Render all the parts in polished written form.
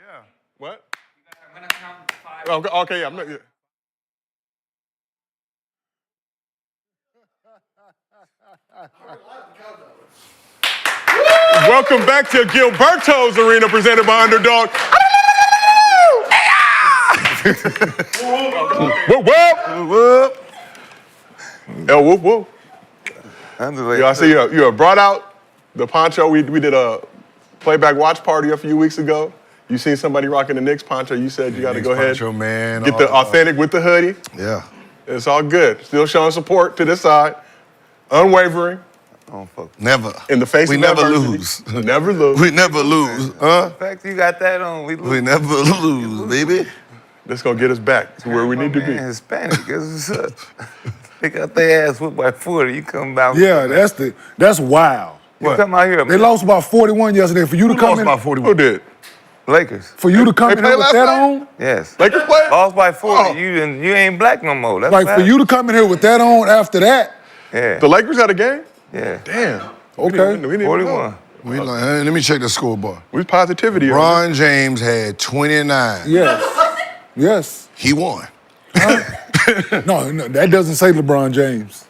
Yeah. What? I'm gonna count 5. Okay, yeah. I'm not, yeah. Welcome back to Gilberto's Arena, presented by Underdog. Whoop, whoop. Whoop. Yo, whoop, whoop. Like, Yo, I see you have brought out the poncho. We did a playback watch party a few weeks ago. You seen somebody rocking the Knicks poncho. You said you got to go ahead, poncho, man. get the authentic with the hoodie. Yeah. It's all good. Still showing support to this side. Unwavering. Oh, fuck. Never. In the face we of never adversity. lose. Never lose. We never lose. Huh? In fact, you got that on. We never lose, baby. This gonna get us back to where we need to be. Hispanic. Guess what's up? They got their ass whooped by 40. You come out. Yeah, that's wild. You come out here. They lost by 41 yesterday. For you to come Lost in, by 41. Who did? Lakers. for you to come in played here with last that night? on, Yes. Lakers play? Lost by 40. Oh. You ain't black no more. That's like for you to come in here with that on after that, Yeah. The Lakers had a game? Yeah. Damn. okay. We didn't 41. We like, hey, let me check the scoreboard. We positivity. LeBron James had 29. Yes, yes. He won. No, that doesn't say LeBron James.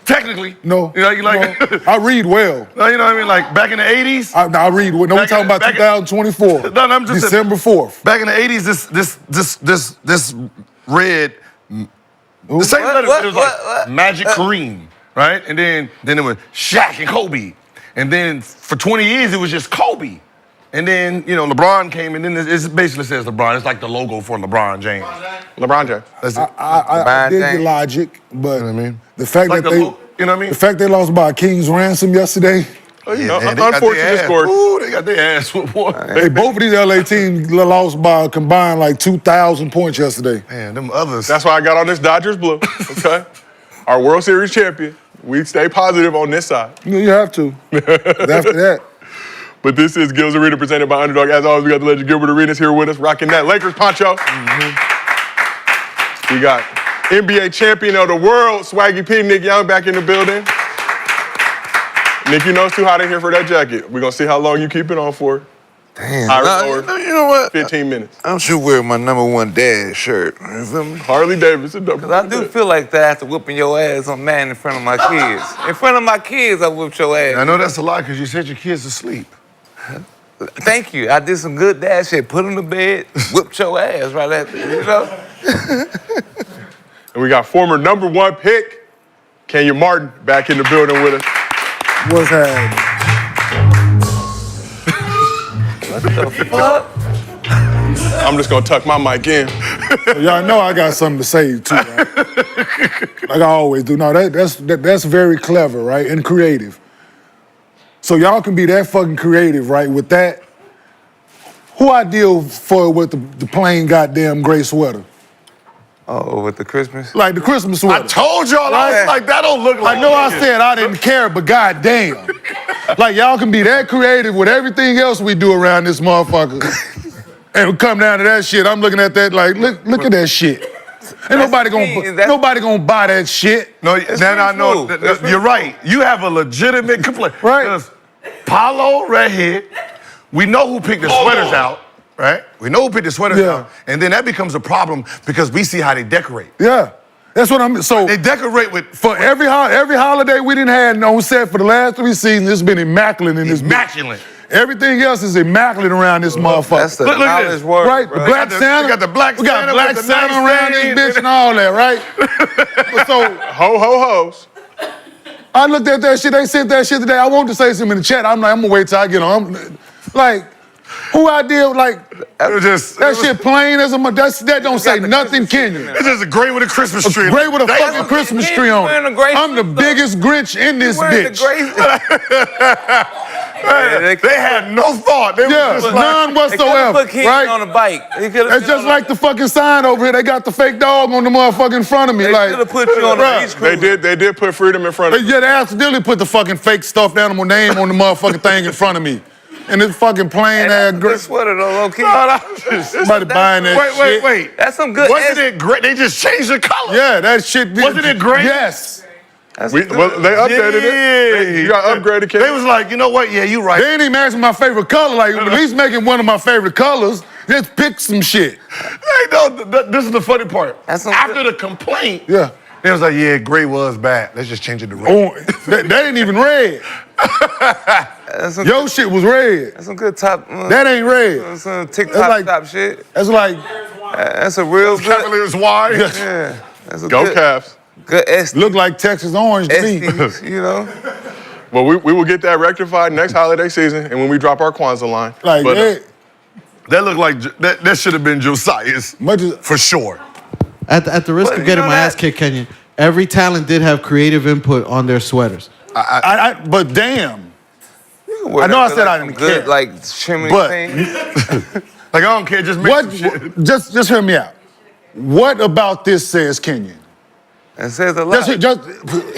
Technically. No, You know, no. I read well. No, you know what I mean? Like back in the 80s. I read well. No, we're Back talking in- about back in- 2024. No, I'm just December 4th. Back in the 80s, this red. The same letters. What? It was What? like Magic Kareem, right? And then it was Shaq and Kobe. And then for 20 years, it was just Kobe. And then, LeBron came, and then it basically says LeBron. It's like the logo for LeBron James. LeBron James. That's it. I dig thing. your logic, but You know what I mean? the fact Like that the they, lo- you know what I mean? the fact they lost by a king's ransom yesterday. Man, Man, they got unfortunate their ass- score. Ooh, they got their ass whooped, boy. Hey, both of these LA teams lost by a combined like 2,000 points yesterday. Man, them others. That's why I got on this Dodgers blue. Okay, our World Series champion. We stay positive on this side. You have to. After that. But this is Gil's Arena presented by Underdog. As always, we got the legend Gilbert Arenas here with us, rocking that Lakers poncho. We got NBA champion of the world, Swaggy P, Nick Young, back in the building. Nick, you know it's too hot in here for that jacket. We're gonna see how long you keep it on for. Damn. Higher Nah, lower, you know what? 15 minutes. I should wear my #1 dad shirt. You feel me? Harley Davidson. I do feel like that after whooping your ass on man in front of my kids. In front of my kids, I whooped your I ass. know that's a lie because you said your kids to sleep. Thank you. I did some good dad shit. Put them to bed, whipped your ass right after, And we got former #1 pick, Kenya Martin, back in the building with us. What's happening? What the fuck? I'm just gonna tuck my mic in. Y'all know I got something to say too, right? Like I always do. No, that's very clever, right? And creative. So y'all can be that fucking creative, right? With that, who I deal for with the plain goddamn gray sweater? Oh, with the Christmas? Like the Christmas I sweater. told y'all, I was like, that don't look like I know I said I didn't care, but goddamn. Like y'all can be that creative with everything else we do around this motherfucker. And we come down to that shit, I'm looking at that like, look at that shit. Ain't nobody gonna buy that shit. No, then I know, you're right. You have a legitimate complaint. Right. 'Cause Paulo right here, we know who picked the sweaters out, right? We know who picked the sweaters Yeah. out. And then that becomes a problem because we see how they decorate. Yeah. That's what I'm so They decorate with for every holiday we didn't have on set for the last 3 seasons, it's been immaculate in this bitch. immaculate. Everything else is immaculate around this motherfucker. That's the Look at knowledge this. word, Right, bro. the black We Santa. got the black We got Santa black with the Santa nice around thing. this bitch and all that, right? But so Ho, ho, hoes. I looked at that shit. They sent that shit today. I wanted to say something in the chat. I'm like, I'm gonna wait till I get on. Like, who I deal like It was just, that shit plain as a that don't say nothing, can you? It's just a gray with a Christmas tree. Gray with a They- fucking Christmas tree on wearing it. a gray I'm the suit, biggest Grinch in this Wearing the bitch. They had no thought. They Yeah, was just none They could've whatsoever, put kids right? on a bike. It's just like the fucking sign over here. They got the fake dog on the motherfucking in front of me. They Like, should have put you on the bruh, beach cruiser. They did put freedom in front of Yeah, they accidentally put the fucking fake stuffed animal name on the motherfucking thing in front of me. And this fucking plain ass Good Grinch. sweater though, low key. Somebody buying that shit. Wait. That's some good. Wasn't it great? They just changed the color. Yeah, that shit. Wasn't it great? Yes. Well, they updated it. You got upgraded, kid. They was like, you know what? Yeah, you right. They ain't even asking my favorite color. Like, at least making one of my favorite colors. Just pick some shit. Hey, no, this is the funny part. That's some After good- the complaint, Yeah. they was like, yeah, gray was bad. Let's just change it to red. Oh, that ain't even red. That's some, Your shit was red. that's some good top. That ain't red. That's some TikTok That's like- top shit. That's like, That's a real good. Cavaliers wide. Yeah. That's a Go good, Cavs. good SD. look like Texas orange to me. SDs, you know. Well, we will get that rectified next holiday season, and when we drop our Kwanzaa line. Like, But, That looked like, that should have been Josiah's, much as, for sure. At the risk But of you getting know my that- ass kicked, Kenyon, every talent did have creative input on their sweaters. but damn. I know I said I didn't good, care. like chimney But- thing. Like, I don't care, just make What? some shit. Just hear me out. What about this says Kenyon? It says a lot. Just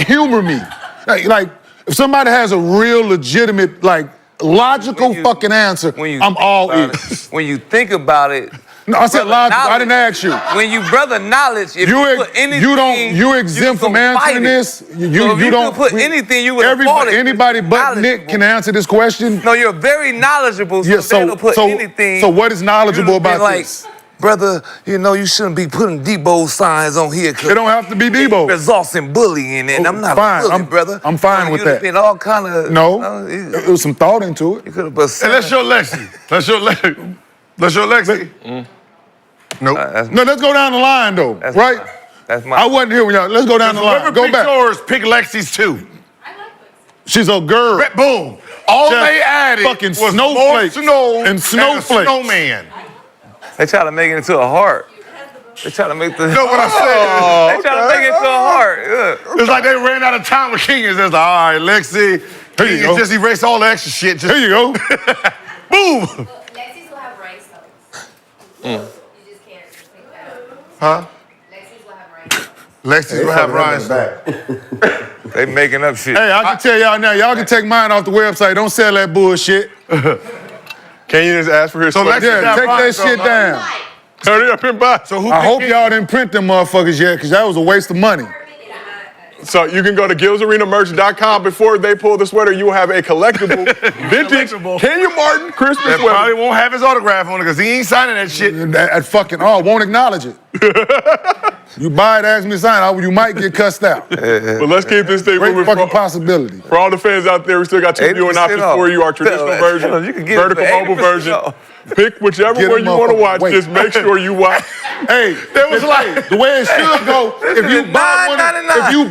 humor me. Like, if somebody has a real legitimate, like, logical When you- fucking answer, when you I'm think all in. about it- When you think about it. No, I said brother, logical. I knowledge- didn't ask you. When you brother knowledge, if you put anything, you exempt from gonna fight answering it. this. So if you don't could put anything, you would have fought it. Anybody but Nick Knowledgeable. can answer this question. No, you're very knowledgeable. So Yeah, if they don't put anything. so what is knowledgeable you'd have been about like, this? brother, you know you shouldn't be putting Debo signs on here. It don't have to be Debo. Results in bullying, and I'm not Fine, a bully, brother. I'm fine with you'd have that. been all kind of No, it was some thought into it. You could have put. And let's show Lexi. Let's show Lexi. Nope. No, let's go down the line though, That's right? That's my. I wasn't here when y'all. Let's go down the Whoever line. Go picked back. yours, pick Lexi's too. She's a girl. Boom. All Just they added fucking was more snowflakes snow and a snowflakes. snowman. They try to make it into a heart. They try to make the. You know what I said? They try to make it into a heart. Yeah. It's like they ran out of time with King's. It's like, all right, Lexi. Here you King go. just erased all the extra shit. Just, Here you go. boom. Lexi's will have rhinestones. You just can't take that out. Huh? Lexi's will have rhinestones. Lexi's will have rhinestones. They making up shit. Hey, I can tell y'all now. Y'all can take mine off the website. Don't sell that bullshit. Kenyon has asked for his So sweater. Lexi- Yeah, take that rhinestones, shit huh? down. Hurry up and buy. So who I picked hope King? y'all didn't print them motherfuckers yet, because that was a waste of money. So you can go to gillsarenamerch.com. Before they pull the sweater, you will have a collectible, vintage Collectible. Kenyon Martin Christmas That sweater. probably won't have his autograph on it because he ain't signing that shit. That fucking, won't acknowledge it. You buy it, ask me to sign it, you might get cussed out. But let's keep this thing Great moving. fucking possibility. For all the fans out there, we still got two viewing 80% options off. for you. Our traditional Tell version, them, you can get it vertical for mobile 80% version. off. Pick whichever Get one them you want to motherfuckers. watch. Wait. Just make sure you watch. Hey, That was like, the way it should go, if you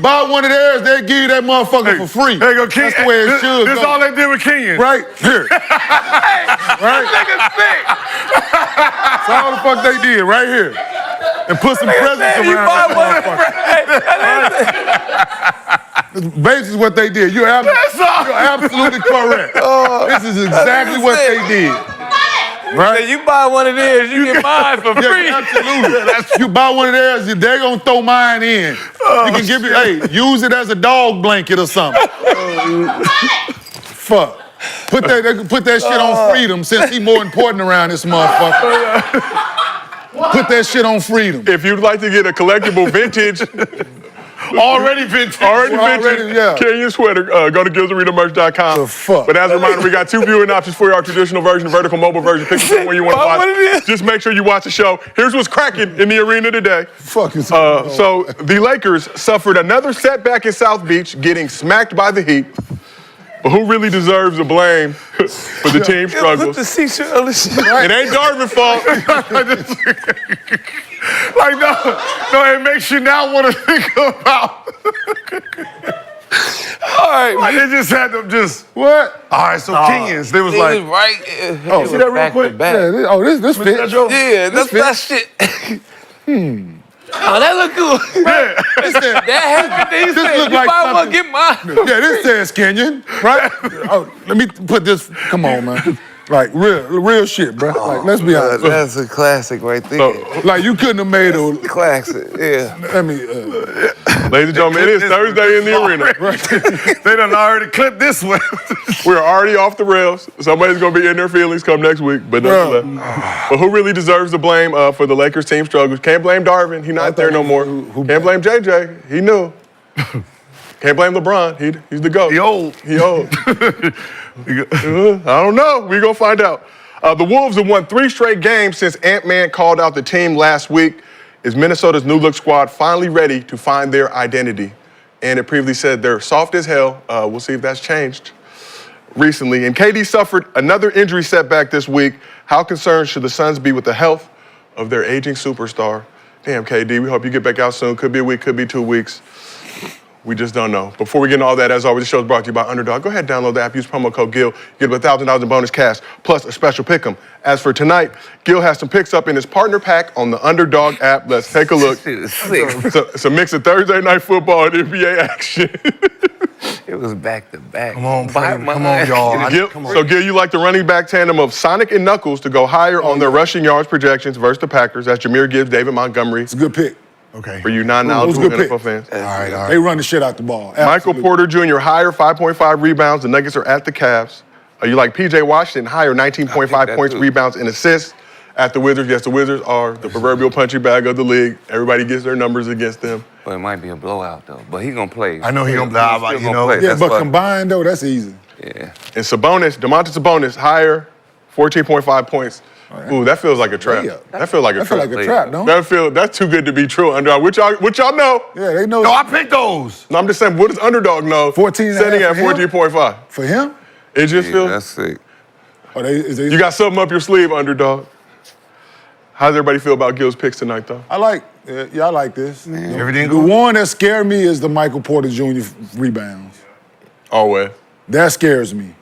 buy one of theirs, they give you that motherfucker for free. there you go, King. That's the way it should This go. all they did with Kenyon. Right here. Right? That's all the fuck they did, right here. And put some presents around that motherfucker. That's basically what they did. You're absolutely correct. This is exactly what they did. Right? You buy one of theirs, you get mine for free. Yeah, absolutely. You buy one of theirs, they're gonna throw mine in. You can give it, use it as a dog blanket or something. Fuck. Put that shit on Freedom since he more important around this motherfucker. Put that shit on Freedom. If you'd like to get a collectible vintage, Already vintage. vintage yeah. Kenyon sweater, go to gillsarenamerch.com. The fuck? But as a reminder, we got two viewing options for you, our traditional version, vertical mobile version. Pick the one you want to What it watch. is? Just make sure you watch the show. Here's what's cracking in the arena today. Fuck is So the Lakers suffered another setback in South Beach, getting smacked by the Heat. But who really deserves the blame for the team Put struggles? the C-shirt on the shit. It ain't Darvin's fault. Like, no, it makes you now want to think about. All right, Like, they just had them just. What? All right, so Kenyans, they was It like, was right. oh, see that real back quick? to back. Yeah, this fit. That Joe? Yeah, that's that shit. Oh, that look good. That happy thing This said, look you like buy one, something- get mine. Yeah, this says Kenyon, right? Let me put this. Come on, man. Like real shit, bro. Like, let's be honest. That's a classic right there. Like, you couldn't have made a. Classic, yeah. Let me. Ladies and gentlemen, it is Thursday in the arena. They done already clipped this one. We're already off the rails. Somebody's going to be in their feelings come next week. But nonetheless. But who really deserves the blame for the Lakers team struggles? Can't blame Darvin. He's not there no more. Can't blame JJ. He knew. Can't blame LeBron. He's the GOAT. He old. He old. I don't know. We're going to find out. The Wolves have won 3 straight games since Ant-Man called out the team last week. Is Minnesota's new look squad finally ready to find their identity? And it previously said they're soft as hell. We'll see if that's changed recently. And KD suffered another injury setback this week. How concerned should the Suns be with the health of their aging superstar? Damn, KD, we hope you get back out soon. Could be a week, could be 2 weeks. We just don't know. Before we get into all that, as always, the show is brought to you by Underdog. Go ahead, download the app, use promo code GIL, get $1,000 in bonus cash, plus a special pick'em. As for tonight, Gil has some picks up in his partner pack on the Underdog app. Let's take a look. It's a mix of Thursday night football and NBA action. It was back to back. Come on, y'all. So, Gil, you like the running back tandem of Sonic and Knuckles to go higher on their rushing yards projections versus the Packers. That's Jahmyr Gibbs, David Montgomery. It's a good pick. Okay. For you non-knowledgeable NFL fans. All right. They run the shit out the ball. Michael Porter Jr., higher 5.5 rebounds. The Nuggets are at the Cavs. You like P.J. Washington, higher 19.5 points, rebounds, and assists at the Wizards. Yes, the Wizards are the proverbial punching bag of the league. Everybody gets their numbers against them. But it might be a blowout, though. But he's going to play. I know he's going to play, He's gonna play. Yeah, That's but what- combined, though, that's easy. Yeah. And Sabonis, Domantas Sabonis, higher 14.5 points. Ooh, that feels like a trap. That feels like a I feel trap. like a trap, don't it? That's too good to be true. Underdog, which y'all know. Yeah, they know. No, I picked those. No, I'm just saying, what does Underdog know? 14 and a Setting half at for him? 14.5. For him? It just Yeah, feels. that's sick. You got something up your sleeve, Underdog. How does everybody feel about Gil's picks tonight, though? I like this. Everything The good? one that scared me is the Michael Porter Jr. rebounds. Always. That scares me.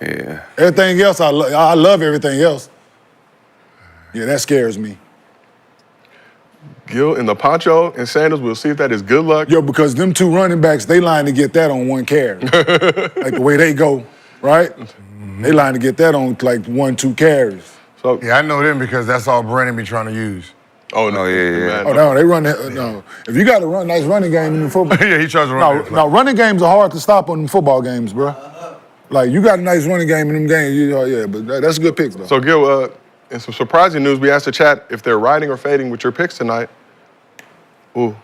Yeah. Everything else, I love everything else. Yeah, that scares me. Gil in the poncho and sandals, we'll see if that is good luck. Yo, because them 2 running backs, they line to get that on 1 carry. Like the way they go, right? They line to get that on like 1-2 carries. So, Yeah, I know them because that's all Brandon be trying to use. oh, no. Oh, yeah. man. Oh, no, they run that. No. If you got a nice running game in the football. Yeah, he tries to run that. No, running games are hard to stop on football games, bro. Like, you got a nice running game in them games, yeah, but that's a good pick, though. So, Gil, in some surprising news, we asked the chat if they're riding or fading with your picks tonight. Ooh.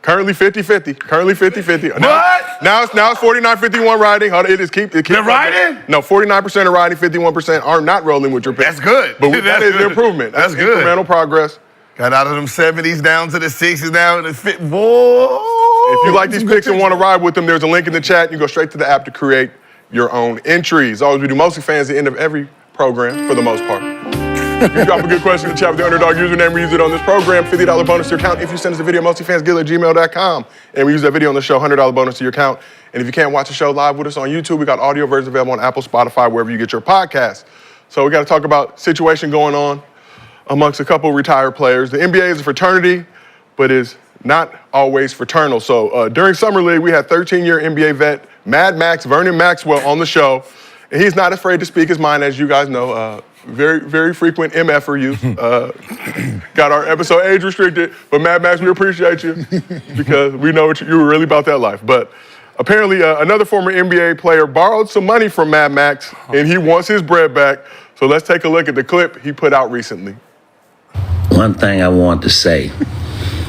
Currently 50-50. Currently 50-50. What? Now it's 49-51 riding. Hold on, it keeps They're riding? No, 49% are riding, 51% are not rolling with your picks. That's good. But that That's is good. improvement. That's good. Incremental progress. Got out of them 70s down to the 60s now to the fit. Boy. If you like these picks and want to ride with them, there's a link in the chat. You go straight to the app to create your own entries. Always, we do Mostly Fans at the end of every program for the most part. If you drop a good question in the chat with the Underdog username, we use it on this program. $50 bonus to your account if you send us a video, mostlyfansgil@gmail.com. And we use that video on the show, $100 bonus to your account. And if you can't watch the show live with us on YouTube, we got audio versions available on Apple, Spotify, wherever you get your podcasts. So we got to talk about situation going on amongst a couple retired players. The NBA is a fraternity, but is not always fraternal. So during Summer League, we had 13-year NBA vet Mad Max Vernon Maxwell on the show. And he's not afraid to speak his mind, as you guys know. Very, very frequent MFer use. Got our episode age restricted, but Mad Max, we appreciate you because we know you were really about that life. But apparently, another former NBA player borrowed some money from Mad Max, and he wants his bread back. So let's take a look at the clip he put out recently. One thing I want to say,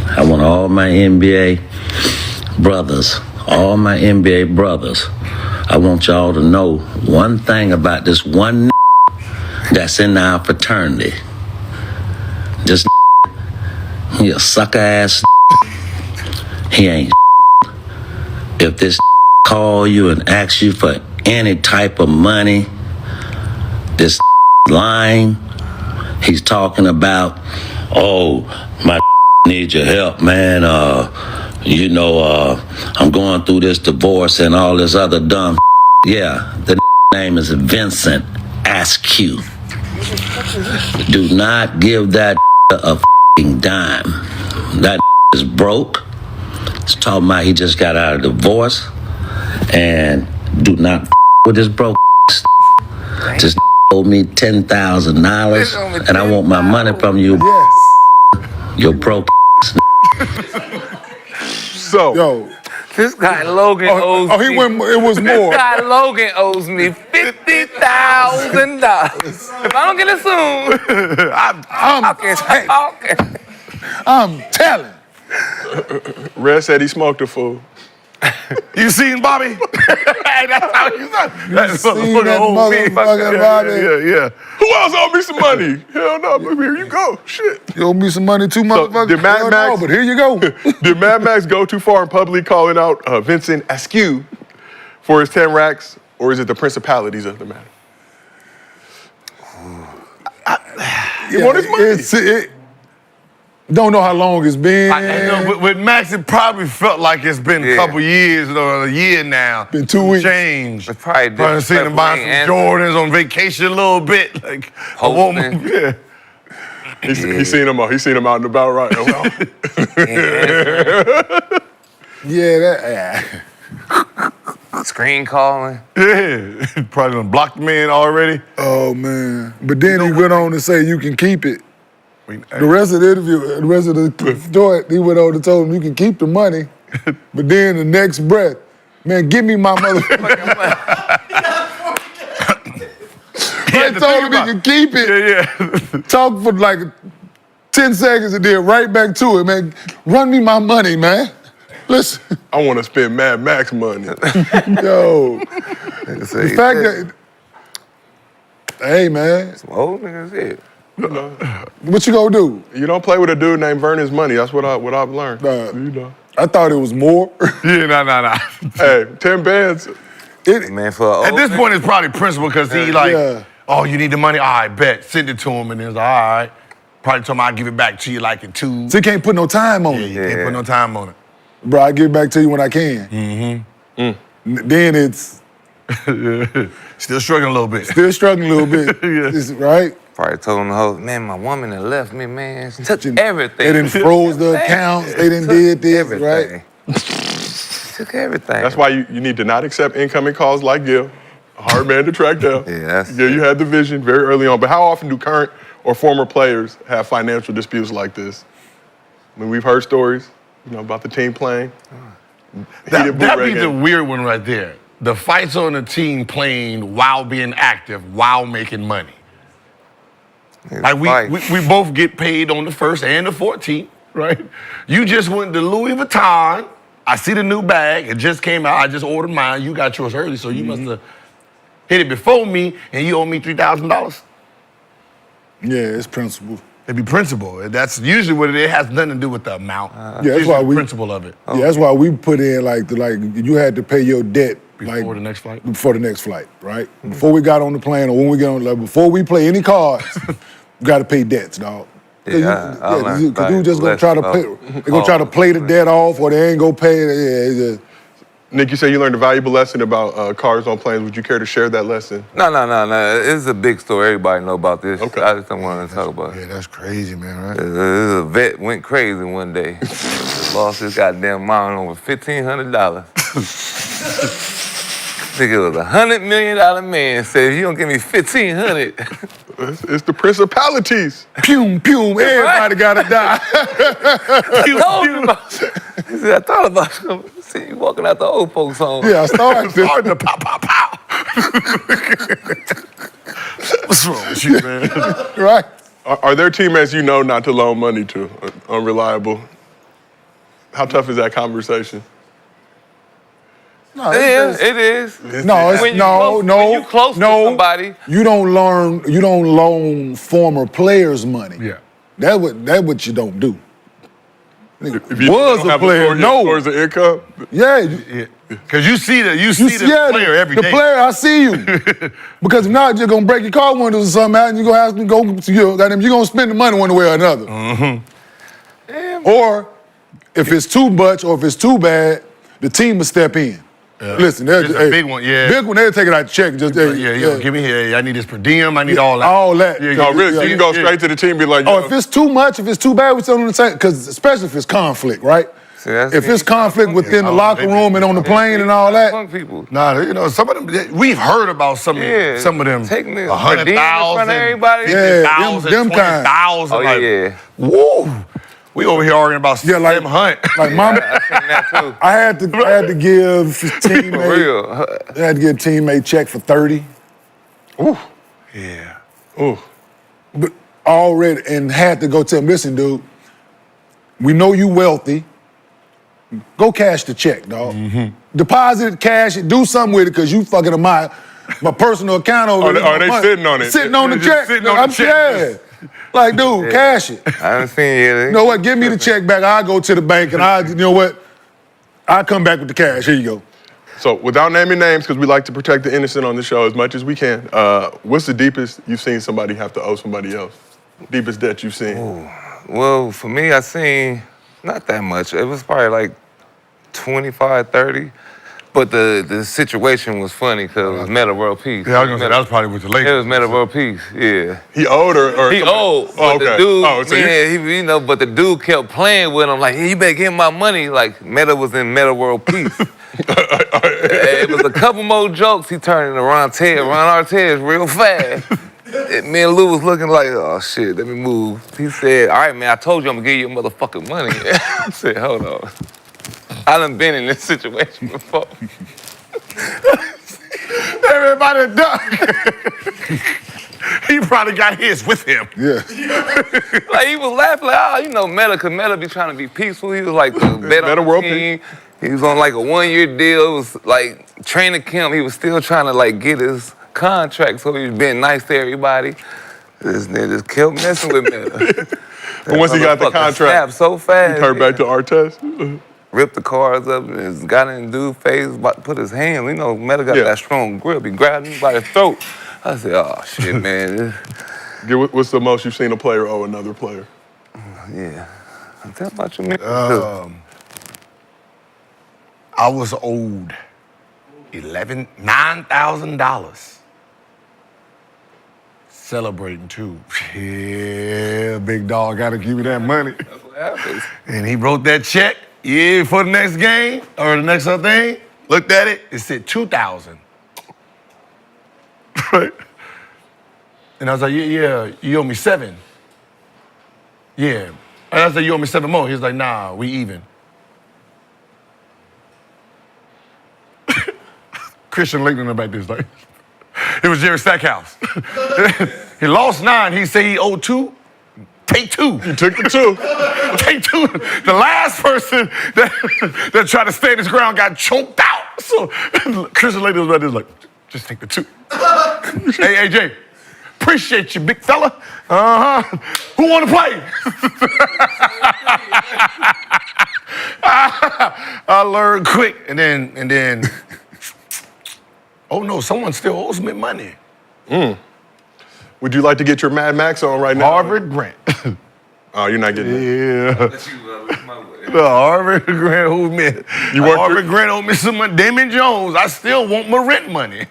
I want all my NBA brothers, I want y'all to know one thing about this one that's in our fraternity. This he a sucker ass. He ain't. If this call you and ask you for any type of money, this lying, he's talking about, oh, my need your help, man. I'm going through this divorce and all this other dumb. Yeah, the name is Vincent Askew. Do not give that a dime. That is broke. He's talking about he just got out of divorce. And do not with this broke. Just owe me $10,000 and I want my money from you. Yes. You broke. So, Yo. This guy Logan owes me. It was This more. guy Logan owes me $50,000. If I don't get it soon, I'm telling. Red said he smoked a fool. You seen Bobby? That's how you know. That's seen that motherfucker, Bobby? Yeah. Who else owe me some money? Hell no, baby, here you go. Shit. You owe me some money too, motherfucker. did Mad Hell Max- no, but here you go. Did Mad Max go too far in public calling out Vincent Askew for his 10 racks, or is it the principalities of the matter? He want his money. Don't know how long it's been. I know, but with Max, it probably felt like it's been a couple years or a year now. Been 2 weeks. Change. It's probably Probably seen him buy some Jordans on vacation a little bit. Like, a woman. Yeah. He seen him out and about, right? Yeah, Screen calling. Yeah. Probably done blocked the man already. Oh, man. But then he went on to say you can keep it. The rest of the interview, the rest of the story, he went on and told him you can keep the money. But then the next breath, man, give me my motherfucking money. I told him he could keep it. Yeah. Talk for like 10 seconds and then right back to it, man. Run me my money, man. Listen. I want to spend Mad Max money. Yo. The fact that, hey, man. Some old niggas here. What you gonna do? You don't play with a dude named Vernon's money. That's what I've learned. You know. I thought it was more. Yeah, nah. Hey, 10 bands. Man, for At this point, it's probably principle because he oh, you need the money? All right, bet. Send it to him, and he's like, all right. Probably told him I'll give it back to you like in 2. So you can't put no time on it. You can't put no time on it. Bro, I give it back to you when I can. Then it's Still struggling a little bit. still struggling a little bit. It's, right? Probably told him the whole, man, my woman that left me, man. She took everything. They done froze the accounts. They done did this, right? Took everything. That's why you need to not accept incoming calls like Gil. A hard man to track down. Gil, you had the vision very early on. But how often do current or former players have financial disputes like this? I mean, we've heard stories, about the team playing. That'd be the weird one right there. The fights on the team playing while being active, while making money. Like we both get paid on the 1st and the 14th, right? You just went to Louis Vuitton. I see the new bag. It just came out. I just ordered mine. You got yours early, so you must have hit it before me, and you owe me $3,000. Yeah, it's principle. It'd be principle. That's usually what it is. It has nothing to do with the amount. That's why we principle of it. Yeah, that's why we put in like you had to pay your debt Before the next flight? Before the next flight, right? Before we got on the plane or when we get on, before we play any cards, you got to pay debts, dog. Because you just gonna try to pay. They're gonna try to play the debt off, or they ain't gonna pay it. Nick, you say you learned a valuable lesson about cars on planes. Would you care to share that lesson? No. It's a big story. Everybody know about this. Okay. I just don't want to talk about it. Yeah, that's crazy, man, right? A vet went crazy one day. Lost his goddamn mind over $1,500. I think it was $100 million man said, if you don't give me $1,500. It's the principalities. Pum, everybody gotta die. He said, I thought about you. See you walking out the old folks' home. Yeah, I started to pow. What's wrong with you, man? Right. Are there teammates you know not to loan money to? Unreliable. How tough is that conversation? No, it is. No, When you close to somebody. You don't loan former players money. Yeah. That what you don't do. If you Was don't a have player, no. source of income. Yeah. Because you see the player every day. The player, I see you. Because if not, you're gonna break your car windows or something out, and you're gonna have to go. You're gonna spend the money one way or another. Or if it's too much or if it's too bad, the team will step in. Yeah. Listen, it's a big one, yeah. Big one, they'll take it out the check. Just give me here. I need this per diem. I need all that. All that. No, really, so you can go straight to the team and be like, if it's too much, if it's too bad, we still on the same. Because especially if it's conflict, right? If it's conflict within the locker room and on the plane and all that. People. Nah, some of them, we've heard about some of them. Taking this 100,000, everybody. 50,000, them kind. 20,000. Oh, yeah. Whoa. We over here arguing about like Hunt. Like mama, That too. I had to give teammate. For real. I had to give teammate check for 30. Ooh. Yeah. Ooh. But already, and had to go tell him, listen, dude, we know you wealthy. Go cash the check, dog. Deposit it, cash it, do something with it, because you fucking my personal account over there. Are they sitting on it? Sitting on the Just check. sitting on the check. Like, dude, cash it. I haven't seen it. You know what? Give me the check back. I'll go to the bank and you know what? I'll come back with the cash. Here you go. So without naming names, because we like to protect the innocent on the show as much as we can, what's the deepest you've seen somebody have to owe somebody else? Deepest debt you've seen? Ooh. Well, for me, I seen not that much. It was probably like 25, 30. But the situation was funny because it was Meta World Peace. Yeah, I was gonna say that was probably with the Lakers. It was Meta World Peace, yeah. He owed or He owed, but okay. the dude, so man, but the dude kept playing with him like, hey, you better give him my money. Like, Meta was in Meta World Peace. It was a couple more jokes. He turned into Ron Artest real fast. Me and Lou was looking like, oh shit, let me move. He said, all right, man, I told you I'm gonna give you your motherfucking money. I said, hold on. I done been in this situation before. Everybody duck. He probably got his with him. Yeah. Like, he was laughing like, oh, you know, Meta, because Meta be trying to be peaceful. He was like the Meta World team. He was on like a 1-year deal. It was like training camp. He was still trying to like get his contract, so he was being nice to everybody. This nigga just kept messing with Meta. But once he got the contract, snapped so fast. he turned back to Artest. Ripped the cards up and got in the dude's face, about to put his hand. You know, Meta got that strong grip. He grabbed him by the throat. I said, oh, shit, man. What's the most you've seen a player owe another player? Yeah. Tell me about your man. I was owed $9,000. Celebrating too. Yeah, big dog gotta give me that money. That's what happens. And he wrote that check, for the next game, or the next other thing, looked at it, it said 2,000. Right? And I was like, yeah, you owe me 7. Yeah. And I said, you owe me 7 more. He was like, nah, we even. Christian Laettner about this, like, it was Jerry Stackhouse. He lost 9, he said he owed 2. Take 2. You took the 2. Take 2. The last person that tried to stand his ground got choked out. So Christian Laettner was about this, like, just take the 2. Hey, AJ, appreciate you, big fella. Who want to play? I learned quick, and then, oh no, someone still owes me money. Would you like to get your Mad Max on right now? Harvard Grant. Oh, you're not getting it. Yeah. Harvard Grant owed me. Harvard Grant owed me some money. Damon Jones, I still want my rent money.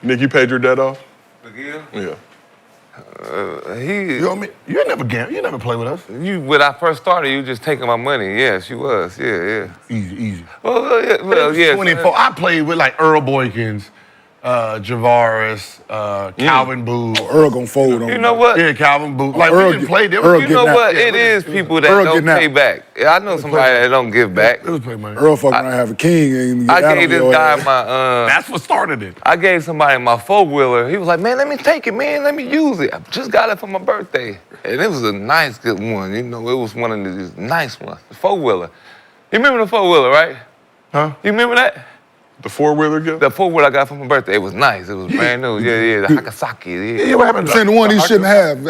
Nick, you paid your debt off? McGill? Yeah. You owe me. You never gamble. You never play with us. When I first started, you just taking my money. Yes, you was. Yeah. Easy. Well, yeah. 24. I played with like Earl Boykins, Javaris, Calvin Booth. Earl gonna fold on You know what? Yeah, Calvin Booth. Like Earl we didn't play. Earl You know getting what? out. It is people that Earl don't getting out. pay back. I know somebody that don't give back. It was play money. Earl fucking around have a king and get I out gave on this your guy ass. my That's what started it. I gave somebody my four-wheeler. He was like, man, let me take it, man. Let me use it. I just got it for my birthday. And it was a nice, good one. You know, it was one of these nice ones. The four-wheeler. You remember the four-wheeler, right? Huh? You remember that? The four-wheeler gift? The four-wheeler I got for my birthday. It was nice. It was brand new. Yeah. The Hakasaki. Yeah, what happened? Saying the one he shouldn't have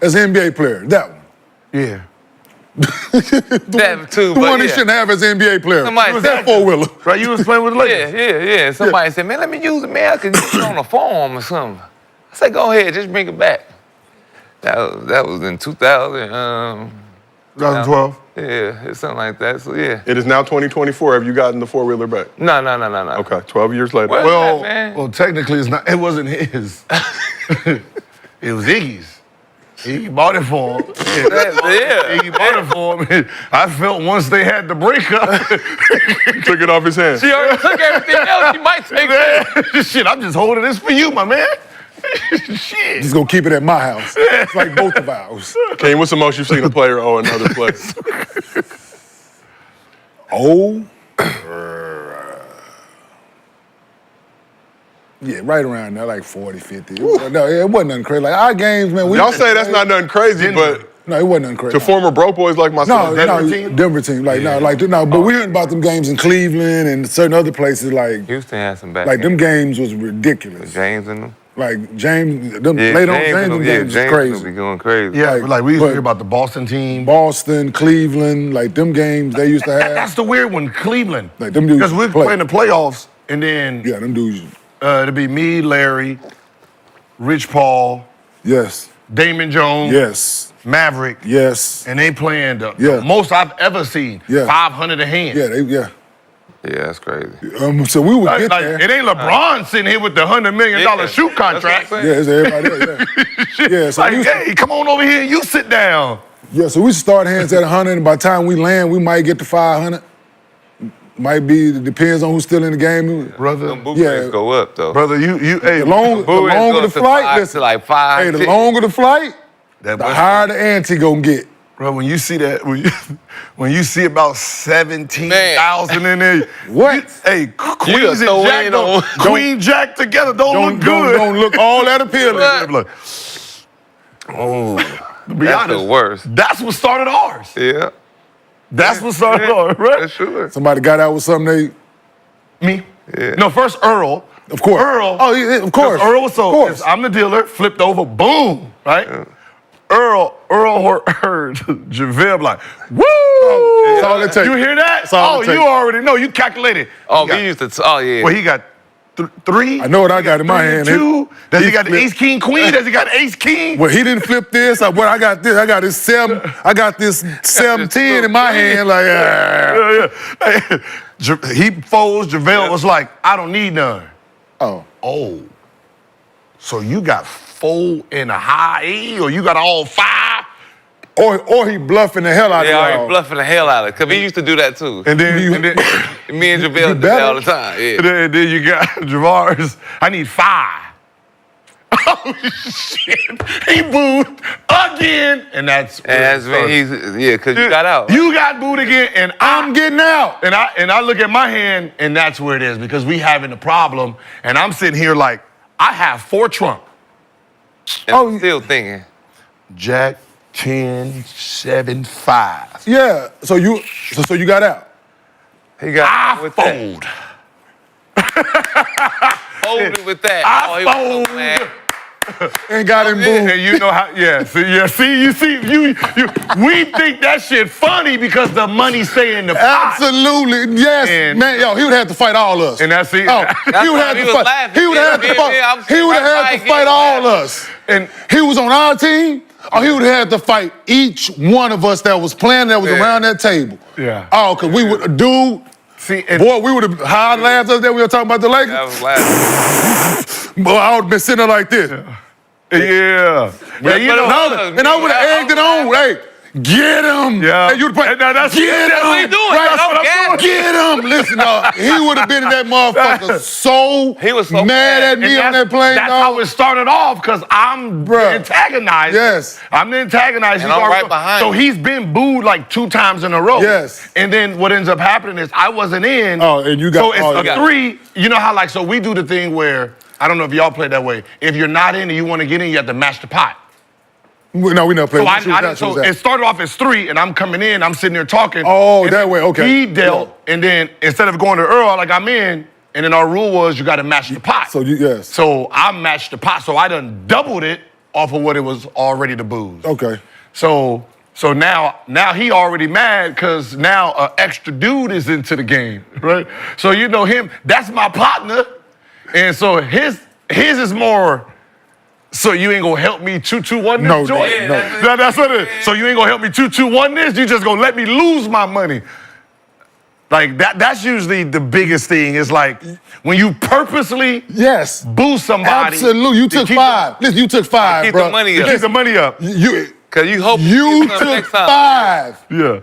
as an NBA player. That one. Yeah. That too, The but one he yeah. shouldn't have as an NBA player. Somebody It was said- that four-wheeler. Right, you was playing with the Lakers. Yeah. Somebody said, man, let me use it, man. I could use it on a farm or something. I said, go ahead, just bring it back. That was in 2000. 2012. Yeah, it's something like that. So yeah. It is now 2024. Have you gotten the four-wheeler back? No. Okay, 12 years later. Well, man. Well, technically, it's not. It wasn't his. It was Iggy's. Iggy bought it for him. Yeah. Iggy bought it for him. I felt once they had the breakup. Took it off his hands. She already took everything else. She might take that. Shit, I'm just holding this for you, my man. Shit. Just gonna keep it at my house. It's like both of ours. Kane, what's the most you've seen a player owe another player? Oh. Yeah, right around there, like 40, 50. No, it wasn't nothing crazy. Like our games, man. Y'all say that's not nothing crazy, but No, it wasn't nothing crazy. To former broke boys like myself. Denver team. But we're hearing about them games in Cleveland and certain other places. Like Houston had some bad. Like them games was ridiculous. James and them. Like James, them late on James games was crazy. Be going crazy. Yeah, like we used to hear about the Boston team. Boston, Cleveland, like them games they used to have. That's the weird one, Cleveland. Like them dudes because we're playing the playoffs, and then them dudes. It'll be me, Larry, Rich Paul, yes, Damon Jones, yes, Maverick, yes, and they playing the most I've ever seen. Yeah, 500 a hand. Yeah. Yeah, that's crazy. So we would get there. It ain't LeBron sitting here with the $100 million shoot contract. Yeah, it's everybody else. Yeah, so like, hey, come on over here and you sit down. Yeah, so we start hands at 100, and by the time we land, we might get to 500. Might be, it depends on who's still in the game. Brother, them boot rates go up, though. Brother, hey, the longer the flight, listen, like 5. Hey, the longer the flight, the higher the ante gonna get. Bro, when you see that, when you see about 17,000 in there, what? Hey, Queen Jack together don't look good. Don't look all that appealing. Look. Oh, to be That's honest, the worst. That's what started ours. Yeah. That's what started ours, right? That's sure. Somebody got out with something Me? Yeah. No, first Earl. Of course. Earl. Oh, yeah, of course. Earl was so. Of course. I'm the dealer. Flipped over. Boom. Right. Yeah. Earl heard JaVale like, woo! That's all it takes. You hear that? All it takes. You already know. You calculated. Oh, he used to. Oh, yeah. Well, he got 3. I know what I got in my hand. 2. Does he got the ace king queen? Does he got ace king? Well, he didn't flip this. I got this. I got this 7. I got this 7-10 in my hand. Like, He folds. JaVale was like, I don't need none. Oh. So you got 4 in a high E, or you got all 5? Or he bluffing the hell out of y'all. Yeah, y'all. he bluffing the hell out of it. Because he used to do that, too. And then me and JaVale did that all the time. Yeah. And then you got Javar's, I need 5. Oh, shit. He booed again. And that's when because you got out. You got booed again, and I'm getting out. And I look at my hand, and that's where it is, because we having a problem, and I'm sitting here like, I have 4 trump. And I'm still thinking. Jack, 10, 7, 5. Yeah. So you got out. He got I with fold. that. Folded with that. I fold. So mad. And got him booed. And you know how, we think that shit funny because the money stay in the pot. Absolutely, yes, And- man. Yo, he would have to fight all us. And that's it. Oh, That's he would why have he to was fight. laughing. He would have to fight. He would have had to fight all us. And He was on our team, or he would have had to fight each one of us that was playing that was around that table. Yeah. Oh, cause we would, dude. see, and Boy, we would have high laughed us that we were talking about the Lakers. I was laughing. Boy, I would have been sitting there like this. yeah. But you know, And I would have egged it on. Hey, get him. Yeah. Hey, you'd And now that's- get that's him. what he doing. Right, That's what I'm doing. Get him. Listen, he would have been in that motherfucker so, He was so mad at me on that plane, That's dog. how it started off, because I'm the Bruh. antagonized. Yes. I'm the antagonized. And He's I'm already- right behind So him. he's been booed like 2 times in a row. Yes. And then what ends up happening is I wasn't in. Oh, and you got- So it's oh, a you got- 3. You know how, like, so we do the thing where, I don't know if y'all play that way. If you're not in and you want to get in, you have to match the pot. No, we never played. So it started off as 3, and I'm coming in, I'm sitting there talking. Oh, and that way, okay. He dealt, and then instead of going to Earl, like I'm in, and then our rule was you got to match the pot. Yes. So I matched the pot, so I done doubled it off of what it was already the booze. Okay. So now he already mad because now an extra dude is into the game, right? So you know him, that's my partner, and so his is more. So you ain't gonna help me 2-2-1 this No, joint? no. That's what it is. So you ain't gonna help me 2-2-1 this? You just gonna let me lose my money? Like that's usually the biggest thing. Is like when you purposely boo somebody. Absolutely. You took 5. Listen, you took 5, Keep bro. the money To up. keep the money up. Because you hope You do something took next time. 5. Yeah.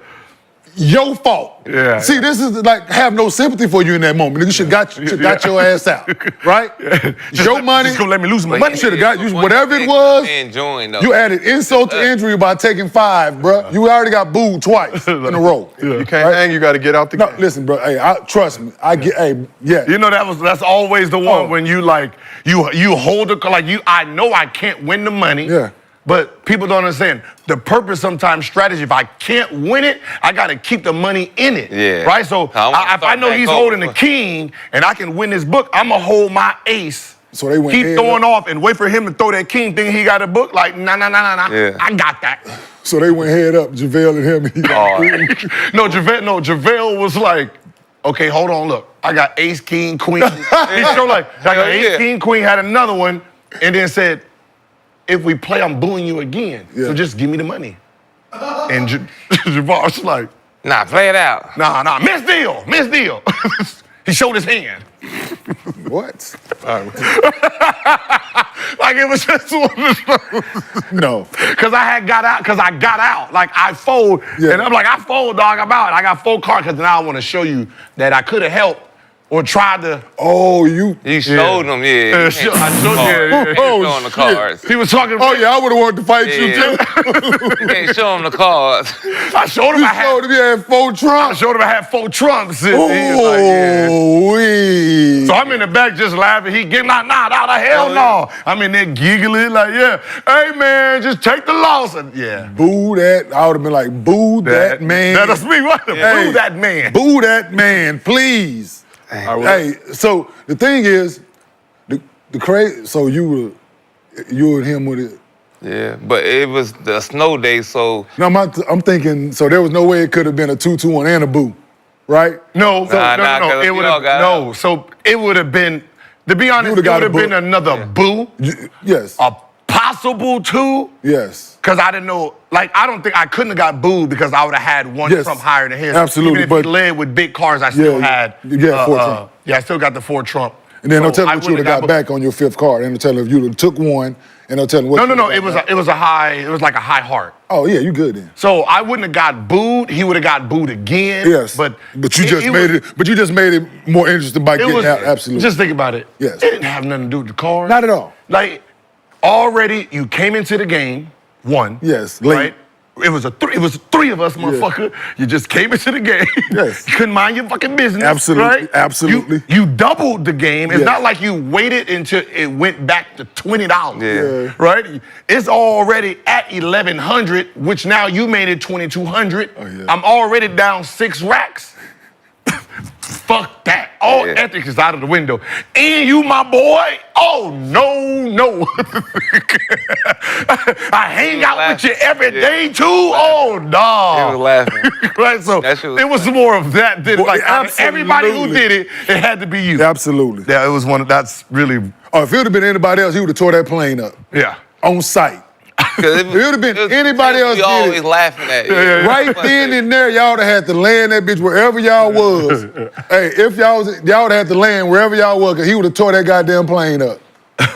Your fault. Yeah. See, this is like have no sympathy for you in that moment. You should got your ass out, right? It's your money. Just gonna let me lose my Money money. should have got you. One Whatever it thing was, and join, though. you added insult to injury by taking 5, bro. You already got booed twice in a row. You can't hang, you got to get out the No, game. listen, bro. Hey, trust me. You know that's always the one when you like you hold the like you. I know I can't win the money. Yeah. But people don't understand the purpose. Sometimes strategy. If I can't win it, I got to keep the money in it. Yeah. Right. So if I know he's holding the king and I can win this book, I'm gonna hold my ace. So they went keep head throwing up. off and wait for him to throw that king thing. He got a book like nah. Yeah. I got that. So they went head up, JaVale and him. And he got JaVale was like, okay, hold on, look. I got ace, king, queen. He showed like I got ace, king, queen, had another one, and then said, if we play, I'm booing you again. Yeah. So just give me the money. And Javar's like, nah, play it out. Nah, miss deal. He showed his hand. What? Like it was just No. Because I got out. Like I fold, and I'm like, I fold, dog, I'm out. I got 4 cards, because now I want to show you that I could have helped or tried to. Oh, you. You showed them, yeah. I showed you. Showing the cards. He was talking. Oh, yeah, I would have wanted to fight you, too. You can't show him the cards. I showed him You showed him you had 4 trumps. I showed him I had 4 trumps. And he was like, Oh, wee. So I'm in the back just laughing. He getting like, nah, the hell no. I'm in there giggling like, yeah, hey man, just take the loss. And Boo that. I would have been like, boo that man. That's me, right? Hey, Boo that man. Boo that man, please. Hey, so the thing is, the crazy. So you and him with it. Yeah, but it was the snow day, so. No, I'm thinking. So there was no way it could have been a 2-2-1 and a boo, right? No. It would have So it would have been. To be honest, it would have been another boo. Yes. A possible 2. Yes. Because I didn't know, like, I don't think I couldn't have got booed because I would have had 1 trump higher than his. Absolutely. Even if he led with big cards, I still had. 4 trump. Yeah, I still got the 4 trump. And then they'll tell you what you would have got back on your 5th card. And they'll tell you if you would have took 1, and they'll tell you what. No. It was a high. It was like a high heart. Oh yeah, you good then. So I wouldn't have got booed. He would have got booed again. Yes. But you just made it. But you just made it more interesting by getting out. Absolutely. Just think about it. Yes. It didn't have nothing to do with the card. Not at all. Like already, you came into the game 1. Yes. Late. Right. It was 3 of us, motherfucker. You just came into the game. Yes. You couldn't mind your fucking business. Absolutely. Right? Absolutely. You doubled the game. It's Yes. not like you waited until it went back to $20. Yeah. Right? It's already at 1,100, which now you made it 2,200. Oh, yeah. I'm already down 6 racks. Fuck that. All ethics is out of the window. And you, my boy, oh, no. I hang out with you every day, too. Oh, He dog. was laughing. Right, so That shit was it was more of that than Well, like everybody who absolutely. did it, it had to be you. Absolutely. Yeah, it was that's really, Oh, if it would have been anybody else, he would have tore that plane up yeah. on sight. It would have been anybody else We did always it. laughing at you. Right then and there, y'all would have had to land that bitch wherever y'all was. Hey, if y'all would have had to land wherever y'all was, because he would have tore that goddamn plane up.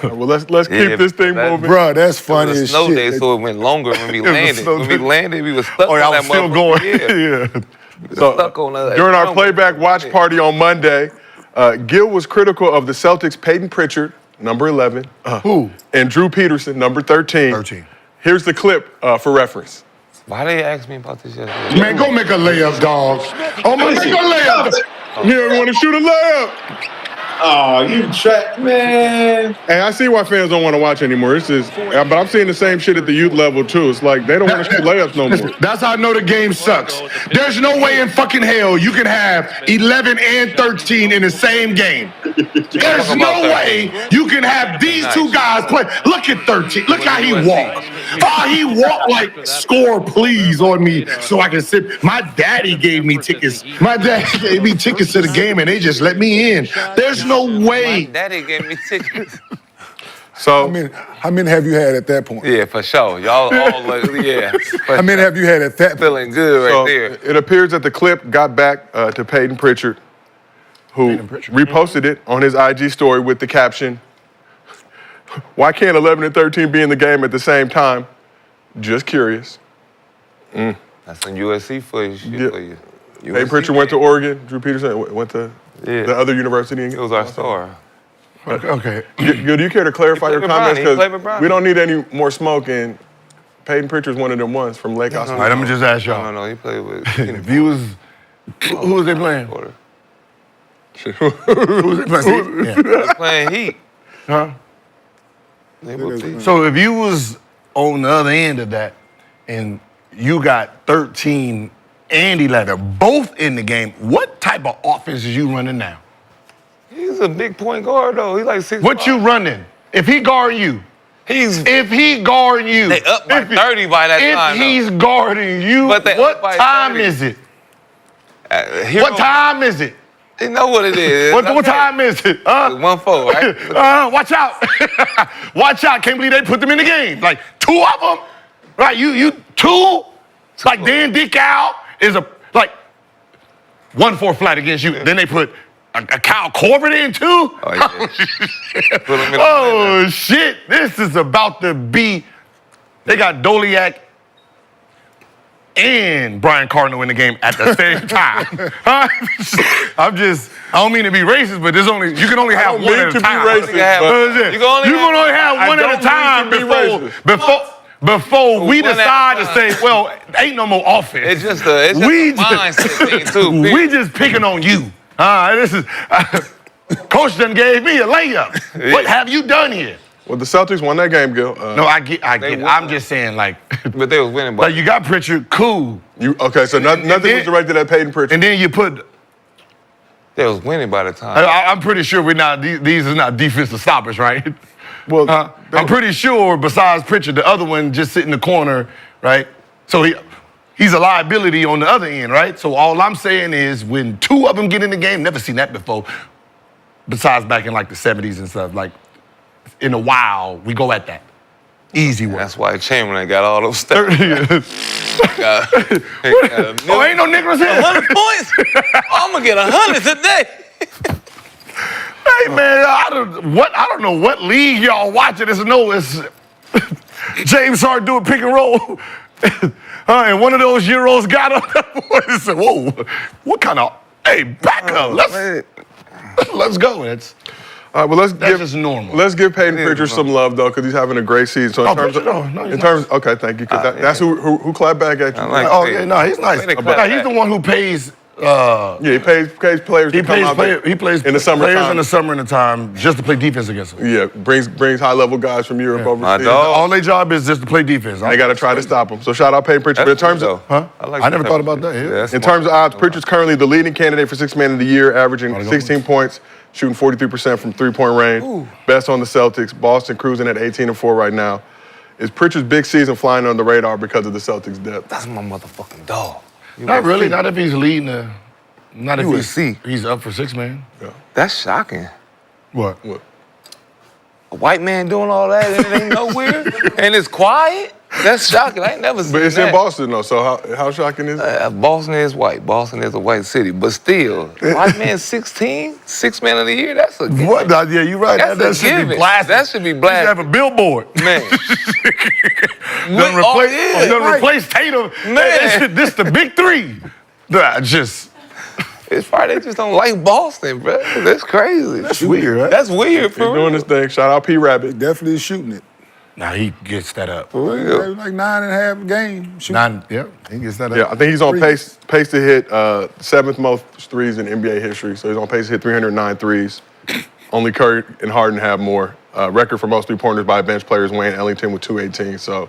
Well, let's keep this thing moving. Bruh, that's funny It was a as snow shit. day, so it went longer when we was a landed. snow When we day. landed, we was stuck Oh, on yeah, I that was still motherfucker. going. Yeah. So, Stuck on that. during our playback watch party on Monday, Gil was critical of the Celtics' Payton Pritchard, number 11. Who? And Drew Peterson, number 13. 13. Here's the clip for reference. Why they ask me about this yesterday? Man, go make a layup, dog. Oh, man, make a layup. He don't want to shoot a layup. Oh, you track, man. Hey, I see why fans don't want to watch anymore. It's just, but I'm seeing the same shit at the youth level too. It's like they don't want to shoot layups no more. That's how I know the game sucks. There's no way in fucking hell you can have 11 and 13 in the same game. There's no way you can have these 2 guys play. Look at 13. Look how he walked. Oh, he walked like, score please on me so I can sit. My daddy gave me tickets. My daddy gave me tickets to the game and they just let me in. There's no way. My daddy gave me tickets. So, How many have you had at that point? Yeah, for sure. Y'all all like, yeah. How many have you had at that point? Feeling good right there. it appears that the clip got back to Payton Pritchard, who reposted it on his IG story with the caption, "Why can't 11 and 13 be in the game at the same time? Just curious." That's some USC for you. Shit for you. Payton Pritchard went to Oregon. Drew Peterson went to the other university. It was our star. Okay. Gil, do you care to clarify your with comments? Bronny. He played with Bronny. We don't need any more smoke, and Payton Pritchard's one of them ones from Lake House. All right, let me just ask y'all. No, he played with. If you was, who was they playing? Porter. Who was they playing? They playing Heat. Huh? They were Heat. So if you was on the other end of that, and you got 13 and 11, both in the game, what type of offense is you running now? He's a big point guard, though. He's like 6'5". What you running? If he guarding you, if he guarding you, they up by 30 by that time. If he's guarding you, what time is it? What time is it? You know what it is. What time is it? 1-4, right? Watch out. Watch out. Can't believe they put them in the game. Like 2 of them, right? You 2? Like Dan Dick Al is like 1-4 flat against you. Then they put a Kyle Corbett in too? Oh, yeah. Put him in Oh, shit. This is about to be. They got Doliak and Brian Cardinal in the game at the same time. Huh? I don't mean to be racist, but you can only have one at a time. Racist, you can only have one at a time before we decide to say, well, ain't no more offense. It's just a mindset thing, too. We just picking on you. Coach done gave me a layup. What have you done here? Well, the Celtics won that game, Gil. No, I get it. I'm just saying, like. But they was winning. Like, you got Pritchard, cool. So nothing was directed at Payton Pritchard. And then you put. They was winning by the time. I'm pretty sure these are not defensive stoppers, right? Well, I'm pretty sure besides Pritchard, the other one just sit in the corner, right? So he's a liability on the other end, right? So all I'm saying is when 2 of them get in the game, never seen that before, besides back in like the 70s and stuff, like in a while, we go at that. Easy work. That's why Chamberlain got all those stats. Ain't no niggas here. 100 points? I'm going to get 100 today. Hey, man, I don't know what league y'all watching. It's James Harden doing pick and roll. And one of those Euros got up. He said, whoa, what kind of, back up. Let's go. All right, well, That's just normal. Let's give Payton Pritchard some love, though, because he's having a great season. So okay, thank you. That's who clapped back at you. He's nice. He's the one who pays. He pays players. He plays in the summer. Players in the summer and the time just to play defense against them. Yeah, brings high level guys from Europe overseas. All their job is just to play defense. They got to try to stop them. So shout out Payton Pritchard. But in terms of, I never thought about that. Yeah. In terms of odds, Pritchard's currently the leading candidate for Sixth Man of the Year, averaging 16 points, shooting 43% from 3-point range. Ooh. Best on the Celtics. Boston cruising at 18-4 right now. Is Pritchard's big season flying on the radar because of the Celtics' depth? That's my motherfucking dog. Not really. Not if he's leading the. Not if USC. He's up for 6 man. Yeah. That's shocking. What? A white man doing all that and it ain't nowhere and it's quiet? That's shocking. I ain't never seen that. But it's in Boston, though, so how shocking is it? Boston is white. Boston is a white city. But still, white man 16, 6 man of the year, that's a given. What? Yeah, you're right. That should be blasted. That should be blasted. You should have a billboard. Man. Replace Tatum. Man. This the big 3. It's probably they just don't like Boston, bro. That's crazy. That's weird, right? That's weird, for real. Doing this thing. Shout out P. Rabbit. Definitely shooting it. Nah, he gets that up. For real. Like 9.5 a game. He gets that up. Yeah, I think he's on pace to hit 7th most threes in NBA history. So he's on pace to hit 309 threes. Only Curry and Harden have more. Record for most 3-pointers by bench players, Wayne Ellington with 218. So,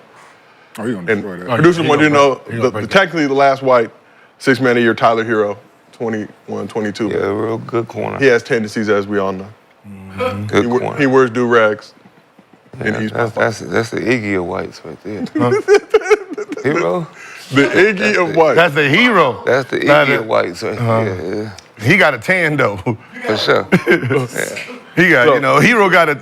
you're going to destroy that. Producers want you to know, technically the last white 6 man a year, Tyler Hero, 21, 22. Yeah, real good corner. He has tendencies, as we all know. Mm-hmm. Good corner. He wears do-rags. Yeah, that's the Iggy of whites right there. Hero? The Iggy of whites. That's the hero. That's the Iggy of whites right there. He got a tan, though. For sure. He got, Hero got a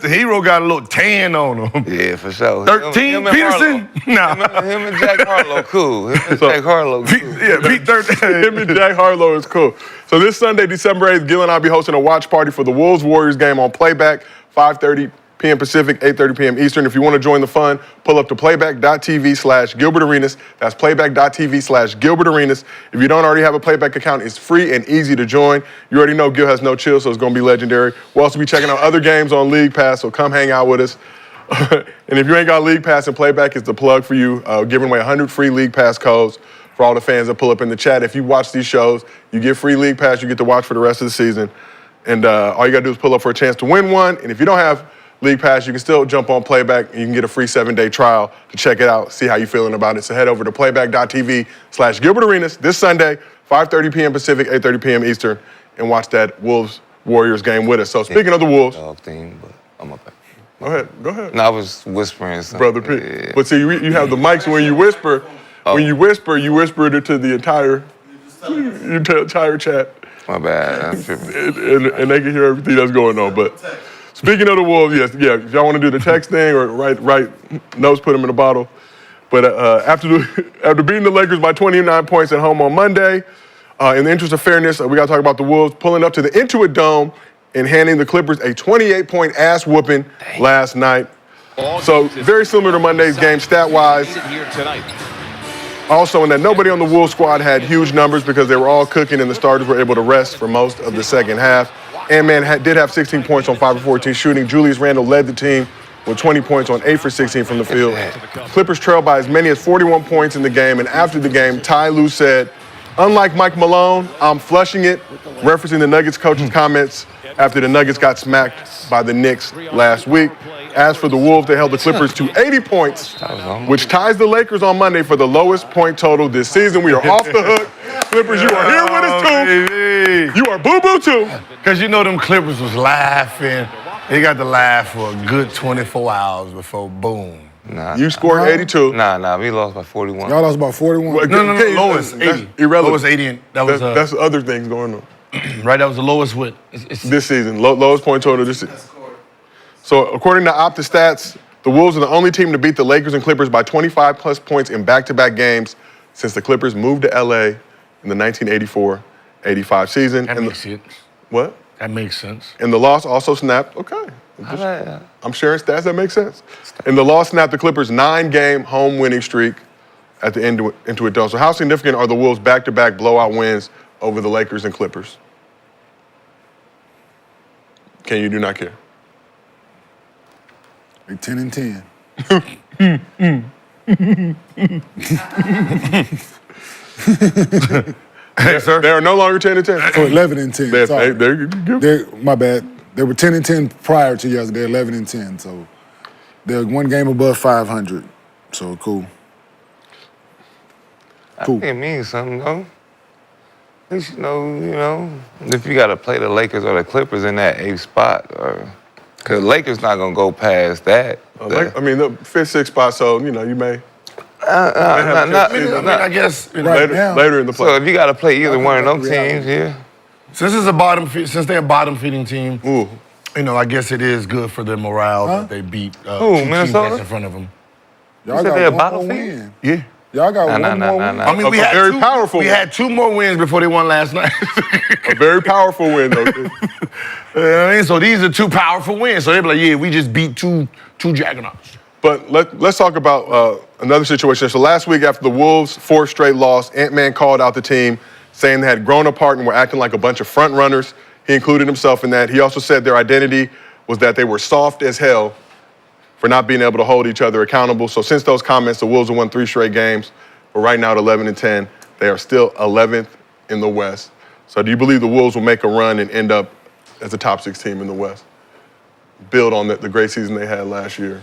little tan on him. Yeah, for sure. 13, Peterson? Nah. Him and Jack Harlow, cool. Jack Harlow, cool. Pete 13. Him and Jack Harlow is cool. So this Sunday, December 8th, Gil and I will be hosting a watch party for the Wolves-Warriors game on Playback, 5:30 p.m. Pacific, 8:30 p.m. Eastern. If you want to join the fun, pull up to playback.tv/GilbertArenas. That's playback.tv/GilbertArenas. If you don't already have a Playback account, it's free and easy to join. You already know Gil has no chill, so it's going to be legendary. We'll also be checking out other games on League Pass, so come hang out with us. And if you ain't got League Pass and Playback, it's the plug for you. Giving away 100 free League Pass codes for all the fans that pull up in the chat. If you watch these shows, you get free League Pass. You get to watch for the rest of the season. And all you got to do is pull up for a chance to win one. And if you don't have League Pass, you can still jump on Playback and you can get a free 7-day trial to check it out, see how you're feeling about it. So head over to playback.tv/Gilbert Arenas this Sunday, 5:30 p.m. Pacific, 8:30 p.m. Eastern, and watch that Wolves-Warriors game with us. So speaking of the Wolves. Dog thing, but I'm up. Go ahead. No, I was whispering something. Brother P. Yeah. But see, you have the mics when you whisper. Oh. When you whisper it to the entire chat. My bad. and they can hear everything that's going on. But speaking of the Wolves, yes, if y'all want to do the text thing or write notes, put them in a bottle. But after beating the Lakers by 29 points at home on Monday, in the interest of fairness, we got to talk about the Wolves pulling up to the Intuit Dome and handing the Clippers a 28-point ass whooping last night. So very similar to Monday's game stat-wise. Also, in that nobody on the Wolves squad had huge numbers because they were all cooking and the starters were able to rest for most of the second half. Ant-Man did have 16 points on 5 of 14 shooting. Julius Randle led the team with 20 points on 8 for 16 from the field. Clippers trailed by as many as 41 points in the game, and after the game, Ty Lue said, "Unlike Mike Malone, I'm flushing it," referencing the Nuggets coach's comments after the Nuggets got smacked by the Knicks last week. As for the Wolves, they held the Clippers to 80 points, which ties the Lakers on Monday for the lowest point total this season. We are off the hook. Clippers, you are here with us too. You are boo-boo too. Because you know them Clippers was laughing. They got to laugh for a good 24 hours before boom. Nah. You scored 82. Nah, we lost by 41. Y'all lost by 41? No, lowest 80. Irrelevant. Lowest 80. That's other things going on. Right, that was the lowest with. This season, lowest point total this season. So according to Opta Stats, the Wolves are the only team to beat the Lakers and Clippers by 25-plus points in back-to-back games since the Clippers moved to L.A. in the 1984-85 season. That makes sense. What? That makes sense. And the loss also snapped. Okay. I'm sharing stats that make sense. And the loss snapped the Clippers' 9-game home winning streak at the Intuit Dome. So how significant are the Wolves' back-to-back blowout wins over the Lakers and Clippers? Can you do not care? Like 10 and 10. Hey, sir. They are no longer 10 and 10. So 11 and 10. My bad. They were 10 and 10 prior to yesterday. They're 11 and 10. So they're one game above 500. So cool. I think it means something, though. At least you know, if you got to play the Lakers or the Clippers in that 8th spot, because the Lakers not going to go past that. The 5th, 6th spot, so, you may. I guess later in the play. So if you got to play either one of them teams, yeah. Since they're a bottom feeding team, I guess it is good for their morale that they beat two teams that's in front of them. Y'all got one more win. Yeah. Y'all got one more win. I mean, we had two more wins before they won last night. A very powerful win, though. So these are two powerful wins. So they're like, yeah, we just beat two juggernauts. But let's talk about another situation. So last week after the Wolves' 4th straight loss, Ant-Man called out the team, saying they had grown apart and were acting like a bunch of front runners. He included himself in that. He also said their identity was that they were soft as hell for not being able to hold each other accountable. So since those comments, the Wolves have won 3 straight games. But right now at 11 and 10, they are still 11th in the West. So do you believe the Wolves will make a run and end up as a top 6 team in the West? Build on the great season they had last year.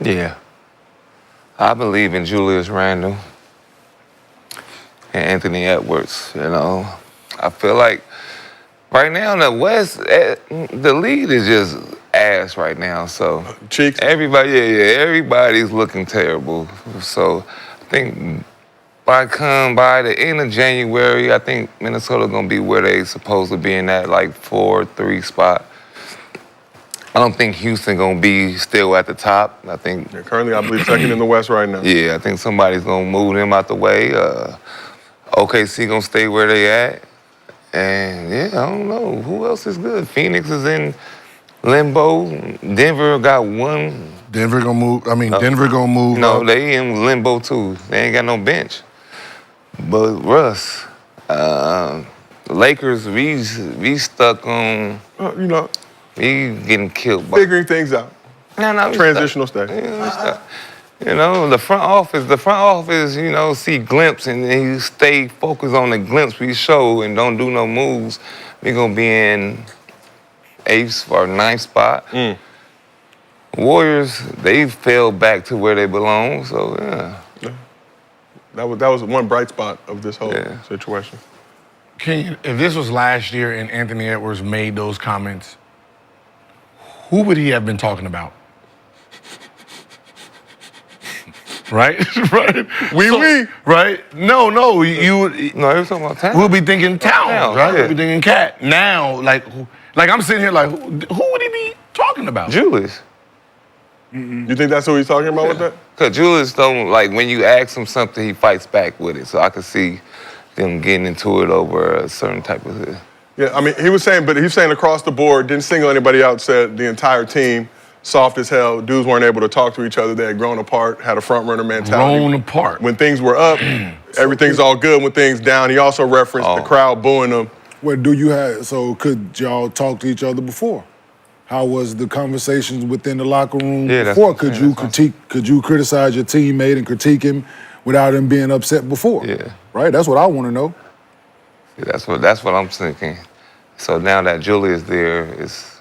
Yeah. I believe in Julius Randle and Anthony Edwards, I feel like right now in the West, the lead is just ass right now. So Cheeks. Everybody's looking terrible. So I think by the end of January, I think Minnesota gonna be where they supposed to be in that 4-3 spot. I don't think Houston gonna be still at the top. I think currently I believe 2nd in the West right now. Yeah, I think somebody's gonna move them out the way. OKC gonna stay where they at. And I don't know. Who else is good? Phoenix is in limbo. Denver got one. Denver gonna move. Denver gonna move. No, they in limbo too. They ain't got no bench. But Russ, the Lakers, we stuck on. We getting killed. Figuring things out. No. Transitional stage. The front office, see glimpse and you stay focused on the glimpse we show and don't do no moves. We're going to be in 8th or 9th spot. Warriors, they fell back to where they belong. So yeah. That was one bright spot of this whole situation. If this was last year and Anthony Edwards made those comments, who would he have been talking about? Right? Right? Right? No, you would. No, he was talking about Towns. We'll be thinking Towns, right? Yeah. We'll be thinking Cat. Now, like I'm sitting here like, who would he be talking about? Julius. You think that's what he's talking about with that? Because Julius don't, like, when you ask him something, he fights back with it. So I could see them getting into it over a certain type of... Yeah, I mean, he was saying across the board, didn't single anybody out, said the entire team, soft as hell, dudes weren't able to talk to each other, they had grown apart, had a front runner mentality. Grown apart. When things were up, everything's all good. When things down, he also referenced the crowd booing them. What do you have? So could y'all talk to each other before? How was the conversations within the locker room before? Could you criticize your teammate and critique him without him being upset before? Yeah. Right? That's what I want to know. Yeah, that's what I'm thinking. So now that Julius there is,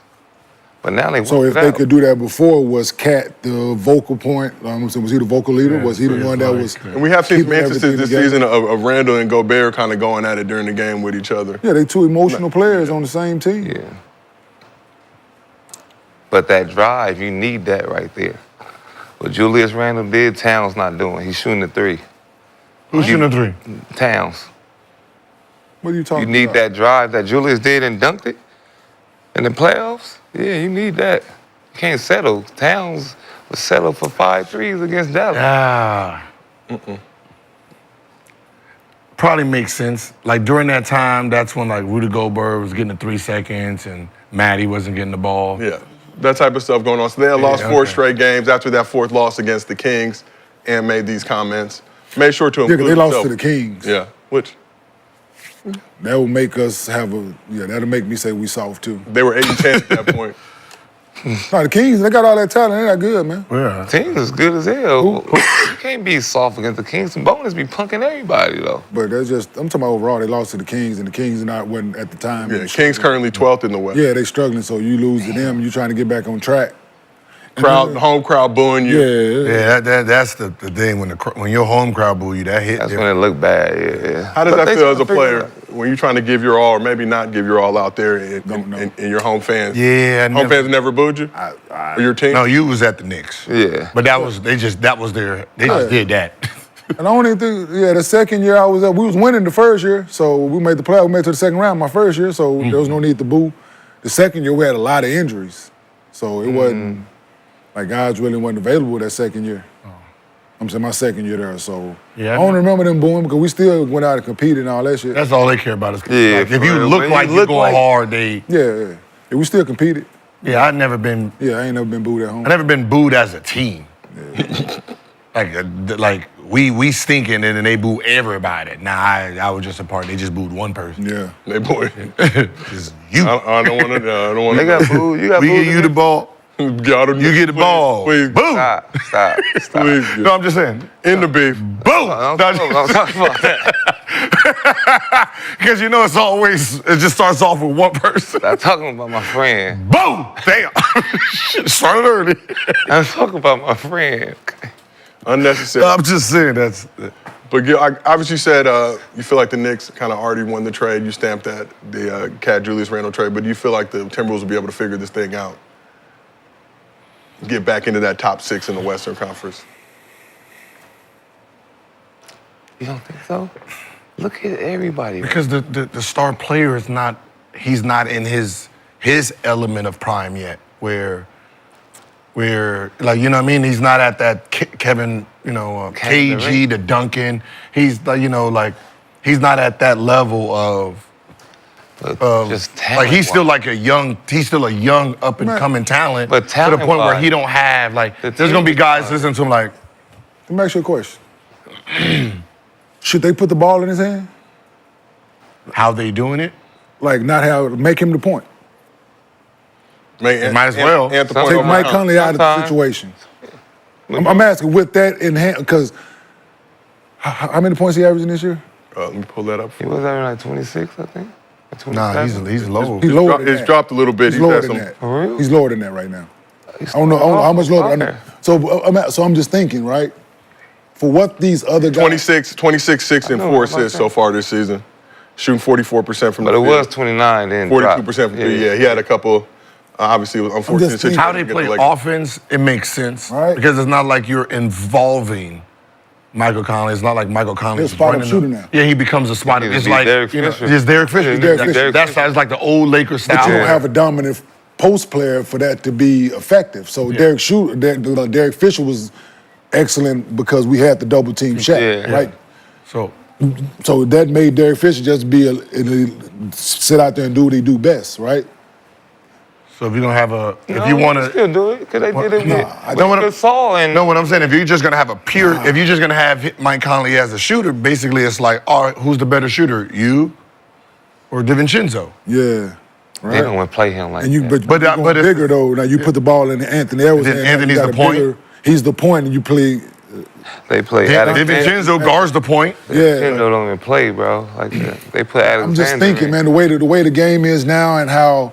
but now they. So if they could do that before, was Cat the vocal point? Was he the vocal leader? Yeah, was he the one that was? And we have seen some keeping instances everything this together? season of Randall and Gobert kind of going at it during the game with each other. Yeah, they two emotional players on the same team. Yeah. But that drive, you need that right there. What Julius Randle did, Towns not doing. He's shooting the 3. Who's shooting a 3? Towns. What are you talking You need about? that drive that Julius did and dunked it in the playoffs. Yeah, you need that. You can't settle. Towns was settled for 5 threes against Dallas. Probably makes sense. Like during that time, that's when like Rudy Gobert was getting the 3 seconds and Matty wasn't getting the ball. Yeah, that type of stuff going on. So they had lost 4 straight games after that 4th loss against the Kings and made these comments. Made sure to include they lost himself. to the Kings. Yeah, which That will make us have that'll make me say we soft too. they were 8-10 at that point. No, the Kings, they got all that talent. They're not good, man. Yeah. Team is good as hell. You can't be soft against the Kings. And Bonus be punking everybody, though. But that's just, I'm talking about overall, they lost to the Kings, and the Kings wasn't at the time. Yeah, Kings currently 12th in the West. Yeah, they struggling, so you lose to them, you trying to get back on track. Home crowd booing you. Yeah. Yeah, that's the thing when your home crowd boo you, that hit. That's when it looked bad, yeah. How does But that they feel as a figure it player out. when you're trying to give your all, or maybe not give your all out there in your home fans? Yeah, Fans never booed you? Or your team? No, you was at the Knicks. Yeah. But they just did that. And I only think, the second year I was up, we was winning the first year, so we made the playoff, we made it to the second round my first year, so there was no need to boo. The second year we had a lot of injuries, so it wasn't, like guys really wasn't available that second year. I'm saying my second year there, so Yeah. I don't remember them booing because we still went out and competed and all that shit. That's all they care about is Yeah, like, if for you real. look When like you you're look going like- hard, they. Yeah, we still competed. Yeah, I've never been. Yeah, I ain't never been booed at home. I never been booed as a team. like we stinking and then they boo everybody. Nah, I was just a part. They just booed one person. Yeah. They booed. Just you. I don't want to. I don't want They to. got booed. You got We booed. give you the ball. You You get the ball. Please, Boom. Stop. please. No, I'm just saying. In the beef. Boom. I'm talking about that. Because it just starts off with one person. I'm talking about my friend. Boom. Damn. Shit started early. I'm talking about my friend. Unnecessary. I'm just saying that's. But Gil, I obviously said you feel like the Knicks kind of already won the trade. You stamped that, the Cat Julius Randle trade. But do you feel like the Timberwolves will be able to figure this thing out? Get back into that top 6 in the Western Conference? You don't think so? Look at everybody. Because the star player is not, he's not in his element of prime yet, where like, you know what I mean? He's not at that Kevin, KG to Duncan. He's like, he's not at that level of just like he's still a young up and coming talent. But to the point where talent-wise, he don't have the there's gonna be team guys is listening to him like, Let me ask you a question. Should they put the ball in his hand? how they doing it? Like make him the point. Might as well. The point Take over Mike Brown. Conley out of the Sometimes. situation. I'm asking with that in hand, because how many points he averaging this year? Let me pull that up. He was having like 26, I think. Nah, he's low. He's lower than that. It's dropped a little bit. He's lower had than some- that. For real? He's lower than that right now. I don't know how much lower. So I'm just thinking, right? For what these other guys. 26, 6, and 4 assists so far this season. Shooting 44% from But the it field. was 29 then 42% from three. Yeah, he had a couple. Obviously, it was unfortunate just situations. thinking- How they to get play the Lakers. offense, it makes sense. Right. Because it's not like you're involving Michael Conley. It's not like Michael Conley He's is a spot-up running shooter the- now. Yeah, he becomes a spot. He It's be like Derek you know, Fisher. it's Derek Fisher. Yeah, Derek Fisher. That's like the old Lakers style. But you don't have a dominant post player for that to be effective. So Derek Fisher was excellent because we had the double team Shaq, Yeah. right? So that made Derek Fisher just sit out there and do what he do best, right? if you don't have a, if No, you want still to, do it because they did it with, I don't wanna- Gasol and no, what I'm saying, if you're just gonna have a pure, if you're just gonna have Mike Conley as a shooter, basically it's like, all right, who's the better shooter, you or DiVincenzo? Yeah, they right. don't want to play him like And you, that. but But you're it's- bigger though. Now you put the ball in Anthony Edwards' Then hand. now you Anthony's got the a point? bigger- He's the point, and you play. They play Alexander. DiVincenzo guards the point. Yeah, Nintendo don't even play, bro. Like that. They put Alexander. I'm just thinking, in. man, the way the game is now, and how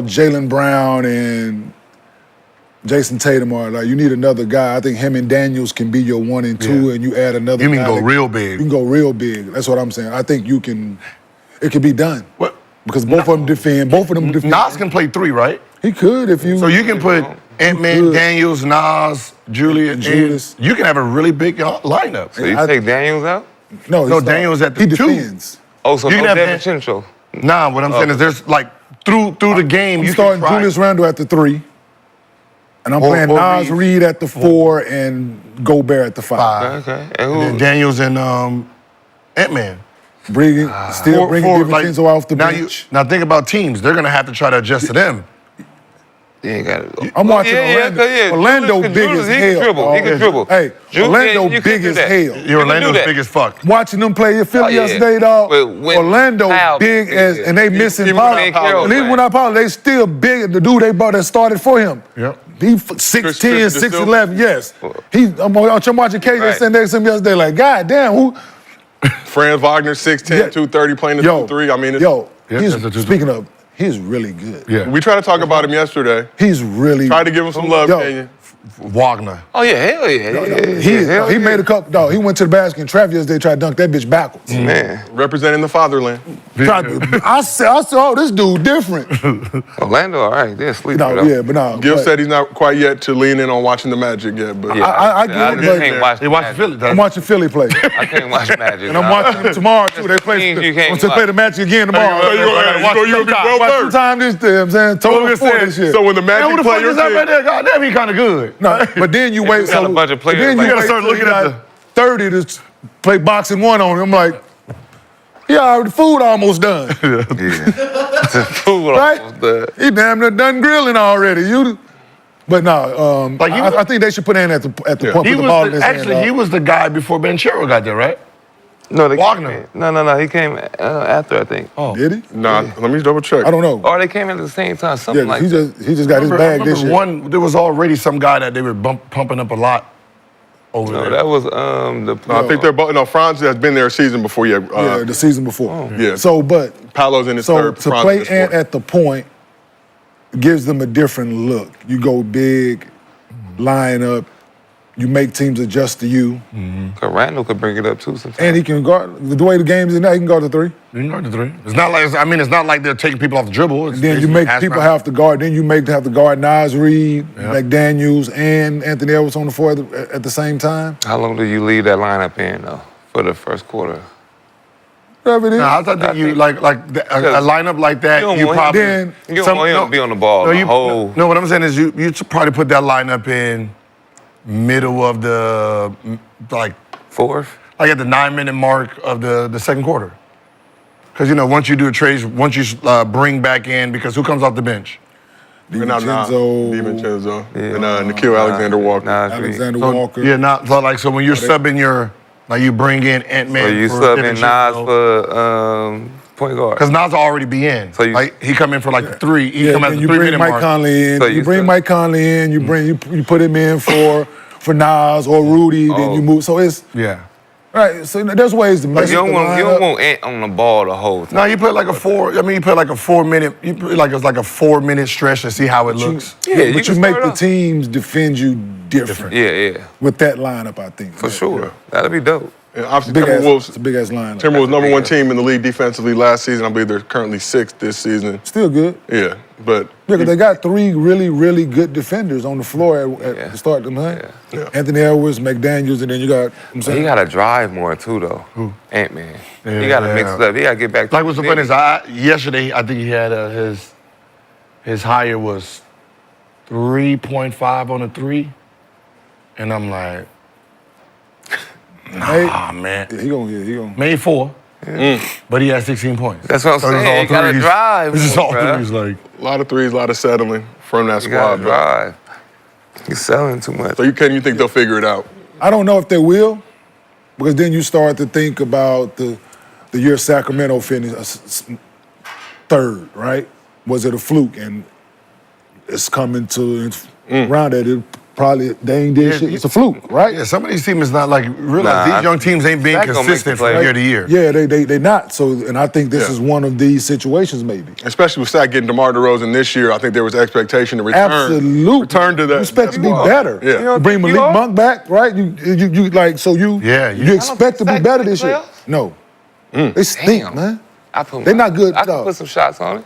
Jalen Brown and Jason Tatum are. Like, you need another guy. I think him and Daniels can be your 1 and 2, and you add another. You mean guy go that- real big. You can go real big. That's what I'm saying. I think you can. It can be done. What? Because both of them defend. Both of them defend. Nas can play 3, right? He could if you. So you can put Ant-Man, could. Daniels, Nas, Julius, and Julius. you can have a really big lineup. So you I- take Daniels out? No, No, he's not. Daniels at the He 2. defends. Oh, so You no can have DiVincenzo. Nah, what I'm saying is there's like through the game I'm you starting can try. Julius Randle at the 3, and I'm Or- playing or Nas Reed at the 4 and Gobert at the 5. Okay. And And who? then Daniels and Ant-Man. Bringing DiVincenzo off the now bench. now think about teams. They're gonna have to try to adjust to them. You ain't got it. I'm watching Orlando. Orlando big as He hell. can dribble. He dog. can dribble. Hey, Julius, Orlando you can big do as that. hell. You can do Orlando's that. big as fuck. Watching them play in Philly Oh, yeah. yesterday, dog. But when Orlando Powell big big, as, yeah. and they missing Even Powell. when Carroll And even playing. without Powell, they still big. The dude they brought that started for him. Yep. He 6'10", Chris 6'11". Yes. I'm watching KJ Right. stand next to him yesterday. Like, God damn, who? Franz Wagner, 6'10", Yeah. 230, playing the Yo, 2-3. I mean, it's, Yeah, he's, that's a 2-3. speaking of, he's really good. Yeah. we tried to talk about him yesterday. He's really. Tried to give him some love, Yo. Kenyon. Wagner. Oh, yeah, hell yeah. He made a couple. Dog, he went to the basket in traffic yesterday, tried to dunk that bitch backwards. Man, Representing the fatherland. I said, oh, this dude different. Orlando, all right, they're sleeping. No, though. yeah, but no. Gil but said he's not quite yet to lean in on watching the Magic yet, but Yeah, I get it, just but- can't watch They watch Magic. Philly. I'm watching Philly play. I can't watch Magic. And I'm watching them tomorrow, too. They play, Teams you can't once they play watch. the match again tomorrow. So you gonna be well Watch versed. time this day, I'm saying. Total four this shit. So when the Man, who Magic the play fuck your is that right team, there? God damn, he kind of good. No, but then you wait. got a bunch of players Then like you that. wait Start till looking you at got 30 to play boxing one on him. I'm like, yeah, the food almost done. The food Right? almost done. He damn near done grilling already. But no, Like he was- I think they should put in at the point. He Put the ball in was his hand, actually dog. he was the guy before Banchero got there, right? No, they Wagner. came in. No, he came after, I think. Oh. Did he? nah, let me double check. I don't know. Or they came in at the same time, something Yeah, like he that. just got his bag this year. There was already some guy that they were pumping up a lot over No, there. that was No, I think they're both. No, Franz has been there a season before. Yeah, Yeah, the season before. Yeah. So, but Paolo's in his so third. to Franz play in his fourth. Ant at the point gives them a different look. You go big, line up, you make teams adjust to you, Cause Randall could bring it up too sometimes. and he can guard. The way the game is now, he can guard the 3. You can guard the 3. It's not like it's not like they're taking people off the dribble. It's And then you basically make pass people around. have to guard. Then you have to guard Nas Reed, McDaniels, and Anthony Edwards on the floor at the same time. How long do you leave that lineup in though for the first quarter? Whatever it is. Nah, I thought you like a lineup like that. You don't You want probably him- You don't want him to be on the ball the whole. No, what I'm saying is you probably put that lineup in middle of the like Fourth? at the 9-minute mark of the second quarter. Because once you do a trade, once you bring back in, because who comes off the bench? DiVincenzo, and Nikhil Alexander Walker. Alexander So, Walker. Yeah, so when you're subbing you bring in Ant-Man. So you for sub in Nas DiVincenzo. for point guard. Because Nas will already be in. So he come in for the 3. He Yeah, come at and the you 3-minute bring Mike mark. Conley in. So you you bring said- Mike Conley in. You put him in for Nas or Rudy. Then Oh. you move. So it's Yeah. Right, so there's ways to mess You don't with the want lineup. Ant on the ball the whole time. No, you put like a 4. I mean, you put like a 4 minute. You put like it's like a 4 minute stretch to see how it looks. Yeah, but you you can make start the off. teams defend you different. Yeah. With that lineup, I think. For sure. That'd be dope. And obviously, Big ass, Timberwolves. it's a big ass lineup. Timberwolves number one team in the league defensively last season. I believe they're currently 6th this season. Still good. Yeah, but Yeah, 'cause they got 3 really, really good defenders on the floor at the start of the night. Yeah. Anthony Edwards, McDaniels, and then you got. I'm saying, He gotta drive more too, though. Ant-Man. He gotta mix it up. He gotta get back. Like what's the funny is, yesterday I think he had his higher was 3.5 on a 3, and I'm like, nah, man. Yeah, he gonna. Made 4, but he had 16 points. That's what I'm So it was saying. all You gotta threes. drive. This is all bruh. threes, like. a lot of threes, a lot of settling from that You gotta squad. drive. He's selling too much. So you think they'll figure it out? I don't know if they will, because then you start to think about the year Sacramento finished third, right? Was it a fluke? And it's coming to around that. It probably they ain't did shit. It's a fluke, right? Yeah, some of these teams is not like realize these young teams ain't being that gonna make consistent the play. from year to year. Yeah, they not. So, and I think this is one of these situations, maybe. Especially with Sack getting DeMar DeRozan this year, I think there was expectation to return. Absolutely. Return to that. You expect to be squad. better. Yeah. You bring Malik Monk back, right? You like so you Yeah, you expect to be Sack better make this year. playoffs? No, they stink, Damn. man. They not good, I can dog. put some shots on it.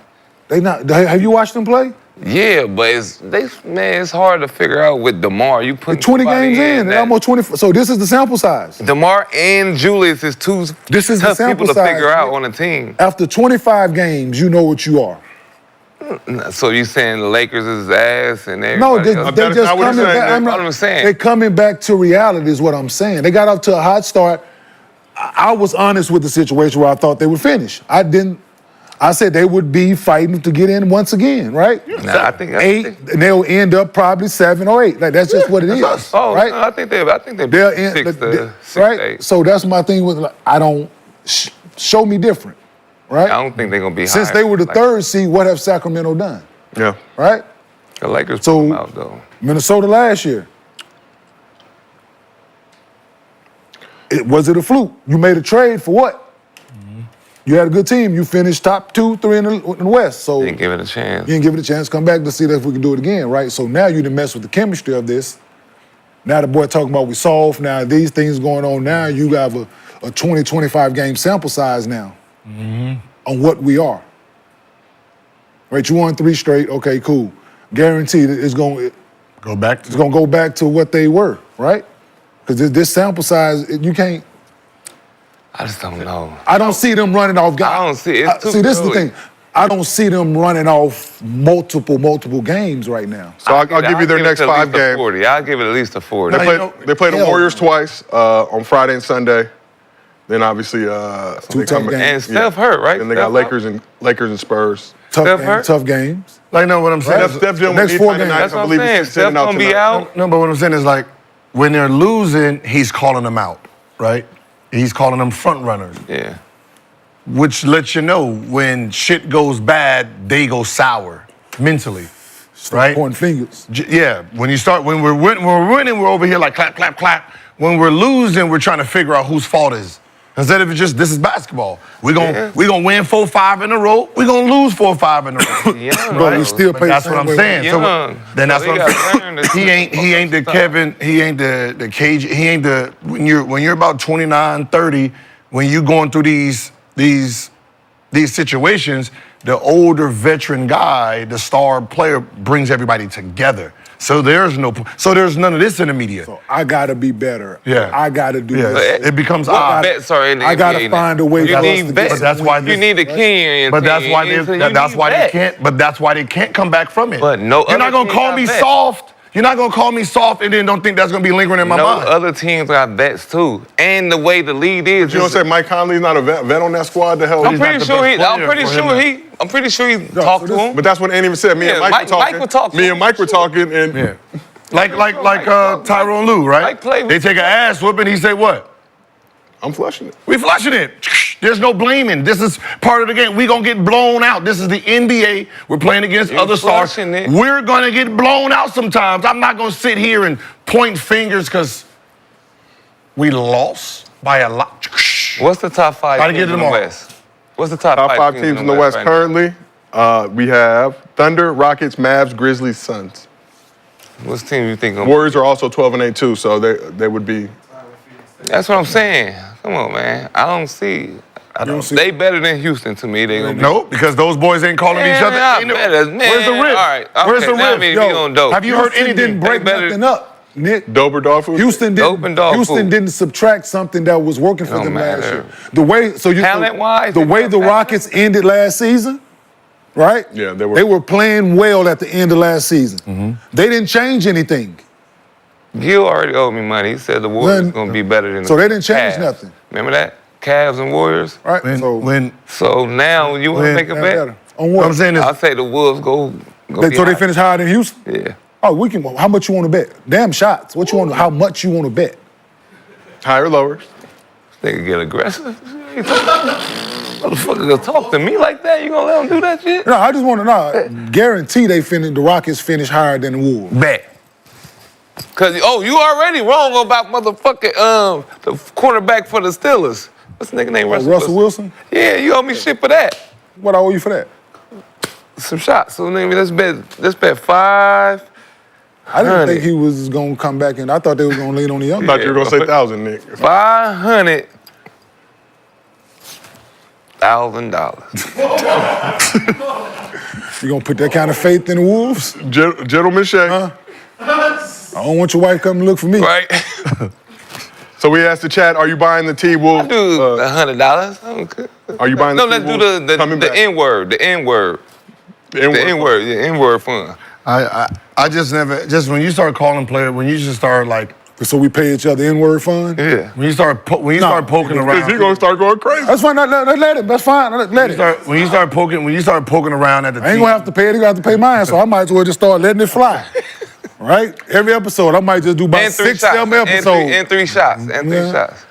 They not. Have you watched them play? Yeah, but it's hard to figure out with DeMar. You put 20 games in, and almost 20. So this is the sample size. DeMar and Julius is two This is the tough sample people to size, figure out man. on a team. After 25 games, you know what you are. So you saying the Lakers is ass and No, everybody else? they just coming back. That's what I'm saying. They're coming back to reality is what I'm saying. They got off to a hot start. I was honest with the situation where I thought they would finish. I said they would be fighting to get in once again, right? Nah, I think 8, and they'll end up probably 7 or 8. Like that's just what it is. Oh, right? no, I think they'll They'll end, 6 to right? 8. So that's my thing with like, I don't show me different, right? I don't think they're gonna be Since higher. they were the Like, third seed, what have Sacramento done? Yeah. Right? The Lakers So- put them out though. Minnesota last year. Was it a fluke? You made a trade for what? You had a good team. You finished top 2, 3 in the West. So Didn't give it a chance. you didn't give it a chance. Come back to see if we can do it again, right? So now you done mess with the chemistry of this. Now the boy talking about we soft. Now these things going on now. You have a 20, 25 game sample size now on what we are. Right? You won 3 straight. Okay, cool. Guaranteed it's going Go back it's to gonna go back to what they were, right? Because this sample size, you can't. I just don't know. I don't see them running off guys. I don't see it. It's too See, this is the early. thing. I don't see them running off multiple games right now. So I'll give you their next 5 games. 40. I'll give it at least a 40. They play the hell Warriors no. twice on Friday and Sunday. Then obviously they tough come- games. And Steph hurt, right? Then they got Steph Lakers and Spurs. Tough Steph games, hurt? tough games. like no, what I'm saying. Right. is- Steph dealing Next with 4 knee games. tonight. That's what I I'm believe saying. he's sitting Steph out gonna be tonight. out. No, but what I'm saying is like when they're losing, he's calling them out, right? He's calling them front runners, Yeah. which lets you know when shit goes bad, they go sour mentally, right? Pointing fingers. Yeah, when we're winning, we're over here like clap, clap, clap. When we're losing, we're trying to figure out whose fault is. Instead of it just this is basketball. We're gonna win 4-5 in a row. We're gonna lose 4-5 in a row. Young, Bro, right? you still But pay that's the what same I'm way. saying. So Young. then that's So what they I'm gotta saying. learn to He ain't the stop. Kevin. He ain't the cage. He ain't the when you're about 29, 30, when you going through these situations, the older veteran guy, the star player, brings everybody together. So there's none of this in the media. So I gotta be better. Yeah. I gotta do Yeah, this. it becomes What odd. vets are in the I gotta NBA now? find a way You for us need to vets. get But that's why You need a king in your But that's team. why So you that's need why they vets. can't. But that's why they can't come back from it. But no you're not other gonna team call got me vets. soft. You're not gonna call me soft and then don't think that's gonna be lingering in my No mind. other teams got vets too. And the way the lead is. You don't say Mike Conley's not a vet on that squad? The hell? I'm he's pretty not. sure he. best I'm player pretty for sure him. he. I'm pretty sure he talked to him. But that's what Andy even said. Me and Yeah, Mike were Mike talking. would talk to Me him. and Mike were talking, and Yeah. Like Tyrone Lue, right? Mike played with- They take an ass whooping. He say what? I'm flushing it. We flushing it. There's no blaming. This is part of the game. We gonna get blown out. This is the NBA. We're playing against You're other stars. flushing it. We're gonna get blown out sometimes. I'm not gonna sit here and point fingers because we lost. by a lot. What's the top 5 Gotta teams get it in the tomorrow. West? What's the top, Top 5 teams in the West right now? currently, we have Thunder, Rockets, Mavs, Grizzlies, Suns. What's the team you think? Warriors are also 12-8 too, so they would be. That's what I'm saying. Come on, man. I don't see. They better than Houston to me. They gonna be. Nope, because those boys ain't calling each other. Man, better, man. Where's the riff? All right. Where's the okay, now riff? I mean, we on dope. Have you heard Houston anything? didn't break better- nothing up, Nick. Dope or dog food? Houston Dope and dog Houston food. didn't subtract something that was working for Don't them last matter. year. The way Talent-wise, the they way got the better. Rockets ended last season, right? Yeah, They were playing well at the end of last season. They didn't change anything. Gil already owed me money. He said the Warriors Then- gonna be better than so the they didn't change Cavs. nothing. Remember that? Cavs and Warriors. Right? So now you want to make a bet? better. On what? I'm saying is, I'll say the Wolves go be So they high. finished higher than Houston? Yeah. Oh, we can. How much you want to bet? Damn shots. What you want? How much you want to bet? Higher, lower. They can get aggressive. Motherfucker gonna talk to me like that? You gonna let them do that shit? No, I just want to know. Guarantee the Rockets finish higher than the Wolves. bet. Cause you already wrong about motherfucking the quarterback for the Steelers. What's the nigga name? Russell Wilson? Yeah, you owe me shit for that. What I owe you for that? Some shots. So nigga, let's bet 5. I didn't think he was gonna come back in. I thought they was gonna lean on the young. I thought you were gonna say 1,000, Nick. $500,000. You gonna put that kind of faith in the Wolves? Gentleman shake. I don't want your wife coming to look for me. Right? So we asked the chat, are you buying the T-Wolves? Do $100. Are you buying the No, let's do T-Wolves coming the back? N-word. The N-word. The N-word. The N-word. Yeah, N-word fun. I just never, just when you start calling players, when you just start like, So we pay each other N-word fund? Yeah. when you start poking Because around. he gonna start going crazy. That's fine. Let it. That's fine. Let it. When you start poking around at the I ain't team, gonna have to pay it. He gonna have to pay mine, so I might as well just start letting it fly. Right? Every episode, I might just do about And 3 6, shots. 7 episodes. And 3 shots. And 3 Yeah. shots.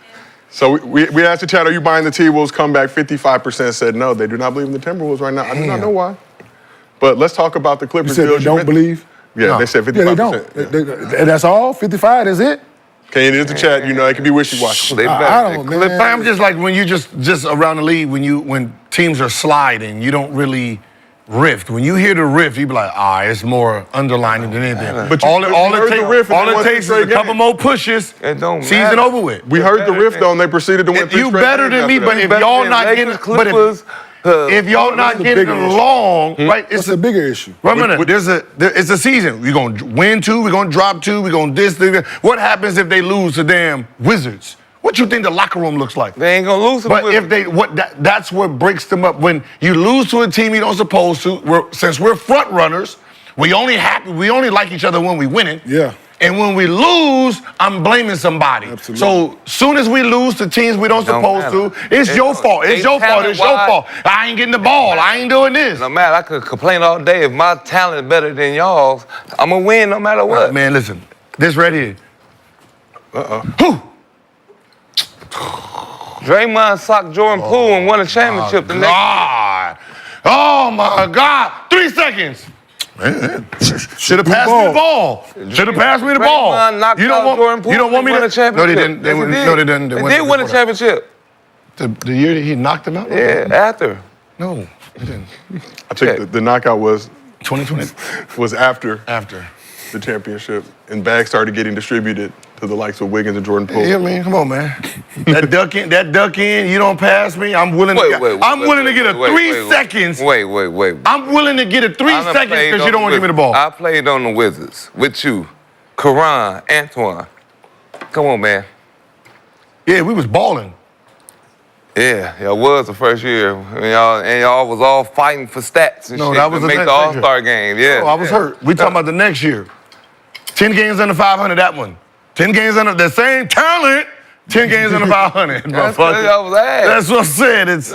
So we asked the chat, are you buying the T-Wolves comeback? 55% said no. They do not believe in the Timberwolves right now. I do not know why. But let's talk about the You Clippers. said deal. they don't believe? Yeah, No. they said 55%. Yeah, they don't. Yeah. That's all? 55, that's it? Okay, it is the chat. You know, it can be wishy-washy. They I better. don't, The man. Clippers- But I'm just like when you just around the league when teams are sliding, you don't really riff. When you hear the riff, you be like, it's more underlining than anything. But you heard the riff and they won 3 takes is straight a couple games. more pushes. It don't Season matter. over with. We heard the riff, though, and they proceeded to win 3 You straight better games than me, after but that. if Better y'all than not Lakers, getting, Clippers, if y'all not That's a getting bigger issue. along, right? It's a bigger issue. Wait a minute. It's a season. We're gonna win 2. We're gonna drop 2. We're gonna this. What happens if they lose to damn Wizards? What you think the locker room looks like? They ain't gonna lose. But if they, that's what breaks them up. When you lose to a team you don't supposed to, since we're front runners, we only like each other when we winning. Yeah. And when we lose, I'm blaming somebody. Absolutely. So soon as we lose to teams we don't supposed to, it's your fault. It's your fault. It's your fault. I ain't getting the ball. I ain't doing this. No matter, I could complain all day. If my talent better than y'all's, I'm gonna win no matter what. Man, listen. This right here. Draymond socked Jordan Poole and won a championship the next. God. Oh my God. 3 seconds. Should have passed me the ball. Should have passed me the ball. Draymond knocked out Jordan Poole. You don't want me won to. a championship. No, they didn't. Yes, No, they didn't. They went did win a before that. championship. The year that he knocked him out? Yeah, after. No, he didn't. I think the knockout was 2020. after After. the championship, and bags started getting distributed to the likes of Wiggins and Jordan Poole. Yeah, man, come on, man. That duck in, you don't pass me. I'm willing to get a 3 seconds. Wait. I'm willing to get a 3 I done seconds played because on you don't want to give me the ball. I played on the Wizards with you, Karan, Antoine. Come on, man. Yeah, we was balling. Yeah, y'all was the first year. And y'all was all fighting for stats and No, shit that to was the make next the All-Star game. Yeah. Oh, I was hurt. We talking about the next year. 10 games under 500, that one. 10 games under the same talent. 10 games under 500. That's what y'all was at. That's what I said. It's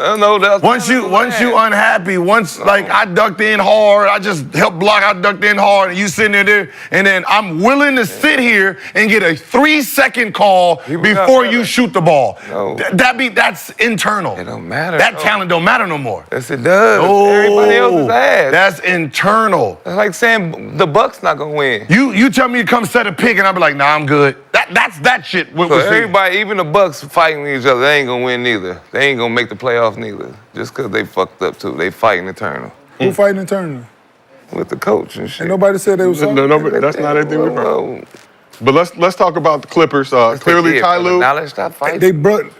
once you unhappy, like I ducked in hard, I just helped block, I ducked in hard, and you sitting there, and then I'm willing to sit here and get a 3-second call before you shoot the ball. No. That's internal. It don't matter. That talent don't matter no more. Yes, it does. Oh, Everybody else's ass. That's internal. That's like saying the Bucks not gonna win. You tell me to come set a pick and I'll be like, nah, I'm good. That's that shit. What So we're seeing. everybody, even the Bucks fighting each other, they ain't gonna win neither. They ain't gonna make the playoffs neither. Just because they fucked up too. They fighting eternal. Who fighting internally? With the coach and shit. Ain't nobody said they was sorry. No, that's not anything we heard. But let's talk about the Clippers. Clearly, Ty Lue. Now let's stop fighting.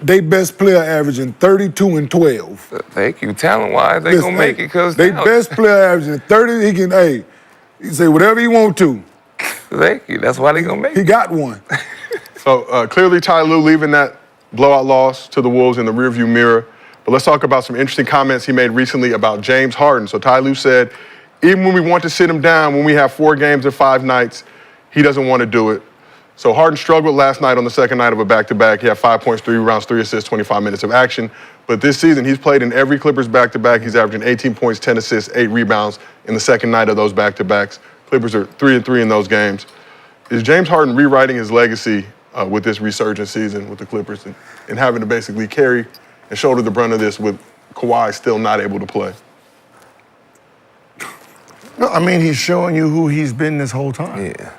They best player averaging 32 and 12. Thank you. Talent-wise, they gonna make it because they best player averaging 30. He can he say whatever he want to. Thank you. That's why they gonna make it. He got one. So clearly, Ty Lue leaving that blowout loss to the Wolves in the rearview mirror. But let's talk about some interesting comments he made recently about James Harden. So Ty Lue said, even when we want to sit him down, when we have 4 games in 5 nights, he doesn't want to do it. So Harden struggled last night on the second night of a back-to-back. He had 5 points, 3 rebounds, 3 assists, 25 minutes of action. But this season, he's played in every Clippers back-to-back. He's averaging 18 points, 10 assists, 8 rebounds in the second night of those back-to-backs. Clippers are 3-3 in those games. Is James Harden rewriting his legacy with this resurgent season with the Clippers and having to basically carry and shoulder the brunt of this with Kawhi still not able to play? No, I mean, he's showing you who he's been this whole time. Yeah.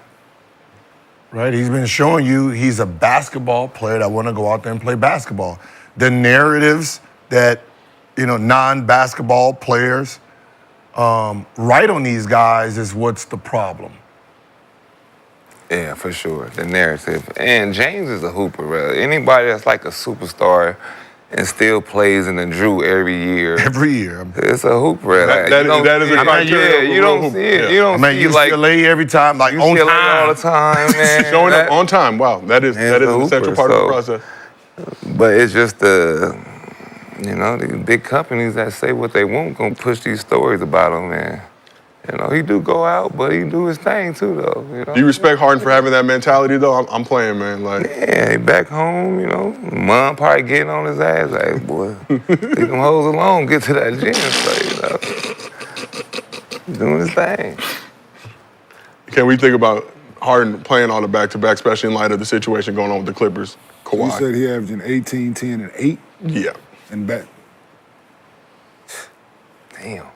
Right? He's been showing you he's a basketball player that want to go out there and play basketball. The narratives that, non-basketball players write on these guys is what's the problem. Yeah, for sure. The narrative. And James is a hooper, bro. Anybody that's like a superstar and still plays in the Drew every year. Every year. It's a hooper. That is a criteria. Yeah, you don't see it. You don't see UCLA every time, like on UCLA time. all the time, man. Showing up on time. Wow, that is an essential part of the process. But it's just these big companies that say what they want gonna push these stories about him, man. He do go out, but he do his thing too, though. Do you respect Harden for having that mentality, though? I'm playing, man. Yeah, he back home, Mom probably getting on his ass. Like, boy, leave them hoes alone. Get to that gym, so, doing his thing. Can we think about Harden playing on the back-to-back, especially in light of the situation going on with the Clippers? Kawhi. You said he averaging 18, 10, and 8? Yeah. And back. Damn.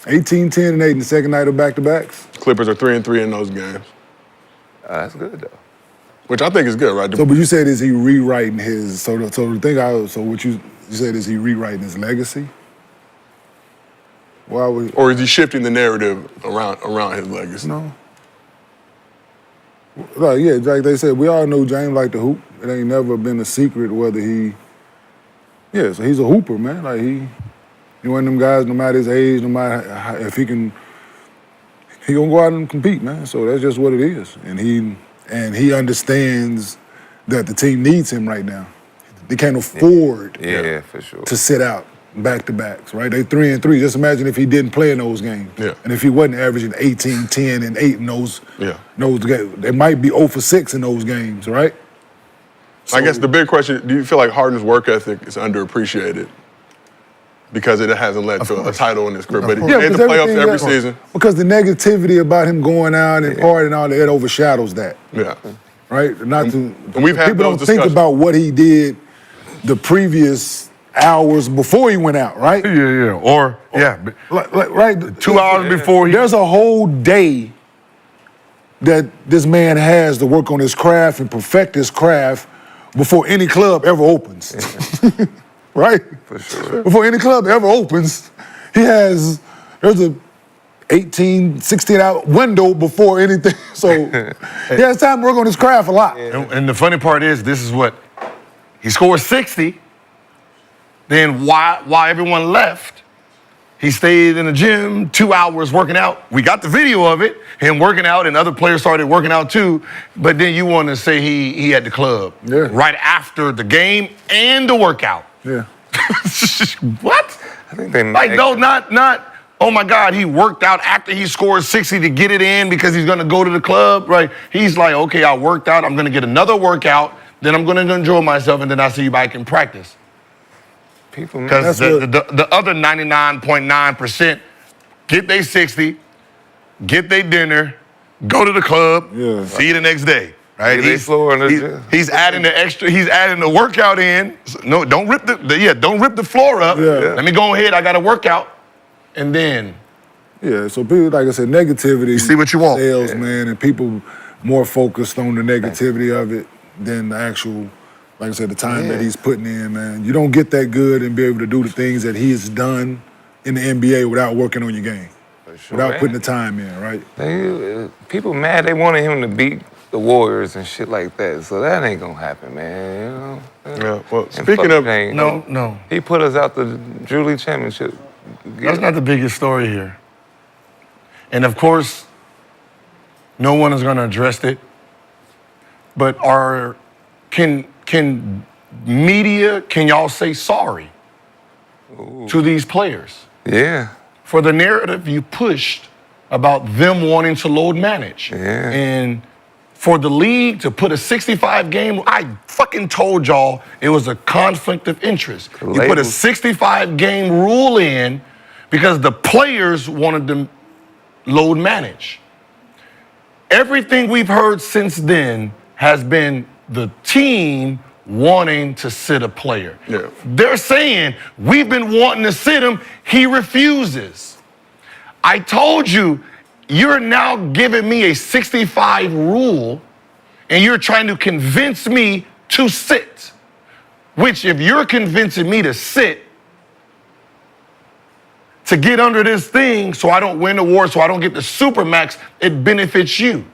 18, 10, and 8 in the second night of back-to-backs? Clippers are 3-3 in those games. That's good, though. Which I think is good, right? So, but you said, is he rewriting his, so what you said, is he rewriting his legacy? Why would? Or is he shifting the narrative around his legacy? No. Like they said, we all know James like to hoop. It ain't never been a secret whether so he's a hooper, man. Like he one of them guys, no matter his age, no matter if he gonna go out and compete, man. So that's just what it is. And he understands that the team needs him right now. They can't afford for sure. to sit out back-to-backs, right? They 3-3. Just imagine if he didn't play in those games. Yeah. And if he wasn't averaging 18, 10, and 8 in those games. They might be 0 for 6 in those games, right? So, I guess the big question, do you feel like Harden's work ethic is underappreciated? Because it hasn't led to a title in his career. But he made the playoffs every season. Because the negativity about him going out and partying and all that, it overshadows that. Yeah. Right? And we've had people those don't think about what he did the previous hours before he went out, right? Right. 2 hours before There's a whole day that this man has to work on his craft and perfect his craft before any club ever opens. Right? For sure. Before any club ever opens, there's a 18, 16-hour window before anything. So he has time to work on his craft a lot. And the funny part is, this is what, he scored 60, then while everyone left, he stayed in the gym 2 hours working out. We got the video of it, him working out, and other players started working out too. But then you want to say he had the club right after the game and the workout. Yeah. What? I think they not. Oh my God, he worked out after he scored 60 to get it in because he's gonna go to the club, right? He's like, okay, I worked out. I'm gonna get another workout. Then I'm gonna enjoy myself, and then I'll see you back in practice. Because the other 99.9% get their 60, get their dinner, go to the club, see you the next day. Right? He's adding the extra. He's adding the workout in. No, don't rip the floor up. Yeah. Let me go ahead. I got a workout, and then. Yeah. So people, like I said, negativity. You see what you want. Sales, man, and people more focused on the negativity of it than the actual, like I said, the time that he's putting in, man. You don't get that good and be able to do the things that he has done in the NBA without working on your game, without putting the time in, right? People mad they wanted him to beat the Warriors and shit like that, so that ain't gonna happen, man. Yeah. Well, speaking of no, he put us out the Drew League championship. that's not the biggest story here. And of course, no one is gonna address it. But can media, can y'all say sorry to these players? Yeah. For the narrative you pushed about them wanting to load manage. Yeah. And for the league to put a 65 game, I fucking told y'all it was a conflict of interest. You put a 65 game rule in because the players wanted to load manage. Everything we've heard since then has been the team wanting to sit a player. Yeah. They're saying, we've been wanting to sit him, he refuses. I told you, you're now giving me a 65 rule and you're trying to convince me to sit. Which if you're convincing me to sit, to get under this thing so I don't win the war, so I don't get the Supermax, it benefits you.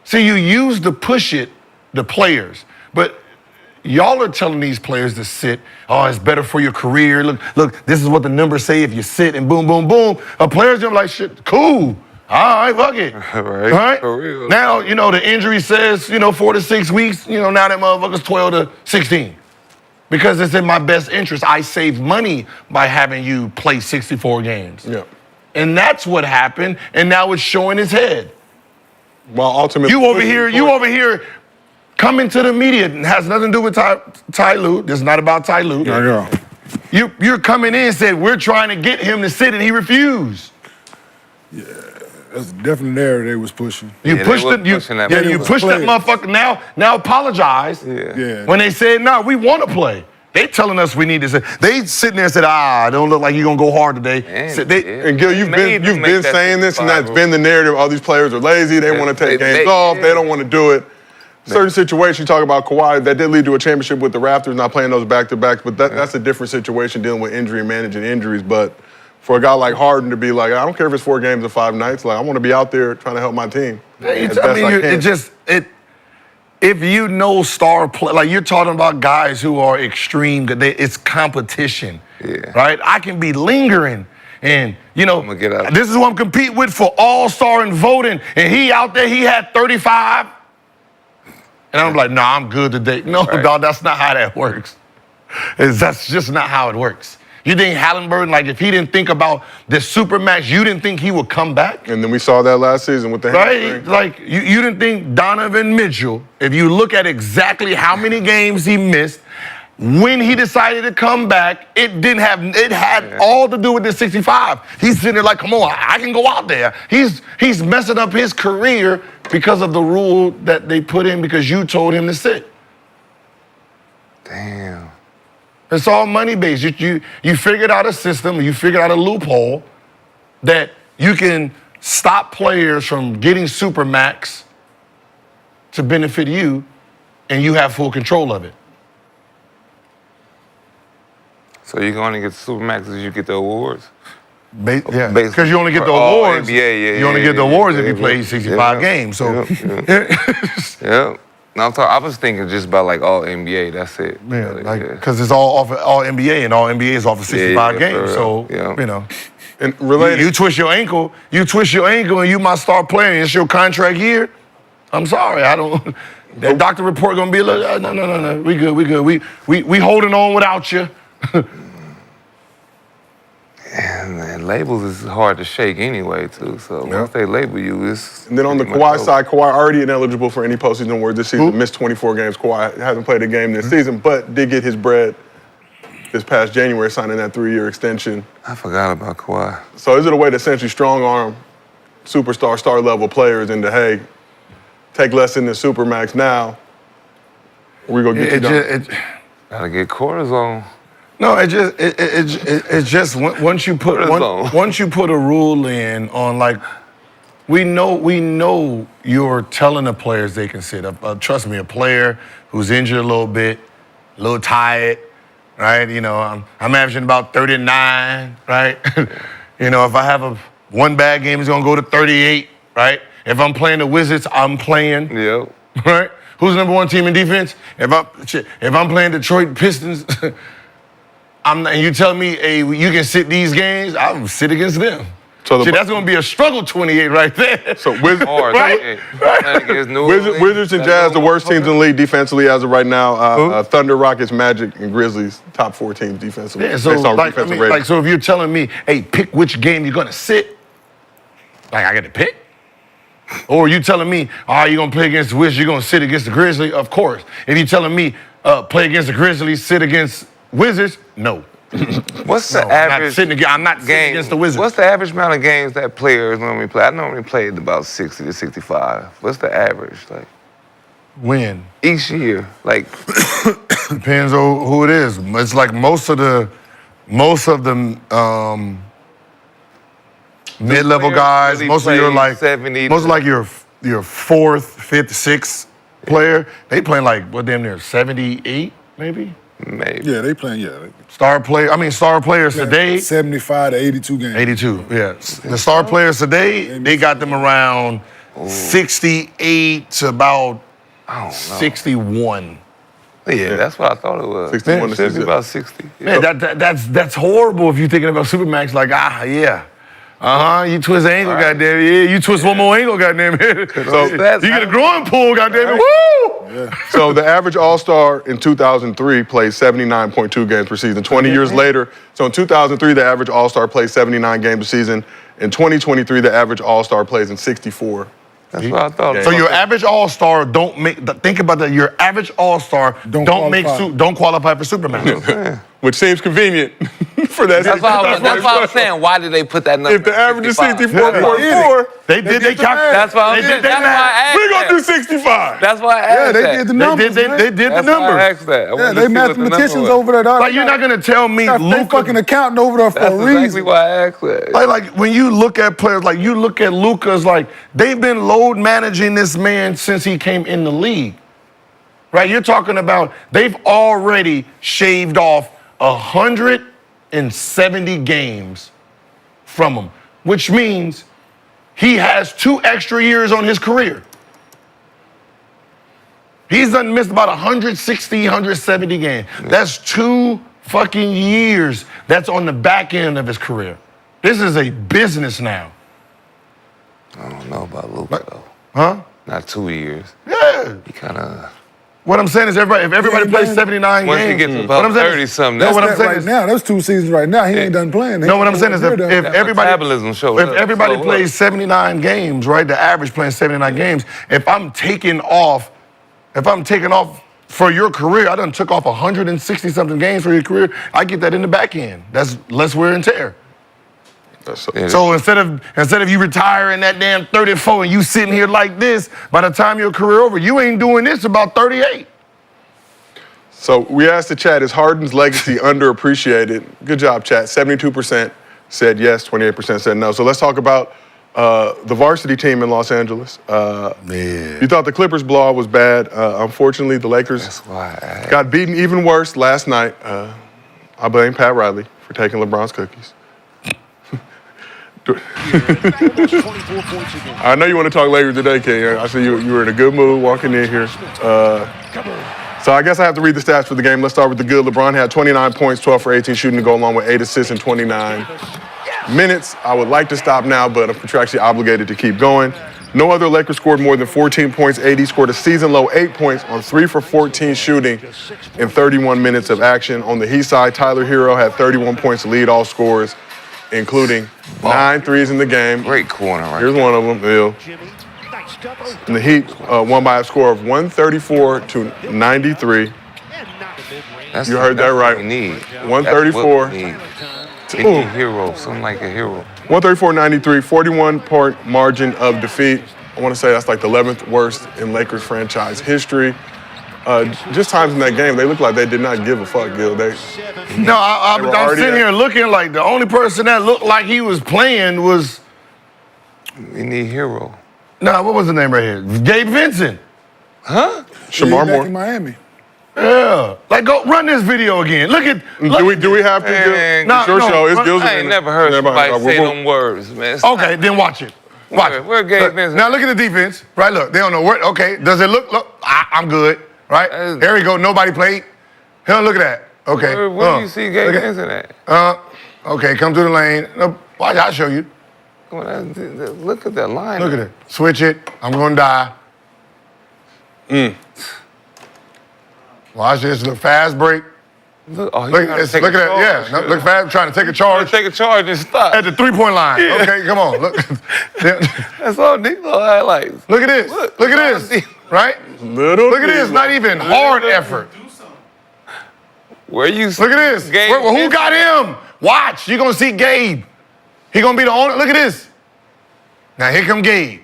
See, you use to push it, the players. But y'all are telling these players to sit. Oh, it's better for your career. Look, this is what the numbers say if you sit and boom, boom, boom. A player's gonna be like, shit, cool. All right, fuck it. Right? For real. Now, the injury says, 4 to 6 weeks. Now that motherfucker's 12 to 16. Because it's in my best interest. I save money by having you play 64 games. Yeah. And that's what happened, and now it's showing his head. Well, ultimately, You over here coming to the media. It has nothing to do with Ty Lue. This is not about Ty Lue. Yeah. You're coming in and said, we're trying to get him to sit, and he refused. Yeah, that's definitely the narrative they was pushing. You pushed that motherfucker. Now apologize. Yeah. When they said, no, we want to play. They telling us we need to say. They sitting there and said, don't look like you're going to go hard today. And Gil, you've been saying this, and that's been the narrative. All these players are lazy. They want to take games off. They don't want to do it. Certain situations, you talk about Kawhi, that did lead to a championship with the Raptors, not playing those back-to-backs, but that's a different situation, dealing with injury and managing injuries. But for a guy like Harden to be like, I don't care if it's 4 games or 5 nights, like I want to be out there trying to help my team. If you know star play, like you're talking about guys who are extreme, it's competition, right? I can be lingering, and this is what I'm competing with for All-Star and voting, and he out there, he had 35, and I'm like, nah, I'm good today. No, dog, that's not how that works. That's just not how it works. You think Halliburton, like if he didn't think about the Supermax, you didn't think he would come back? And then we saw that last season with the hamstring. Like you didn't think Donovan Mitchell, if you look at exactly how many games he missed, when he decided to come back, it had all to do with the 65. He's sitting there like, come on, I can go out there. He's messing up his career because of the rule that they put in because you told him to sit. Damn. It's all money-based. You figured out a system, you figured out a loophole that you can stop players from getting Supermax to benefit you, and you have full control of it. So you can only get the Supermax as you get the awards? Because you only get the awards. NBA, you only get the awards if you play 65 games. So, No, I was thinking just about like all NBA. That's it. Because it's all off of all NBA, and all NBA is off of 65 games. So And related, you twist your ankle, and you might start playing. It's your contract year. I'm sorry, I don't. That doctor report gonna be a little. No. We good. We holding on without you. And labels is hard to shake anyway, too. So once they label you, it's. And then on the Kawhi side, Kawhi already ineligible for any postseason awards this season. Missed 24 games. Kawhi hasn't played a game this season, but did get his bread this past January, signing that 3-year extension. I forgot about Kawhi. So is it a way to essentially strong-arm superstar, star-level players into, hey, take less in the Supermax now, we're going to get you done? Gotta get cortisone. No, it's just once you put a rule in on like We know you're telling the players they can sit. Trust me, a player who's injured a little bit, a little tired, right? You know, I'm averaging about 39, right? You know, if I have one bad game, it's gonna go to 38, right? If I'm playing the Wizards, I'm playing. Yep. Right? Who's the number one team in defense? If I'm playing Detroit Pistons, and you tell me, hey, you can sit these games, I'll sit against them. So that's going to be a struggle 28 right there. So Wizards right? Wizards and Jazz, the worst teams in the league defensively as of right now. Thunder, Rockets, Magic, and Grizzlies, top 4 teams defensively. Yeah, so defensive rating. so if you're telling me, hey, pick which game you're going to sit, like I got to pick? Or you telling me, you're going to play against the Wizards, you're going to sit against the Grizzlies? Of course. If you're telling me, play against the Grizzlies, sit against Wizards, no. What's the average? I'm not sitting against the Wizards. What's the average amount of games that players normally play? I normally played about 60 to 65. What's the average? Like when? Each year. Like depends on who it is. It's like most of the mid-level guys, really most of your like 70 most of like your 4th, 5th, 6th player, they playing like damn near 78 maybe. Maybe. Yeah, they playing, Star players today. 75 to 82 games. 82, yeah. The star players today, they got them around 68 to about 61. Yeah, that's what I thought it was. 61 to 60. About 60. Man, that's horrible if you're thinking about Supermax like, yeah. You twist an ankle, goddamn it. Yeah, you twist one more ankle, goddamn it. So you get a growing pull, goddamn it. Woo! Yeah. So the average All-Star in 2003 played 79.2 games per season. 20 years later, so in 2003, the average All-Star played 79 games a season. In 2023, the average All-Star plays in 64. That's what I thought. So your average All-Star think about that. Your average All-Star don't qualify for Supermax. Which seems convenient for that. That's why I was saying, why did they put that number? If the average is 64.4, they calculated. That's why I asked. We're going to do 65. That's why I asked. They did the numbers. They did the That's numbers. why I asked that. Yeah, they mathematicians over there. Like you're not gonna tell me They fucking accounting over there for That's a exactly reason. why I asked that. like when you look at players, like you look at Luka's, like they've been load managing this man since he came in the league. Right? You're talking about they've already shaved off 170 games from him, which means he has 2 extra years on his career. He's done missed about 160, 170 games. That's 2 fucking years that's on the back end of his career. This is a business now. I don't know about Luka though. Huh? Not 2 years. Yeah. He kind of. What I'm saying is, if everybody plays 79 Once he games, gets about 30-something, That's what I'm that saying right is- now. Those 2 seasons right now. He ain't done playing. No, what I'm saying is if metabolism shows up. everybody So what? plays 79 games, right? The average playing 79 games. If I'm taking off for your career, I done took off 160 something games for your career. I get that in the back end. That's less wear and tear. So instead of you retiring that damn 34 and you sitting here like this, by the time your career over, you ain't doing this about 38. So we asked the chat, is Harden's legacy underappreciated? Good job, chat. 72% said yes, 28% said no. So let's talk about the varsity team in Los Angeles. You thought the Clippers blowout was bad. Unfortunately, the Lakers got beaten even worse last night. I blame Pat Riley for taking LeBron's cookies. I know you want to talk Lakers today, King. I see you were in a good mood walking in here. So I guess I have to read the stats for the game. Let's start with the good. LeBron had 29 points, 12 for 18 shooting to go along with 8 assists in 29 minutes. I would like to stop now, but I'm contractually obligated to keep going. No other Lakers scored more than 14 points. AD scored a season-low 8 points on 3 for 14 shooting in 31 minutes of action. On the Heat side, Tyler Hero had 31 points to lead all scorers, including 9 threes in the game. Great corner, right? Here's one of them, Bill. And the Heat won by a score of 134 to 93. You heard that right. We need 134. Hero, something like a hero. 134-93, 41-point margin of defeat. I want to say that's like the 11th worst in Lakers franchise history. Just times in that game, they looked like they did not give a fuck, Gil. I'm sitting here looking like the only person that looked like he was playing was We need hero. Nah, what was the name right here? Gabe Vincent. Huh? Shamar back Moore. in Miami. Yeah. Like, go run this video again. Look at. Do we have to? Man, It's your show. It's Gilbert. I ain't never heard somebody say them words, man. Okay, then watch it. Watch it. Where Gabe Vincent? Now look at the defense. Right, look. They don't know where. Okay, does it look? I'm good. Right? There we go. Nobody played. Hell, look at that. Okay. Where do you see Gabe Vincent at? Okay, come to the lane. Watch, I'll show you. Look at that line. Look at it. Switch it. I'm gonna die. Watch this. Look, fast break. Look at that. Yeah, no, look fast. Trying to take a charge. Take a charge and stop. At the 3-point line. Yeah. Okay, come on. Look. That's all Nico highlights. Look at this. Look at this. Right? Look at this. Not even hard effort. Where you? Look at this. Who got him? Watch. You're gonna see Gabe. He gonna be the owner. Look at this. Now here come Gabe.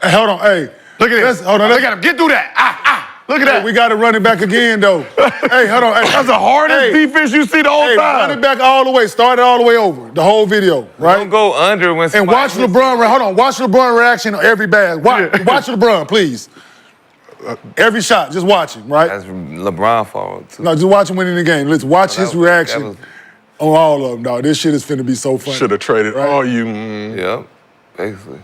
Hey, hold on. Hey, look at this. Hold on. Look at him. Get through that. Look at that. Hey, we got to run it back again, though. Hey, hold on. Hey, that's the hardest defense you see the whole time. Run it back all the way. Start it all the way over. The whole video, right? Don't go under when. And watch LeBron. Hold on. Watch LeBron reaction on every bag. Watch LeBron, please. Every shot, just watch him, right? That's LeBron fault too. No, just watch him winning the game. Let's watch his reaction on all of them, dog. This shit is finna be so funny. Should have traded all you. Yep, basically.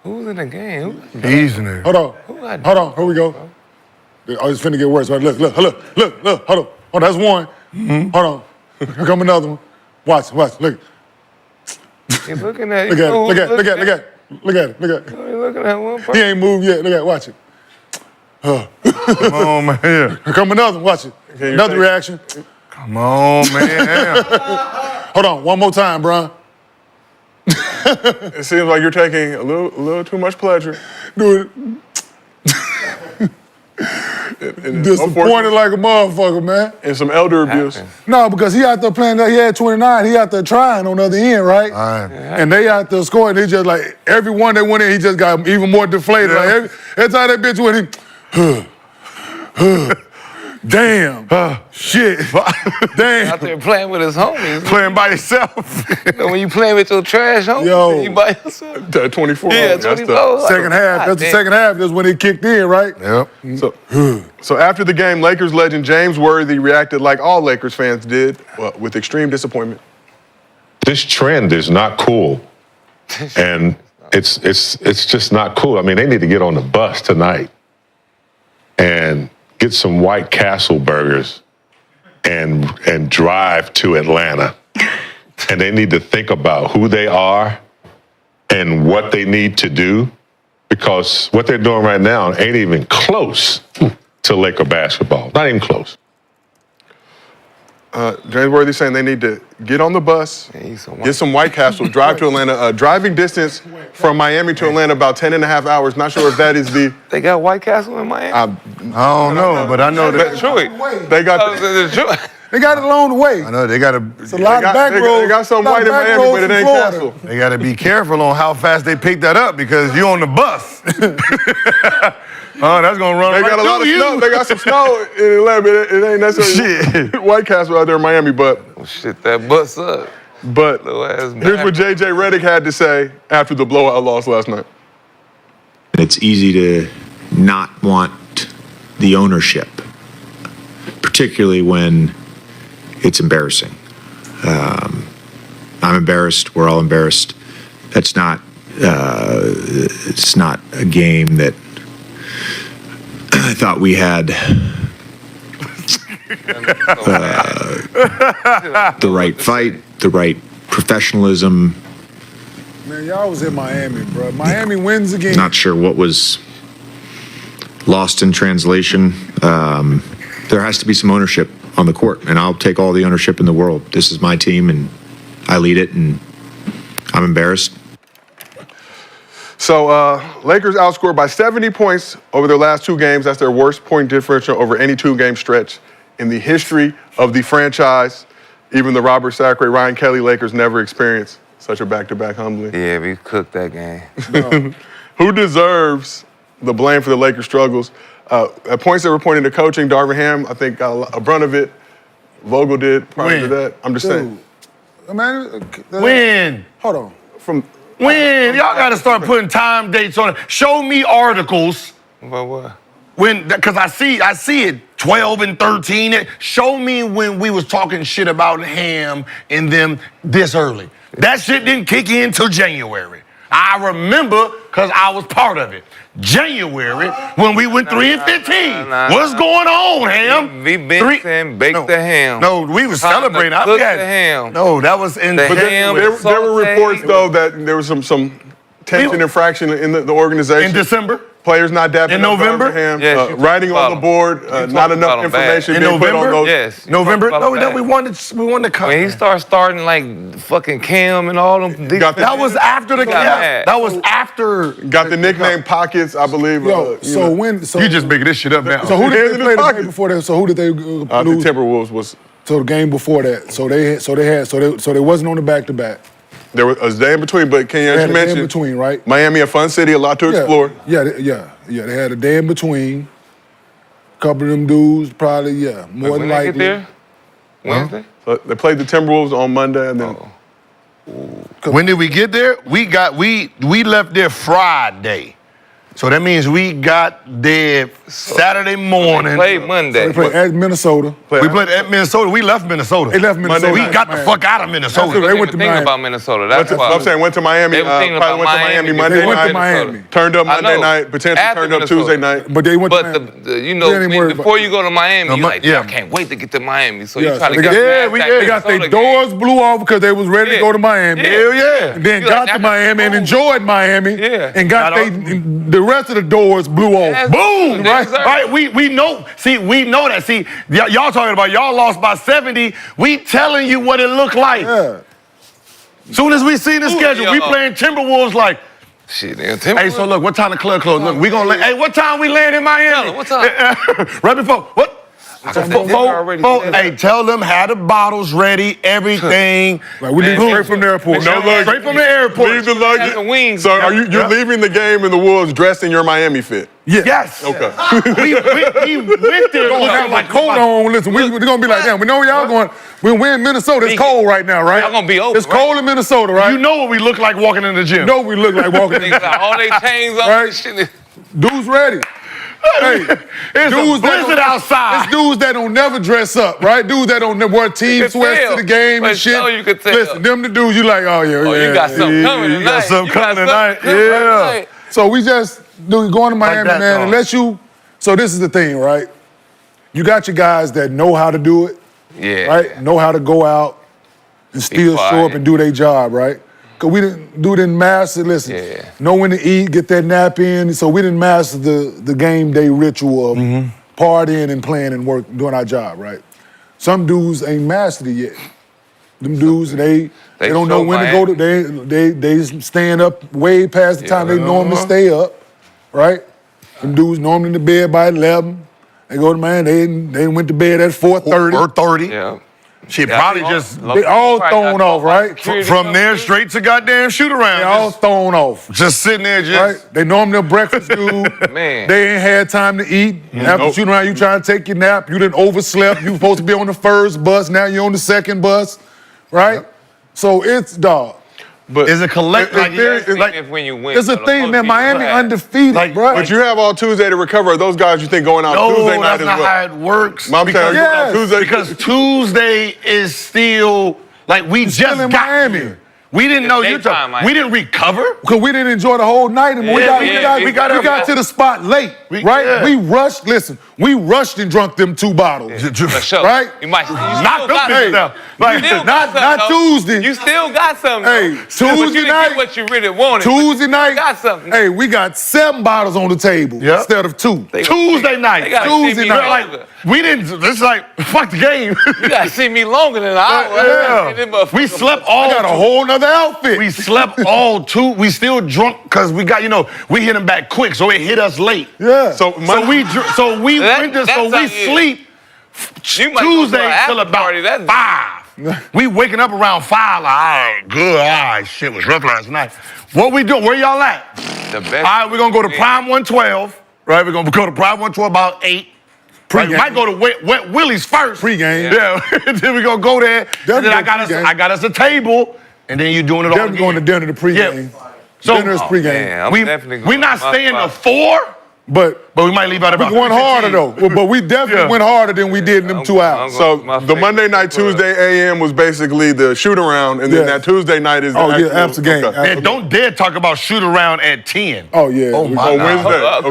Who's in the game? He's in there. Hold on. Hold on. Here we go. Oh, it's finna get worse. Right? Look. Hold on. That's one. Hold on. Here come another one. Watch. Look. He's looking at you. Look at it. He's looking at one person. He ain't moved yet. Look at it. Watch it. Come on, man. Here come another one. Watch it. Another reaction. Come on, man. Hold on. One more time, Bron. It seems like you're taking a little too much pleasure. Dude. Disappointed like a motherfucker, man. And some elder abuse. No, because he out there playing, he had 29, he out there trying on the other end, right? And they out there scoring, they just like, every one that went in, he just got even more deflated. Yeah. Like every time that bitch went in, damn, shit, damn. Out there playing with his homies. Playing by yourself. When you playing with your trash homies, you by yourself. That 24. Yeah, that's 24. Second half, that's the second half, that's when it kicked in, right? Yep. So after the game, Lakers legend James Worthy reacted like all Lakers fans did, with extreme disappointment. This trend is not cool, and it's just not cool. I mean, they need to get on the bus tonight and get some White Castle burgers and drive to Atlanta. And they need to think about who they are and what they need to do, because what they're doing right now ain't even close to Laker basketball. Not even close. James Worthy saying they need to get on the bus, get some White Castle, drive to Atlanta. Driving distance from Miami to Atlanta about 10 and a half hours. Not sure if that is the... They got White Castle in Miami? I don't know, but I know that... Detroit. They got... Detroit. They got it along the way. I know, they got to... It's a lot of back roads. They got some white in Miami, but it ain't Castle. They got to be careful on how fast they pick that up, because you on the bus. Oh, that's gonna run. They right got a lot of through snow. you. They got some snow in Atlanta, but it ain't necessarily White Castle out there in Miami. But shit, that bus up. But here's what JJ Redick had to say after the blowout loss last night. It's easy to not want the ownership, particularly when it's embarrassing. I'm embarrassed. We're all embarrassed. That's not. It's not a game that I thought we had the right fight, the right professionalism. Man, y'all was in Miami, bro. Miami wins again. Not sure what was lost in translation. There has to be some ownership on the court, and I'll take all the ownership in the world. This is my team, and I lead it, and I'm embarrassed. So Lakers outscored by 70 points over their last two games. That's their worst point differential over any two-game stretch in the history of the franchise. Even the Robert Sacre, Ryan Kelly Lakers never experienced such a back-to-back humbling. Yeah, we cooked that game. Who deserves the blame for the Lakers' struggles? At points that were pointing to coaching, Darvin Ham, I think, got a brunt of it. Vogel did prior to that. I'm just saying. Man, When? Hold on. When? Y'all got to start putting time dates on it. Show me articles. About what? Because I see it 12 and 13. Show me when we was talking shit about Ham and them this early. That shit didn't kick in till January. I remember because I was part of it. January when we went 3 and 15. What's going on, Ham? We been saying bake the ham. No, we was Time to celebrating. cook the ham. No, that was in The But ham there and were reports, sausage. though, that there was some tension and fraction in the organization. in December. Players not dapping In up November? Birmingham, Yes, you writing talked on the about board, You not talked enough about 'em bad. information In being put on November? those. Yes. you November. talked about No, that. we wanted to cut. When he started starting like fucking Cam and all them. Got That was after the got mad. That was after. Got the nickname Pockets, I believe. Yo, you know. You just making this shit up now. So who Hands did in they play his the pocket. day before that? So who did they The lose? Timberwolves was. So the game before that. So they wasn't on the back-to-back. There was a day in between, but Ken, They as had you a day in mentioned, between, right? Miami, a fun city, a lot to explore. Yeah. They had a day in between. Couple of them dudes, probably, more When than they likely. get there? Wednesday? So they played the Timberwolves on Monday, and then When did we get there? We left there Friday. So that means we got there Saturday morning. Played Monday. They played at Minnesota. We played at Minnesota. We left Minnesota. They left Minnesota. We Monday got the night. fuck out of Minnesota. They They went went to thinking Miami. about Minnesota. That's why. I'm saying went to Miami. They were thinking Probably about went to Miami Miami. Monday They went to night. Miami. Turned up I Monday know. night, potentially After turned up Minnesota. Tuesday night. But they went to But Miami. you know, They ain't worried before about- you go to Miami, No, you're like, yeah. I can't wait to get to Miami. So Yeah, you trying so to they get got- Yeah, the they got Their Minnesota doors game. blew off because they was ready to Yeah. go to Miami. Yeah. Hell yeah. And then You got like, to I Miami and can- enjoyed Miami. Yeah. And got the rest of the doors blew off. Yes. Boom! Yes, sir. Right? We know. See, we know that. See, y'all talking about y'all lost by 70. We telling you what it looked like. Yeah. Soon as we see the schedule, we yo. playing Timberwolves like, Shit, man. hey, so look, what time the club closed? Look, we gonna land. Hey, what time we land in Miami? What time? Right before. What? said dinner already. Hey, tell them had the bottles ready, everything. Like we did straight from the airport. No luggage. Straight from the airport. Leave the Got luggage. the wings. So you're leaving the game in the Wolves dressed in your Miami fit? Yes. Okay. we went there Don't have looking my coat on. Listen, we're gonna be like, damn, we know y'all going. We're in Minnesota. It's cold right now, right? Y'all gonna be open, It's cold in Minnesota, right? You know what we look like walking in the gym. You know we look like walking in. Niggas got all they chains up Right. and shit. Dudes ready. Hey, It's a dudes blizzard outside. It's dudes that don't never dress up, right? Dudes that don't wear team can sweats tell. to the game For and shit. sure you can tell. Listen, them the dudes you like, oh yeah, Oh, yeah. you got something yeah, coming yeah. tonight. got something coming tonight. Yeah. So we just going to Miami, that, man. dog. Unless you, so this is the thing, right? You got your guys that know how to do it, Yeah. right? Know how to go out and still show quiet. up and do their job, right? Cause we didn't master. Listen, Yeah. know when to eat, get that nap in. So we didn't master the game day ritual of partying and playing and work, doing our job, right? Some dudes ain't mastered it yet. Them dudes, they don't know show when to go to. They staying up way past the time they normally stay up, right? Them dudes normally in the bed by 11. They go to man. They went to bed at 4:30. 4:30. Yeah. Shit, Yeah, probably they just They all thrown off, right? from there straight to goddamn shoot around. They all thrown off. Just sitting there, just Right? They normally a breakfast dude. Man. They ain't had time to eat. After shooting around, you trying to take your nap. You didn't overslept. You supposed to be on the first bus. Now you're on the second bus, right? So it's dog. But is a collect like, If when you win. It's a so the thing, most man. people Miami have. undefeated, Like- bro. But you have all Tuesday to recover. Are those guys you think going out no, Tuesday night that's as not well? how it works. Mom because, saying, Yes. Tuesday because Tuesday is still like we just still in got Miami. here. We didn't know you. daytime, Miami. We didn't recover. Because we didn't enjoy the whole night. And we got to the spot late, right? yeah. We rushed. Listen, we rushed and drunk them 2 bottles. For sure. Right? You might you Knock still them got bitches some. down. You Like, still got not something, though. Tuesday. You still got something. Hey, though. But Tuesday you didn't night- get what you really wanted. Tuesday night, got something. Hey, we got 7 bottles on the table Yep. instead of 2. Tuesday night. They gotta Tuesday see me night. Like longer. we didn't. It's like fuck the game. You gotta see me longer than an hour. And them Yeah. We motherfuckers- slept all. I got a whole nother outfit. We slept all 2. We still drunk because we got we hit them back quick, so it hit us late. Yeah. So So we That- went to, that's so how we it is. sleep You might go to Tuesday an after till about party, that's- 5. We waking up around 5. Like, all right, good. All right, shit was rough last night. What we doing? Where y'all at? The best. All right, we're gonna go to Prime 112. Right, we're gonna go to Prime 112 about 8. Right? We might go to Wet Willie's first. Pre-game. Yeah. Then we gonna go there. And then I got us a table. And then you doing it all Definitely going to dinner to pre-game. Yeah. So dinner is pre-game. Man, I'm definitely going we not to my staying spot. to 4, but we might leave out about We went harder though, but we definitely went harder than we did in them 2 hours. So the Monday night, Tuesday AM was basically the shoot around, and then that Tuesday night is the after game. Okay. Man, don't dare talk about shoot around at 10. Oh yeah. Oh my On God.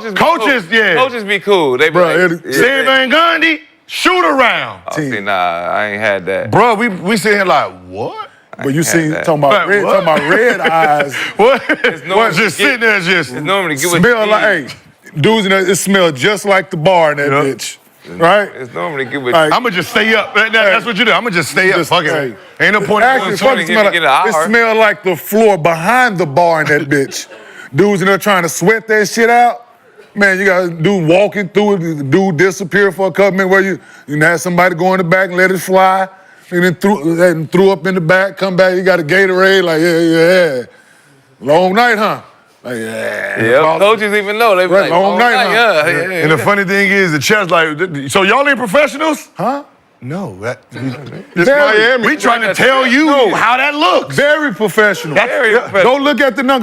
Wednesday. Coaches be cool. They be like, Steve Van Gundy, shoot around. Oh, see, nah, I ain't had that. Bro, we sit here like, what? But you see, talking about red eyes. What? Just sitting there, just It's normally good with Smell like, hey, dudes in there, it smells just like the bar in that bitch. Right? It's normally good with I'm gonna just stay up. That's what you do. I'm gonna just stay up. Fuck it. Ain't no point Actually, in fuck it, smell like, it smell like the floor behind the bar in that bitch. Dudes in there trying to sweat that shit out. Man, you got a dude walking through it, the dude disappear for a couple minutes where you have somebody go in the back and let it fly. And then threw up in the back, come back, you got a Gatorade, like, yeah. Long night, huh? Like, yeah. Coaches even know. They be like, long night, huh? Yeah. And the funny thing is, the chest like, so y'all ain't professionals? Huh? No. It's Miami. We trying to tell you how that looks. Very professional. Very professional. Go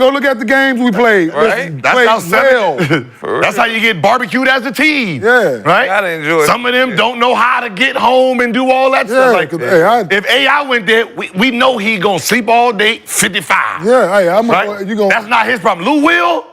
look at the games we played. Right? That's how you get barbecued as a team. Yeah. Right? Gotta enjoy it. Some of them don't know how to get home and do all that stuff. Like, if AI went there, we know he gonna sleep all day, 55. Yeah, hey, That's not his problem. Lou Will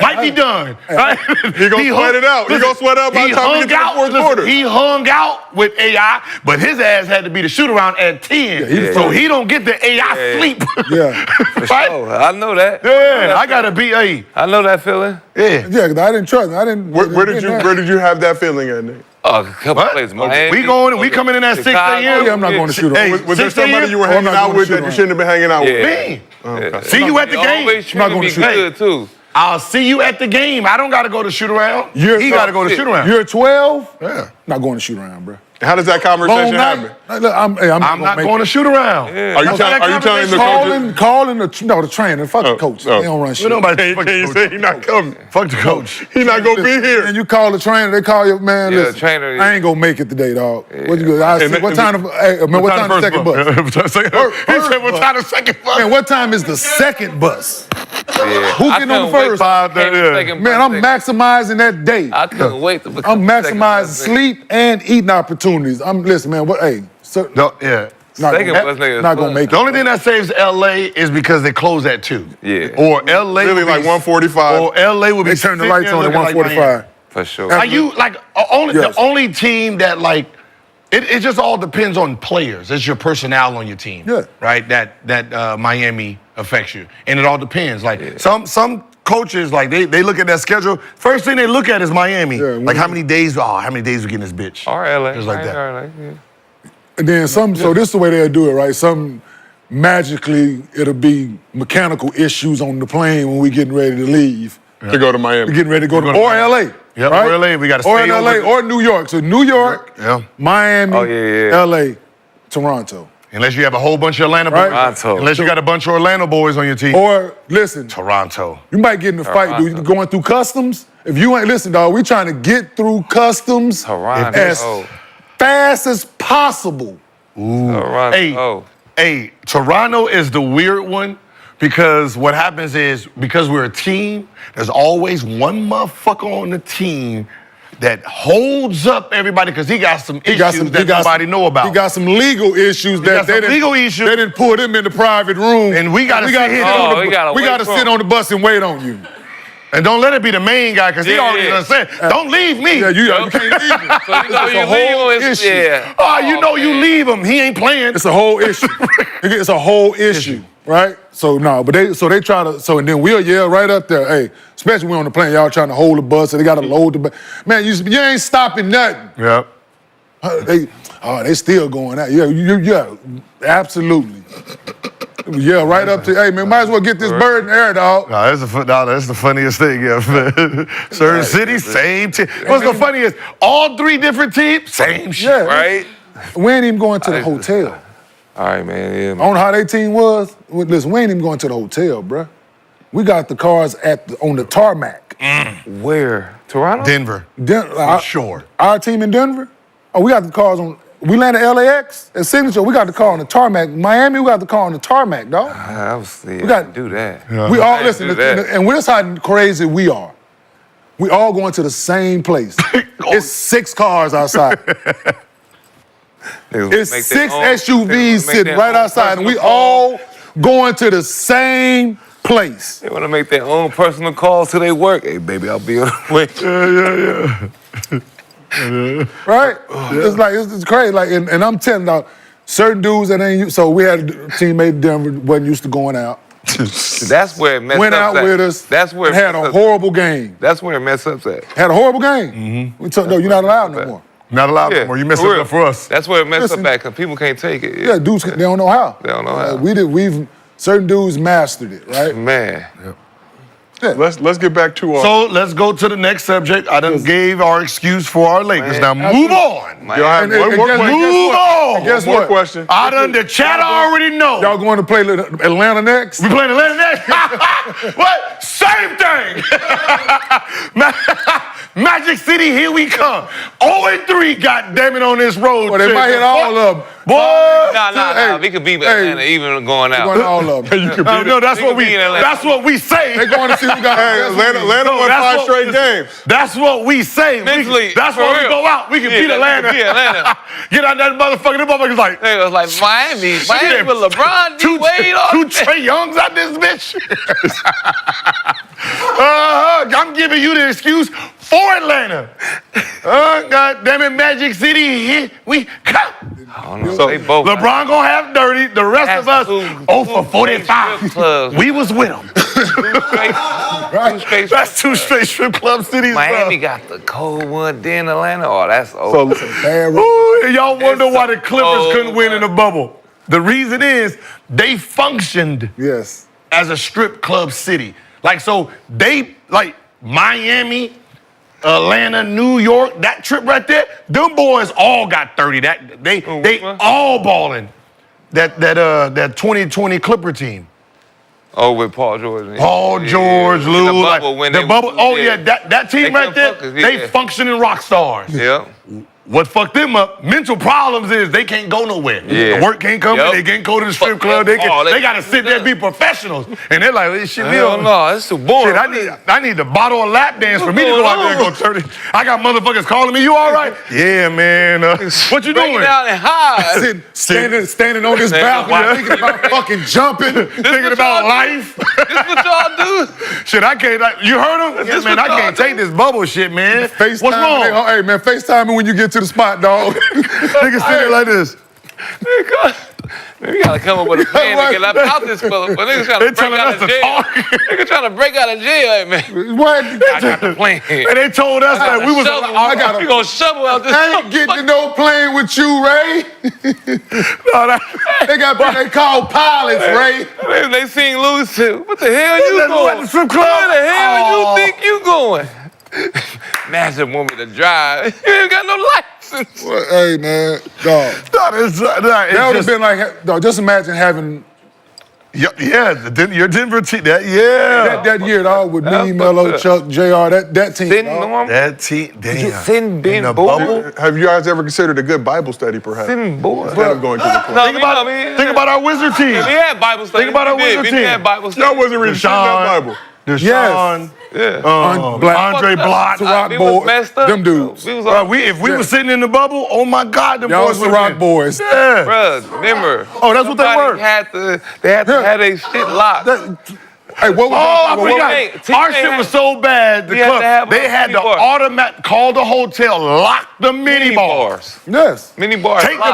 might be done. Right? He gonna sweat it out. He gonna sweat out by the time we get to the fourth quarter. He hung out with AI, but his ass had to be the shoot around at 10. So he don't get the AI sleep. Yeah. Right? Oh, I know that. Yeah, I gotta be a. I know that feeling. Yeah. Yeah, because I didn't trust him. I didn't. Where did you have that feeling at, Nick? Oh, a couple places. Miami. We coming in at 6 a.m. Yeah, I'm not going to shoot him. Hey, Was there 6 a.m.? somebody you were hanging out with that you shouldn't have been hanging out with? Me. See you at the game. Always trying to be good, too. I'll see you at the game. I don't gotta go to shoot around. He gotta go to shoot around. You're 12? Yeah. Not going to shoot around, bro. How does that conversation happen? I'm not going to shoot around. Yeah. Are you telling the coach? Calling the trainer. Fuck the coach. They don't run shit. Nobody Say he's not coming. Fuck the coach. He's not gonna be here. And you call the trainer. They call you, man. Yeah, Listen, trainer. I ain't gonna make it today, dog. What you go? What time? What time the second bus? He said, "What time the second bus?" Man, what time is the second bus? Yeah. Who getting on the first? Man, I'm maximizing that day. I couldn't wait to become I'm maximizing sleep and eating opportunities. Listen, man. What? Hey, so, No, yeah. not gonna make it. The only thing that saves LA is because they close at 2. Yeah. Or LA Really like 1:45. Or LA would be. They turn the lights on at 1:45. For sure. Are you like the only team that like? It just all depends on players. It's your personnel on your team. Yeah. Right. That Miami affects you, and it all depends. Like some coaches, like they look at that schedule. First thing they look at is Miami. Yeah, like how many days? How many days we get in this bitch? Or LA. Just like that. LA, yeah. And then so this is the way they'll do it, right? Magically, it'll be mechanical issues on the plane when we getting ready to leave. To go to Miami. We're getting ready to go to LA. Yep, right? or LA. We got to or stay in LA or New York. So New York, Miami, LA, Toronto. Unless you have a whole bunch of Atlanta boys. Toronto. Unless you got a bunch of Orlando boys on your team. Or listen, Toronto. you might get in a fight, dude. You going through customs. If you ain't listen, dog, we trying to get through customs Toronto. as fast as possible. Ooh. Toronto. Hey, Toronto is the weird one because what happens is because we're a team, there's always one motherfucker on the team that holds up everybody because he got some issues that nobody know about. He got some legal issues they didn't pull him in the private room. And we got to sit on the bus and wait on you. And don't let it be the main guy because he already done said, don't leave me. Yeah, you can't leave him. So you know It's a whole issue. Yeah. Oh, you know you leave him. He ain't playing. It's a whole issue. It's a whole issue, right? So no, but they try to, and then we'll yell right up there, hey, especially when on the plane, y'all trying to hold the bus, so they got to load the bus. Man, you ain't stopping nothing. Yep. They still going out. Yeah, absolutely. Yeah, right up to, hey, man, might as well get this bird in the air, dog. No, that's the funniest thing, yeah. Certain cities, same team. What's the funniest? All 3 different teams, same shit. Yeah, Right? We ain't even going to the hotel. All right, man. Yeah, I don't know how their team was. Listen, we ain't even going to the hotel, bruh. We got the cars on the tarmac. Where? Toronto? Denver. For sure. Our team in Denver? Oh, we got the cars on. We landed LAX at Signature. We got the car on the tarmac. Miami, we got the car on the tarmac, dog. I was We got do that. We all I listen, do that. and this how crazy we are. We all going to the same place. It's 6 cars outside. It's 6 SUVs sitting right outside, and we all going to the same place. They want to make their own personal calls to their work. Hey, baby, I'll be on the way. Right? It's like it's crazy. Like, and I'm telling you, certain dudes that ain't. So we had a teammate in Denver wasn't used to going out. That's where it messed Went up out with us. That's where it and had a horrible game. That's where it messed up at. Had a horrible game. We told no, you're not allowed no more. Not allowed no more. You messed it up for us. That's where it messed Listen, up at because people can't take it. Yeah, dudes they don't know how. They don't know how. We've certain dudes mastered it, right? Man. Let's get back to our. So let's go to the next subject. I done gave our excuse for our Lakers. Now move on. Y'all have one more question. Move on. Guess One more what? question. I done the chat already know. Y'all going to play Atlanta next? We playing Atlanta next? What? Same thing. Magic City, here we come. 0-3, goddamn it, on this road. Well, they trip. might hit all of them. Boy. Nah. We could beat Atlanta even going out. Going all of them. No, that's We what could we. beat Atlanta. That's what we say. They going to see who got Atlanta won 5 straight games. That's what we say. Mentally, that's for what we real. go out. We can beat Atlanta. Beat Atlanta. Get out that motherfucker. Them motherfuckers like. It was like Miami with LeBron, D. Wade, all Two Trey Youngs out this bitch. I'm giving you the excuse for Atlanta. God damn it, Magic City, here we come. I don't know. They both. LeBron gonna have dirty. The rest of us, 0 for 45. We was with him. That's 2 straight strip club cities. Miami got the cold one, then Atlanta. Oh, that's over. Ooh, y'all wonder why the Clippers couldn't win in the bubble. The reason is they functioned as a strip club city. Like, so they, like Miami, Atlanta, New York, that trip right there, them boys all got 30. They all balling. That 2020 Clipper team. Oh, with Paul George. Paul George, Lou. The bubble, when they bubble. Oh, yeah. That team They right there, couldn't they focus, functioning rock stars. Yeah. What fucked them up, mental problems is they can't go nowhere. Yeah. The work can't come in, they can't go to the strip club. They gotta sit there and be professionals. And they're like, this shit, no, it's too boring. Shit, I need to bottle a lap dance for me to go out there and go turn it. I got motherfuckers calling me, you all right? Yeah, man. What you doing? Break it out and hide. Standing on this balcony, thinking about fucking jumping, thinking about life. This what y'all do? Shit, I can't. You heard him? Yeah, man, I can't take this bubble shit, man. What's wrong? Hey, man, FaceTime me when you get to the spot, dog. Niggas sitting like this. We gotta come up with a plan to get out this motherfucker. Niggas trying to break out of jail. Niggas trying to break out of jail, man. What? I got the plan. And they told us that we was. We gonna shovel out this. I ain't getting to no plane with you, Ray. They call pilots, Ray. They seen Louis too. What the hell you going? The strip club? Where the hell you think you going? Imagine want me to drive. You ain't got no license. Well, hey, man, dog. That would have been like, dog, just imagine having. Your Denver team. That year, dog, with me, Melo, Chuck, JR, that team. That team, damn. Sitting being bubble. Have you guys ever considered a good Bible study, perhaps? Sitting boy. Instead of going to the club. Think about our Wizard team. We had Bible study. Think about our Wizard team. We had Bible study. Y'all wasn't reading that Bible. Deshaun, Andre Block, Rock boys, them dudes. If we were sitting in the bubble, oh my God, them y'all boys was the Rock boys. Yeah, bruh, remember? Oh, that's what they were. They had to have their shit locked. Hey, what was our shit was so bad. The club, they had to call the hotel, lock the mini bars. Yes, mini bars. Take the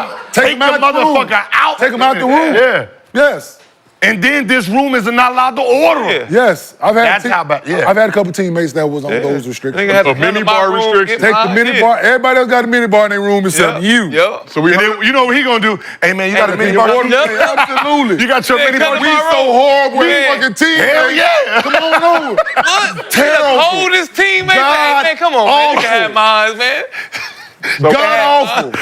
motherfucker out. Take them out the room. Yeah. Yes. And then this room is not allowed to order. Yes, I've had. I've had a couple teammates that was on those restrictions. A mini bar restriction. Take the mini bar. Everybody else got a mini bar in their room except you. Yep. So you know what he gonna do? Hey man, you got a mini bar? Absolutely. You got your mini bar? We so horrible with the fucking team. Hell yeah. Come on over. What? Terrible. Hold this team, man. Man, come on, man. You can have mine, man. God awful.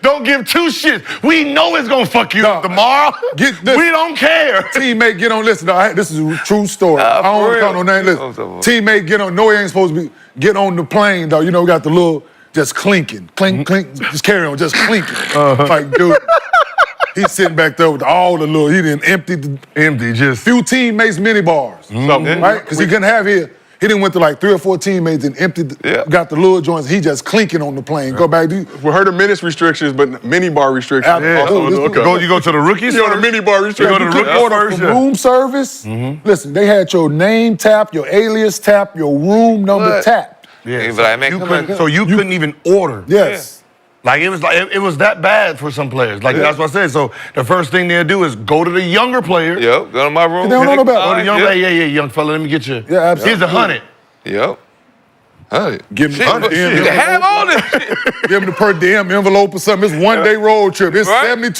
Don't give two shits. We know it's gonna fuck you up tomorrow. We don't care. Teammate get on, listen, this is a true story. I don't want to call no name. Listen, teammate get on, no, he ain't supposed to be, get on the plane, though. You know, we got the little, just clinking, clink, clink, just carry on, just clinking. Like, dude, he's sitting back there with all the little, he didn't empty just. Few teammates mini bars, right? Because he couldn't have here. He didn't went to like 3 or 4 teammates and emptied, got the little joints. He just clinking on the plane. Go back. We heard of minutes restrictions, but mini bar restrictions. You go to the rookies. You go to mini bar restrictions. You go to the rookies first. Room service. Listen, they had your name tapped, your alias tapped, your room number tapped. Yeah. So you couldn't even order. Yes. Like it was that bad for some players. Like that's what I said. So the first thing they'll do is go to the younger players. Yep, go to my room. They don't know about go to the young young fella, let me get you. Yeah, absolutely. Here's 100. Yep. 100. Give him You can have all this shit. Give him the per diem envelope or something. It's 1 day road trip. It's $72.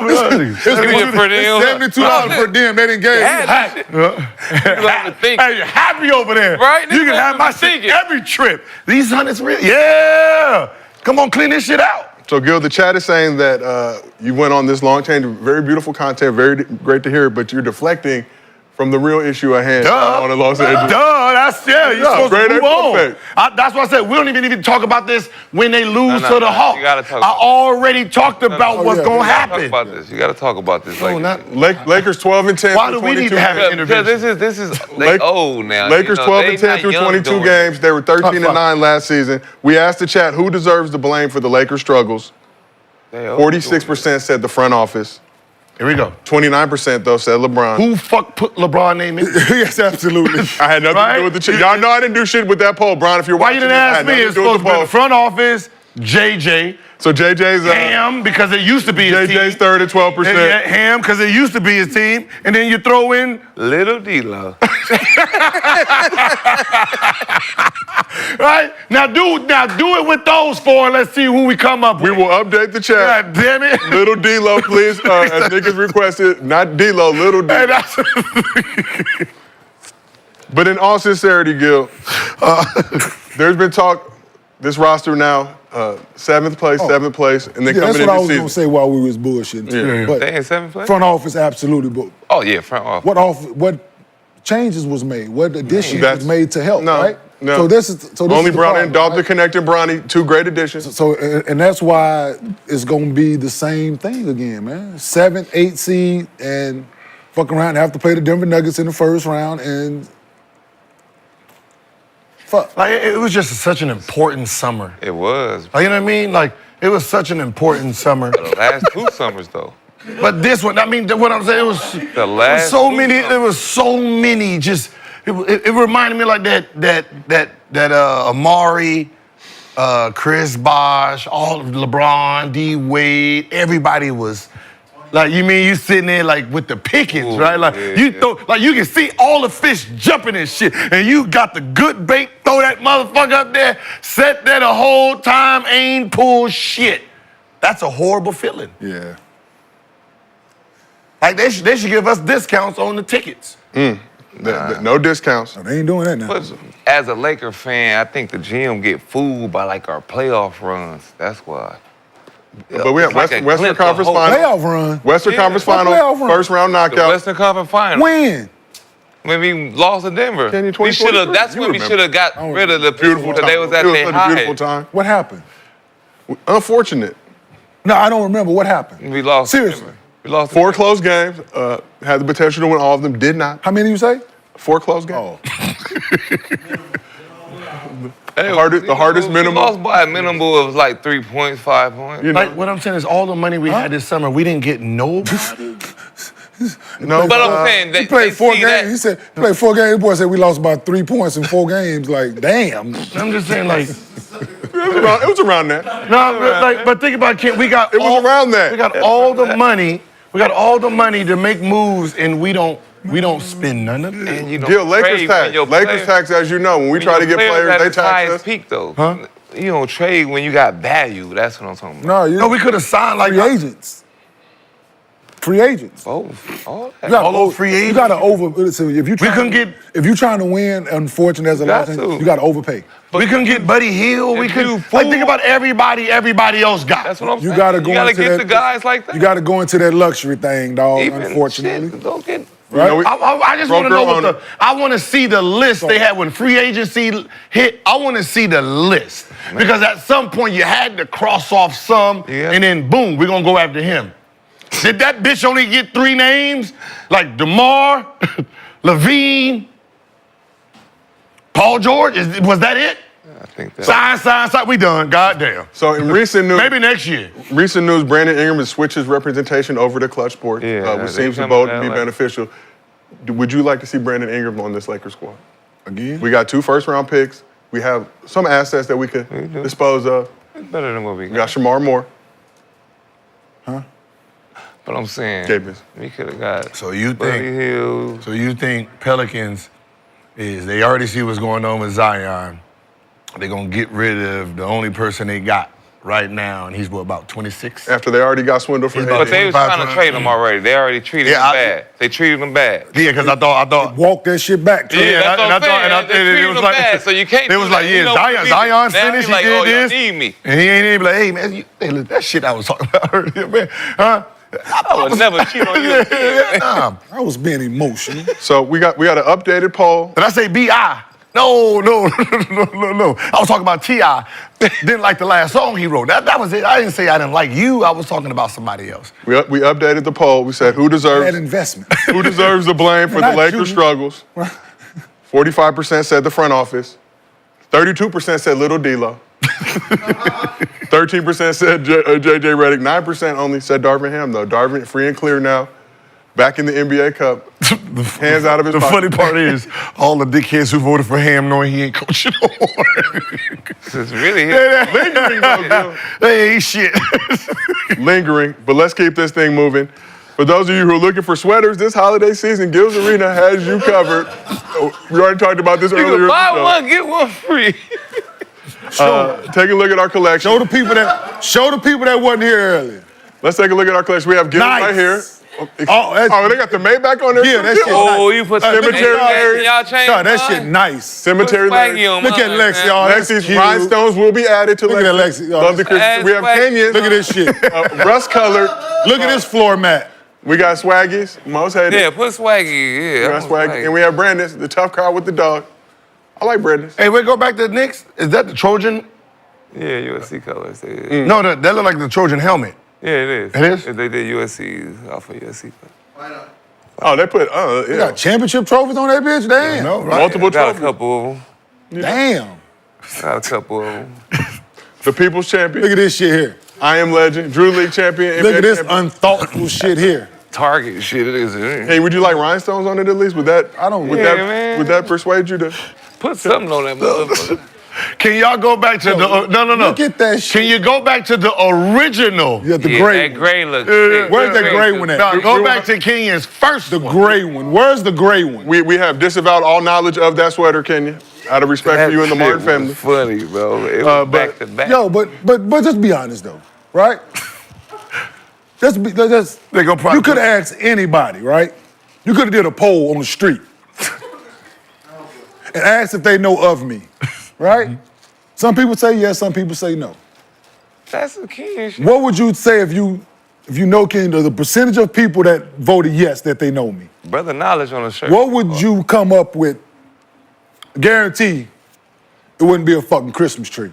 It's $72 per diem. They didn't give you. Hey, you're happy over there. Right? You can have my shit every trip. These 100's real. Yeah. Come on, clean this shit out. So, Gil, the chat is saying that you went on this long change, very beautiful content, very great to hear, but you're deflecting from the real issue at hand on the Los Angeles. That's you're supposed to move on. That's why I said we don't even talk about this when they lose to the Hawks. I already talked about what's going to happen. You got to talk about this. Lakers 12-10. Why do we need to have an interview? Because this is old now. Lakers 12-10 through 22 games. They were 13-9 last season. We asked the chat who deserves the blame for the Lakers' struggles. 46% said the front office. Here we go. 29% though said LeBron. Who put LeBron name in? Yes, absolutely. I had nothing to do with the chat. Y'all know I didn't do shit with that poll, Bron. If you're Why watching, you didn't ask me? It's supposed to be the front office, JJ. So JJ's Ham, because it used to be his team. JJ's third at 12%. Ham, because it used to be his team. And then you throw in Little D-Lo. Right? Now do it with those 4 and let's see who we come up with. We will update the chat. God damn it. Little D-Lo, please, as niggas requested. Not D-Lo, Little D-Lo. But in all sincerity, Gil, there's been talk, this roster now, 7th place, and then coming in this season. That's what I was going to say while we was bullshitting. Yeah. But They in 7th place? front office, absolutely. But oh, yeah, front office. What changes was made? What additions was made to help, no, right? No. So this is only the brought in problem, Dalton Connect and Bronny, 2 great additions. So and that's why it's going to be the same thing again, man. 7th, 8th seed, and fuck around and have to play the Denver Nuggets in the first round and fuck. Like it was just such an important summer. It was. Like, you know what I mean? Like it was such an important summer. The last 2 summers, though. But this one, I mean, what I'm saying, it was The last so many. There was so many. Just it reminded me like that Amari, Chris Bosh, all of LeBron, D Wade, everybody was. Like, you mean you sitting there like with the pickings, right? Like you can see all the fish jumping and shit, and you got the good bait, throw that motherfucker up there, sat there the whole time, ain't pull shit. That's a horrible feeling. Yeah. Like they should give us discounts on the tickets. No discounts. No, they ain't doing that now. But as a Laker fan, I think the GM get fooled by like our playoff runs. That's why. But we have It's like a Western glimpse Conference of hope. Final. Playoff run. Western Conference What Final, playoff run? first round The knockout. Western Conference Final. When? When we lost to Denver. Can you We should have. 2023? That's You when we remember. should have got rid of the Beautiful because time. they was at It was their such a high. beautiful time. What happened? Unfortunate. No, I don't remember what happened. We lost. to Seriously. Denver. We lost. to 4 close games. Had the potential to win all of them. Did not. How many you say? 4 close games. Hey, the hardest we minimum. lost by a minimum of like 3 points, 5 points. You know, Like what I'm saying is all the money we had this summer, we didn't get no. no, But I'm saying He played 4 see games. that. He said he played 4 games. The boy said we lost by 3 points in 4 games. Like, damn. I'm just saying, like, it was around that. no, but think about it, we got It was around that. We got all the money. We got all the money to make moves, and we don't spend none of it. And you don't Gil, Lakers trade tax. when your Lakers players- tax, as you know, when we when try to your get players, at they its tax highest us. peak though. Huh? You don't trade when you got value. That's what I'm talking about. No, No, we could have signed like free agents. Free agents. Both. All that. You gotta All those free agents? You gotta over. So if you trying to win, unfortunately, as a lot of things, you gotta overpay. We couldn't get Buddy Hill. We couldn't. Like, think about everybody else got. That's what I'm saying. You gotta go into get that, the guys like that. You gotta go into that luxury thing, dog. Even unfortunately, shit, don't get. right? I just want to know I want to see the list they had when free agency hit. I want to see the list. Because at some point you had to cross off some, and then boom, we're going to go after him. Did that bitch only get 3 names? Like DeMar, Levine, Paul George? Was that it? I think that. Sign, we done. Goddamn. So in recent news, maybe next year. Recent news: Brandon Ingram has switched his representation over to Clutch Sports, which seems to both be beneficial. Would you like to see Brandon Ingram on this Lakers squad? Again? We got 2 first-round picks. We have some assets that we could dispose of. It's better than what we got. We got Shamar Moore. Huh? But I'm saying we could have got. So you Buddy Hill. So you think Pelicans they already see what's going on with Zion. They're gonna get rid of the only person they got right now, and he's about 26. After they already got swindled for But they was trying to trade him already. They already treated him bad. They treated him bad. Yeah, because I thought walk that shit back. Yeah, that's what I'm saying. They treated him bad, so you can't. It was like, Zion finished, he did this, need me. and he ain't even like, hey man, look, that shit I was talking about earlier, man, huh? I would never cheat on you. Nah. I was being emotional. So we got an updated poll. Did I say B.I.? No. I was talking about T.I. Didn't like the last song he wrote. That was it. I didn't say I didn't like you. I was talking about somebody else. We updated the poll. We said who deserves investment. Who deserves the blame for the Lakers' struggles? 45% said the front office. 32% said Little D-Lo. 13% said J.J. Redick. 9% only said Darvin Ham, though. Darvin free and clear now. Back in the NBA Cup. Hands out of his pocket. The funny part is, all the dickheads who voted for Ham knowing he ain't coaching no more. It's really lingering, though. They ain't shit. Lingering, but let's keep this thing moving. For those of you who are looking for sweaters this holiday season, Gil's Arena has you covered. We already talked about this earlier. Buy one, get one free. Take a look at our collection. Show the people that wasn't here earlier. Let's take a look at our collection. We have Gil right here. Oh, they got the Maybach on there? Yeah, that shit nice. You put Cemetery. Y'all change that shit nice. Cemetery. Look at Lexi, y'all. Lexi's rhinestones will be added to Look at Lexi. Love the Christmas. We have Kenyans. Look at this shit. Rust colored. Look at this floor mat. We got Swaggies. Most hated. Yeah, put Swaggy. Yeah, we got Swaggy. And we have Brandon's, the tough crowd with the dog. I like Brandon's. Hey, we go back to the Knicks. Is that the Trojan? Yeah, USC colors. No, that look like the Trojan helmet. Yeah, it is. It is? They did USC off of USC. Why not? Oh, they put, You got championship trophies on that bitch? Damn. No, right. Multiple Got trophies. a couple of them. Damn. Got a couple of them. The People's Champion. Look at this shit here. I Am Legend. Drew League Champion. Look NBA at this champion. unthoughtful shit here. Target shit it is. Hey, would you like rhinestones on it at least? Would that man. would that persuade you to Put something on that motherfucker. Can y'all go back to no. Look at that shit. Can you go back to the original? Yeah, the gray That one. gray look. Where's that gray one at? No, go back to Kenya's first The gray one. Where's the gray one? we have disavowed all knowledge of that sweater, Kenya. Out of respect for you and the Martin family. Funny, bro. It was back to back. Yo, but just be honest though, right? You could have asked anybody, right? You could have did a poll on the street and asked if they know of me, right? Some people say yes, some people say no. That's the key shit. What would you say if you know King, the percentage of people that voted yes that they know me? Brother knowledge on the shirt. What would you come up with? Guarantee it wouldn't be a fucking Christmas tree.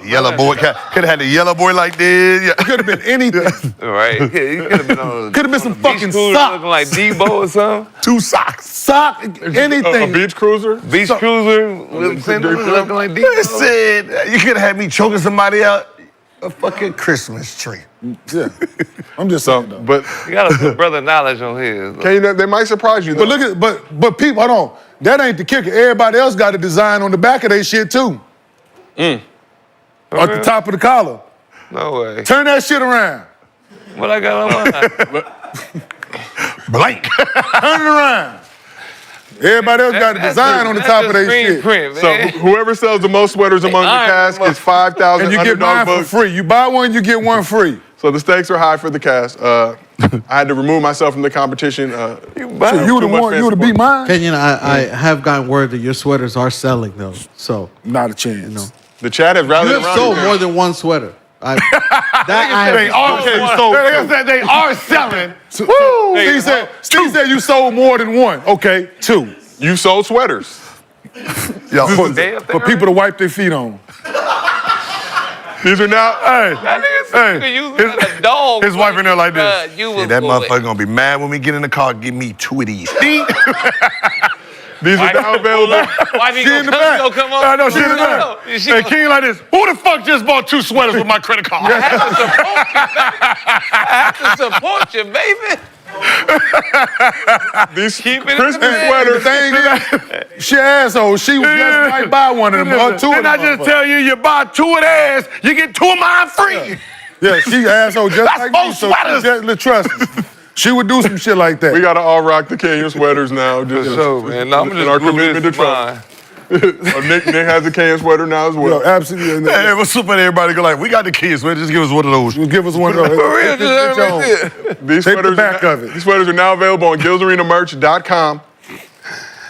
Yellow boy could have had the yellow boy like this. Yeah. It could have been anything. Right. You could have been on. Could have been some fucking socks. socks. Looking like Debo or something. 2 socks. Sock, anything. A beach cruiser. Beach cruiser. Looking like Debo. Listen, you could have had me choking somebody out. A fucking Christmas tree. Yeah. I'm just saying though. But You gotta put brother knowledge on his. they might surprise you though. But look at but people, hold on. That ain't the kicker. Everybody else got a design on the back of their shit too. At the top of the collar. No way. Turn that shit around. What I got on mine? Blank. Turn it around. Everybody else got a design on the top of their shit. Print, man. So whoever sells the most sweaters among the cast gets 5,000 And you get underdog mine for books. free. You buy one, you get one free. So the stakes are high for the cast. I had to remove myself from the competition. So you the one, you would be mine? Kenyon, I have gotten word that your sweaters are selling though. So not a chance. The chat has rallied you have around sold you. more than one sweater. They are selling. Steve said you sold more than one. Okay, 2. You sold sweaters. Yeah, for people to wipe their feet on. These are now. A dog. His wife in there like this. That boy. motherfucker gonna be mad when we get in the car. Give me 2 of these. These are now available. Why did She in the back. I know she in the back. Hey, King like this. Who the fuck just bought 2 sweaters with my credit card? I have to support you, baby. These Keep it Christmas sweaters. She asshole. She was just might buy one of them. Or 2 of them. Didn't I just tell you, you buy 2 of theirs, you get 2 of mine free. Yeah, she asshole just That's like both me. So sweaters. just trust us. She would do some shit like that. We gotta all rock the Kenyon sweaters now. Just man. I'm in our just commitment to Trump. Nick has a Kenyon sweater now as well. Yo, absolutely. Hey, what's up? Everybody go like, we got the kids, man. Just give us one of those. Just give us one of those. For real, These Take the sweaters, back of it. These sweaters are now available on GillsArenaMerch.com.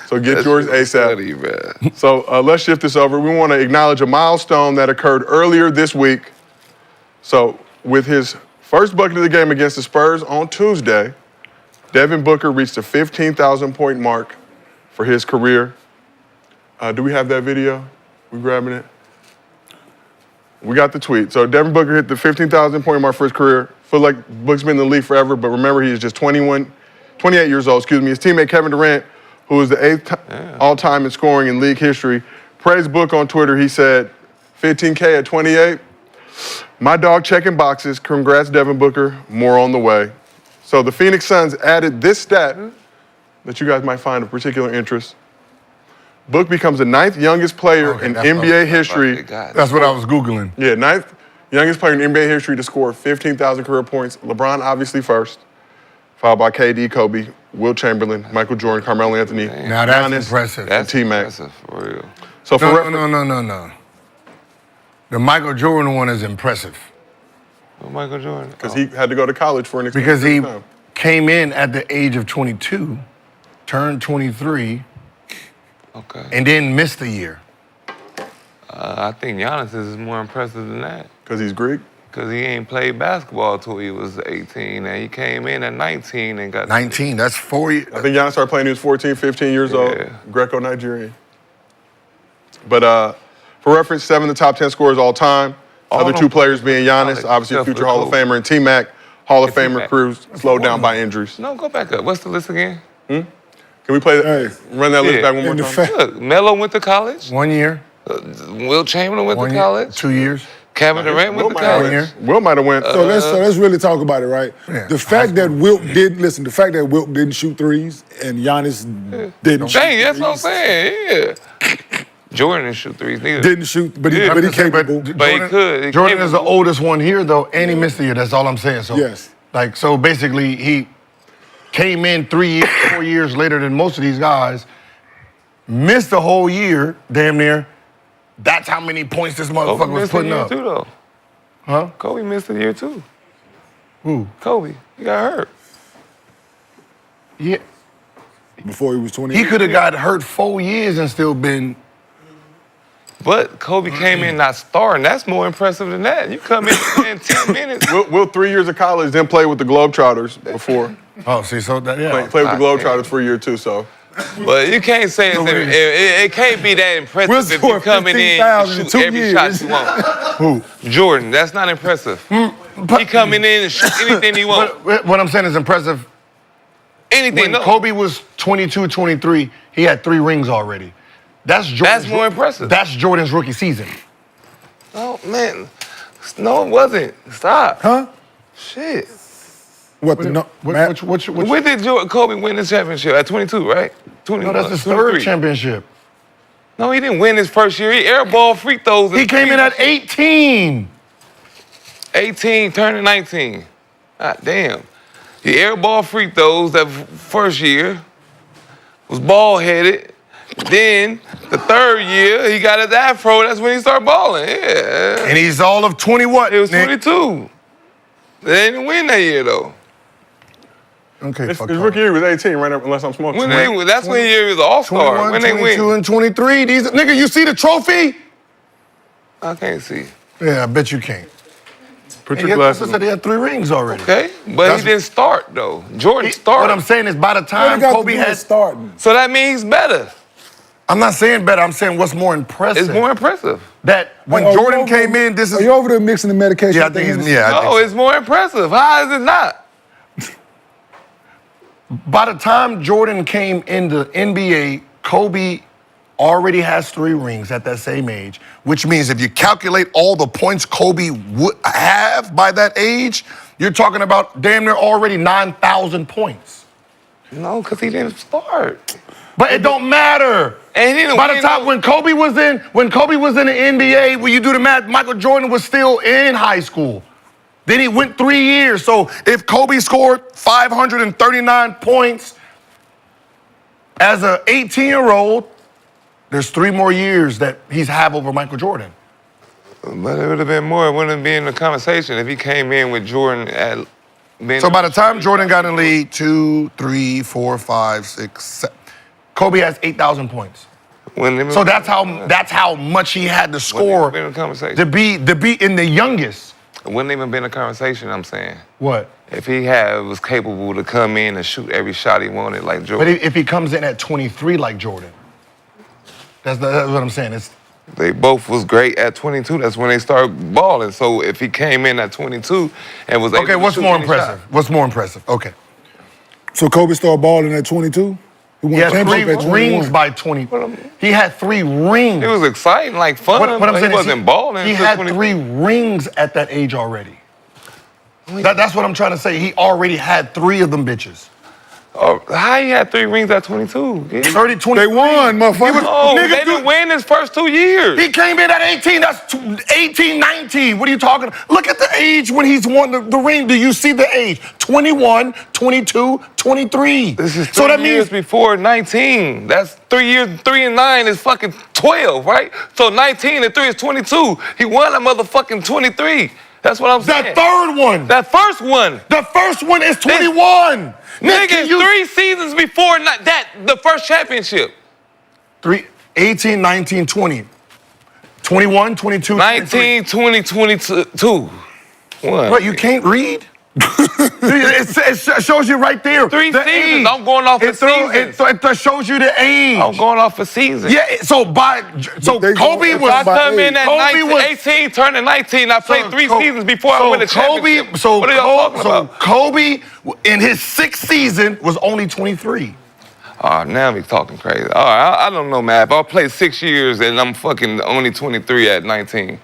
So get yours ASAP. Funny, man. So let's shift this over. We want to acknowledge a milestone that occurred earlier this week. So with his first bucket of the game against the Spurs on Tuesday, Devin Booker reached the 15,000-point mark for his career. Do we have that video? We grabbing it? We got the tweet. So Devin Booker hit the 15,000-point mark for his career. Feel like Book's been in the league forever, but remember he is just 28 years old. His teammate Kevin Durant, who is the 8th all-time in scoring in league history, praised Book on Twitter. He said, 15K at 28. My dog checking boxes. Congrats, Devin Booker. More on the way. So the Phoenix Suns added this stat that you guys might find of particular interest. Book becomes the 9th youngest player in NBA history. That's what I was Googling. Yeah, 9th youngest player in NBA history to score 15,000 career points. LeBron obviously first, followed by KD, Kobe, Wilt Chamberlain, Michael Jordan, Carmelo Anthony. Now that's Giannis, impressive. and T-Mac. Impressive, for real. So for No. The Michael Jordan one is impressive. Oh, Michael Jordan. Because he had to go to college for an Because he time. came in at the age of 22, turned 23, Okay. and then missed a year. I think Giannis is more impressive than that. Because he's Greek? Because he ain't played basketball till he was 18, and he came in at 19 and got 19, that's 4 years. I think Giannis started playing when he was 14, 15 years old. Greco-Nigerian. But for reference, 7 of the top 10 scorers all time. Other 2 players being Giannis, obviously future Hall of Famer, and T-Mac, Hall of Famer, Cruz, slowed down by injuries. No, go back up. What's the list again? Can we play that? Run that list back one more time? Look, Melo went to college. 1 year. Wilt Chamberlain went to college. 2 years. Kevin Durant went to college. Will might have went. So let's really talk about it, right? Yeah. The fact that Wilt didn't shoot threes and Giannis didn't shoot Dang, that's threes. what I'm saying. Yeah. Jordan didn't shoot threes neither. Didn't shoot, but he capable. But he could. Jordan is the oldest one here, though, and he missed a year. That's all I'm saying. So, Yes. so basically, he came in 3 years, 4 years later than most of these guys, missed a whole year, damn near. That's how many points this motherfucker Kobe was missed putting a year up. too, though. Huh? Kobe missed a year too. Who? Kobe. He got hurt. Yeah. Before he was 20. He could have got hurt 4 years and still been. But Kobe came in not starting. That's more impressive than that. You come in 10 minutes. Will 3 years of college, then play with the Globetrotters before. Oh, see, so that, yeah. Play with the Globetrotters for a year too, so. But you can't say it can't be that impressive We'll if score you coming in and 15,000 in shoot 2 every years. shot you want. Who? Jordan, that's not impressive. He coming in and shoot anything he want. What I'm saying is impressive. Anything, When no. Kobe was 22, 23, he had 3 rings already. That's more impressive. That's Jordan's rookie season. Oh, man. No, it wasn't. Stop. Huh? Shit. What the When did Kobe win this championship? At 22, right? 20, No, that's his 23. third championship. No, he didn't win his first year. He airball free throws. He came in at 18. 18, turning 19. God damn. He airball free throws that first year. Was ball-headed. Then, the third year, he got his afro. That's when he started balling. Yeah. And he's all of 20 what? He was 22. They didn't win that year, though. Okay, His rookie year was 18, right? Unless I'm smoking. That's when he was an all-star. 21, When they 22, win. and 23. These nigga, you see the trophy? I can't see. Yeah, I bet you can't. Pritchard He glasses. said he had 3 rings already. Okay, but he didn't start, though. Jordan started. What I'm saying is by the time Kobe had starting. So that means he's better. I'm not saying better. I'm saying what's more impressive. It's more impressive. That when Are you Jordan over- came in, this is. Are you over there mixing the medication? Yeah, I think he's. Yeah, I think No, it's more impressive. How is it not? By the time Jordan came into NBA, Kobe already has 3 rings at that same age, which means if you calculate all the points Kobe would have by that age, you're talking about damn near already 9,000 points. No, because he didn't start. But it don't matter. And he didn't By the win time no- when Kobe was in the NBA, when you do the math, Michael Jordan was still in high school. Then he went 3 years. So if Kobe scored 539 points as an 18-year-old, there's 3 more years that he's have over Michael Jordan. But it would have been more. It wouldn't be in the conversation if he came in with Jordan at. So by the time Jordan got in the league, 2, 3, 4, 5, 6, 7, Kobe has 8,000 points. So that's how much he had to score been in the conversation. to be in the youngest. It wouldn't even been a conversation, I'm saying. What? If he was capable to come in and shoot every shot he wanted like But Jordan. if he comes in at 23 like Jordan, that's what I'm saying. They both was great at 22. That's when they started balling. So if he came in at 22 and was able Okay, to what's shoot more any impressive? shot. What's more impressive? Okay. So Kobe started balling at 22? He won He had 3 championship at 21. rings by 20. He had 3 rings. It was exciting, like fun, What I'm but saying he is wasn't balling. He until had 22. 3 rings at that age already. That's what I'm trying to say. He already had 3 of them bitches. Oh, how he had 3 rings at 22? 30, 20. They won, motherfucker. Oh, they didn't win his first 2 years. He came in at 18. That's 18, 19. What are you talking? Look at the age when he's won the ring. Do you see the age? 21, 22, 23. This is 3 so that years means before 19. That's 3 years. 3 and 9 is fucking 12, right? So 19 and 3 is 22. He won a motherfucking 23. That's what I'm saying. that third one. That first one. The first one is 21. Nigga, 3 seasons before the first championship. 18, 19, 20. 21, 22, 19, 20, 22. What? What, you can't read? it shows you right there. 3 the seasons. age. I'm going off the seasons. It shows you the age. I'm going off for seasons. Yeah, so Kobe If was. I come in at Kobe 19, was 18, turning 19, I played 3 seasons before I win the championship. What are y'all talking about? Kobe, in his 6th season, was only 23. Oh, now we talking crazy. All right, I don't know, man. If I play 6 years and I'm fucking only 23 at 19.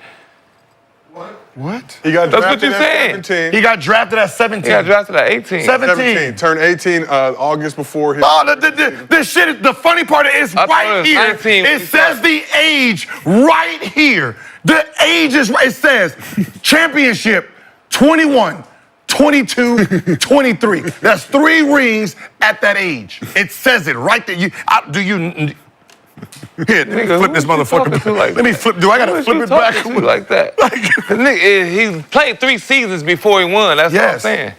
What? He got That's what drafted you at saying. 17. He got drafted at 17. He got drafted at 18. 17. Turned 18 August before his. Oh, the shit. The funny part is I thought it right was here. 19 when It he says started. the age right here. The age is right. It says championship 21, 22, 23. That's 3 rings at that age. It says it right there. Here, let me Nigga, flip this who you talking motherfucker. to like Let me that? flip. Do I gotta Who is flip you it back? talking to like that? Nigga, he played 3 seasons before he won. That's what I'm Yes. saying.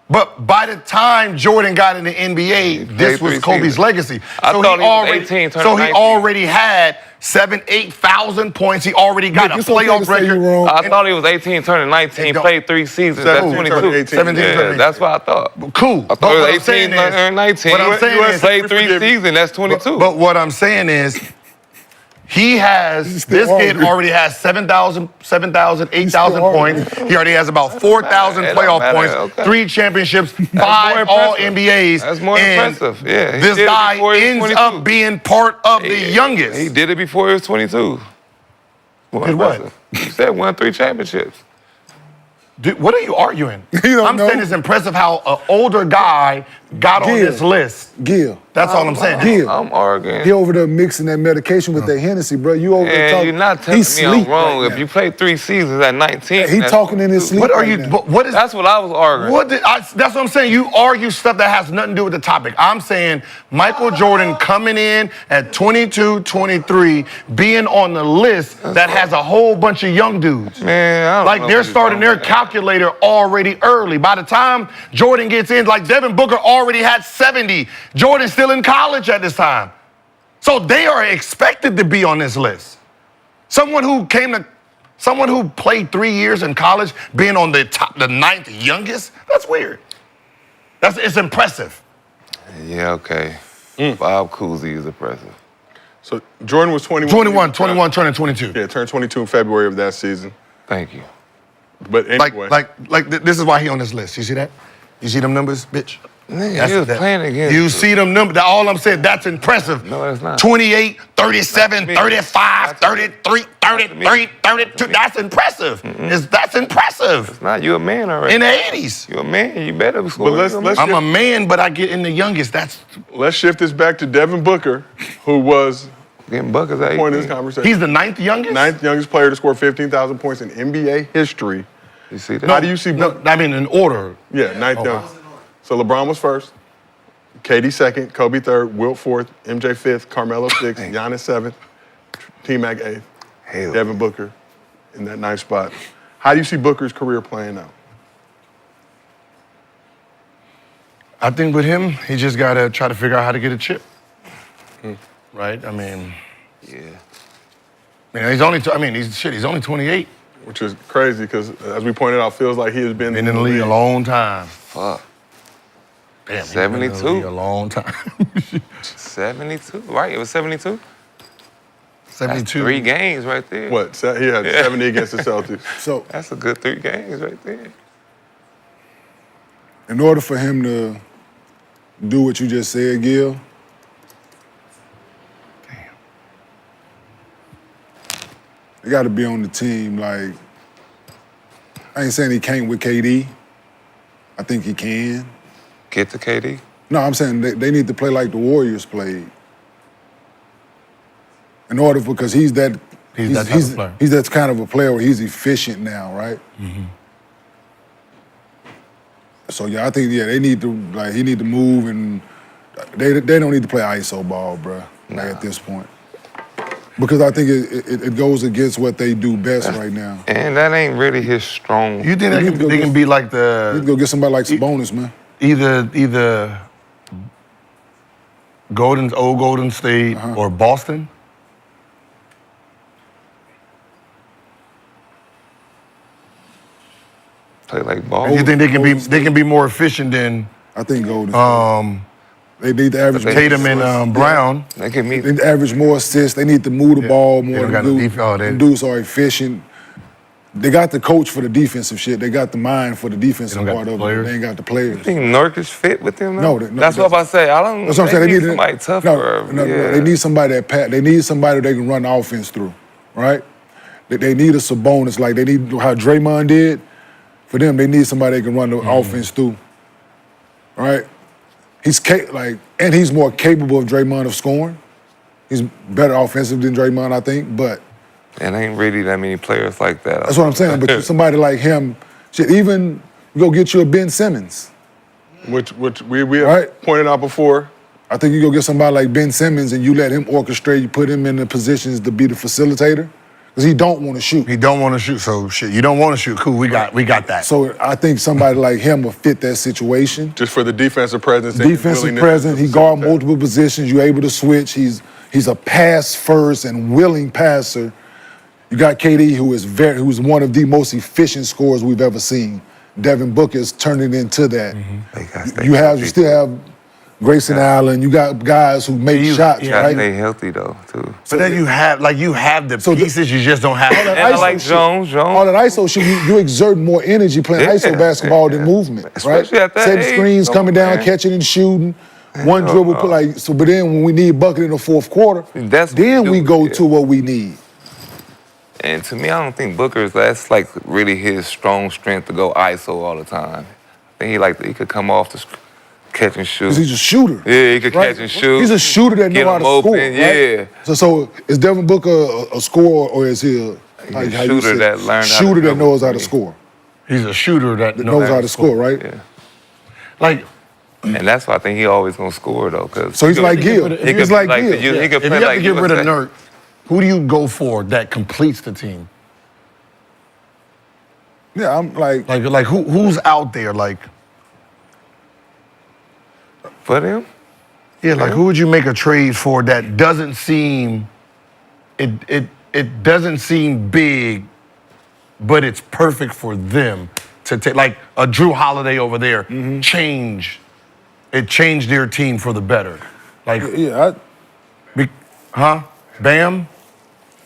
But by the time Jordan got in the NBA, this was 3 Kobe's seasons. legacy. I thought he was 18, turning so he 19. already had 8,000 points. He already got a it's okay to playoff say you record. wrong. I thought he was 18, turning 19, don't- played 3 seasons. That's 17, 22. turning 18. 17, Yeah, turning that's what I thought. Cool. I thought What it I'm was saying 18, is- turning 19. What I'm saying is- played 3 forgive me. seasons. That's 22. But what I'm saying is, this still kid hungry. already has 7,000, 8,000 hungry. points. He already has about 4,000 It don't playoff matter, points, okay. 3 championships, more 5 impressive. All-NBAs. That's more and impressive. Yeah, he This did it guy before he was ends 22. up being part of the youngest. He did it before he was 22. More Did what? impressive. You said won 3 championships. Dude, what are you arguing? You don't I'm know? saying it's impressive how an older guy got on this list. Gil. That's all I'm saying. Gil. I'm arguing. He over there mixing that medication with that Hennessy, bro. You over there And talking. you're not telling me I'm wrong. Right If you play 3 seasons at 19, he that's talking in his sleep. What are right you? now. What is? That's what I was arguing. That's what I'm saying. You argue stuff that has nothing to do with the topic. I'm saying Michael Jordan coming in at 22, 23, being on the list that has a whole bunch of young dudes. Man, I don't Like know they're what you're starting their talking about. calculator already early. By the time Jordan gets in, like Devin Booker already had 70. Jordan's still in college at this time. So they are expected to be on this list. Someone who played 3 years in college, being on the 9th youngest, that's weird. It's impressive. Yeah, okay. Bob Cousy is impressive. So Jordan was 21. 21, turning 22. Yeah, turned 22 in February of that season. Thank you. But anyway. This is why he on this list. You see that? You see them numbers, bitch? Nigga, you was playing against You him. see them numbers. All I'm saying, that's impressive. No, it's not. 28, 37, Not 35, me. 33, 33, 32. That's impressive. That's impressive. It's not. You a man already. In the 80s. You a man. You better score. But let's I'm a man, but I get in the youngest. Let's shift this back to Devin Booker, who was getting buckets at point of 18. this conversation. He's the 9th youngest? 9th youngest player to score 15,000 points in NBA history. You see that? How do you see Booker? I mean, in order. Yeah, 9th youngest. So LeBron was first, KD second, Kobe third, Wilt fourth, MJ fifth, Carmelo sixth, Giannis seventh, T-Mac eighth, Devin Booker in that 9th spot. How do you see Booker's career playing out? I think with him, he just got to try to figure out how to get a chip. Right? I mean, he's only, he's only 28. Which is crazy because, as we pointed out, feels like he has been in the league a long time. Fuck. Damn, 72. He's been in the league a long time. 72, right? It was 72? 72. That's 3 games right there. What? He had 70 against the Celtics. So that's a good 3 games right there. In order for him to do what you just said, Gil, he got to be on the team. Like, I ain't saying he can't with KD. I think he can. Get to KD? No, I'm saying they need to play like the Warriors played. In order because he's that that type of player. He's that kind of a player where he's efficient now, right? Mm-hmm. So yeah, I think he need to move and they don't need to play ISO ball, bro. Like at this point. Because I think it goes against what they do best right now. And that ain't really his strong. You think they can be like the... You can go get somebody like Sabonis, man. Either old Golden State or Boston? Play like ball. You think they can be more efficient than... I think Golden State. They need to average Tatum and Brown. They can meet. They need to average more assists. They need to move the ball more. They dudes are efficient. They got the coach for the defensive shit. They got the mind for the defensive part of it. They ain't got the players. You think Nurkic fit with them? No, that's what I'm about to say. I don't. That's what I'm saying. They need somebody tougher. No, they need somebody they need somebody they can run the offense through, right? They need a Sabonis like they need how Draymond did. For them, they need somebody they can run the offense through, right? And he's more capable of Draymond of scoring. He's better offensive than Draymond, I think, but. And ain't really that many players like that. That's what I'm saying, but somebody like him, even go get you a Ben Simmons. Which we have pointed out before. I think you go get somebody like Ben Simmons and you let him orchestrate, you put him in the positions to be the facilitator. Because he don't want to shoot. He don't want to shoot, so shit, you don't want to shoot. Cool, we got that. So I think somebody like him will fit that situation. Just for the defensive presence. Defensive presence, he guard multiple positions, you're able to switch. He's a pass first and willing passer. You got KD, who's one of the most efficient scorers we've ever seen. Devin Booker is turning into that. You still have Grayson Allen. You got guys who make shots, right? Stay healthy though, too. But then you have the pieces, you just don't have. And I like Jones. All that ISO shit, you exert more energy playing ISO basketball than movement, especially right? at that Setting age, screens, coming down, catching and shooting. One dribble, but then when we need a bucket in the fourth quarter, then we go to what we need. And to me, I don't think that's like really his strong strength to go ISO all the time. I think he could come off catch and shoot. Because he's a shooter. Yeah, he could right? catch and shoot. He's a shooter that Get know how him to open, score. Right? yeah. So is Devin Booker a scorer or is he a shooter that learned how to shooter that dribble. knows how to score? He's a shooter that Knows how to score, right? Yeah. Like, And that's why I think he always gonna score though, cause So he's like Gil. he could He's be like like Gil. the, he could if play you have like to get rid of USA. Nurk, who do you go for that completes the team? Yeah, I'm like Like who's out there? Like, For them? yeah, like who would you make a trade for that doesn't seem it doesn't seem big, but it's perfect for them to take, like a Drew Holiday over there. Changed their team for the better. Like, yeah. Bam.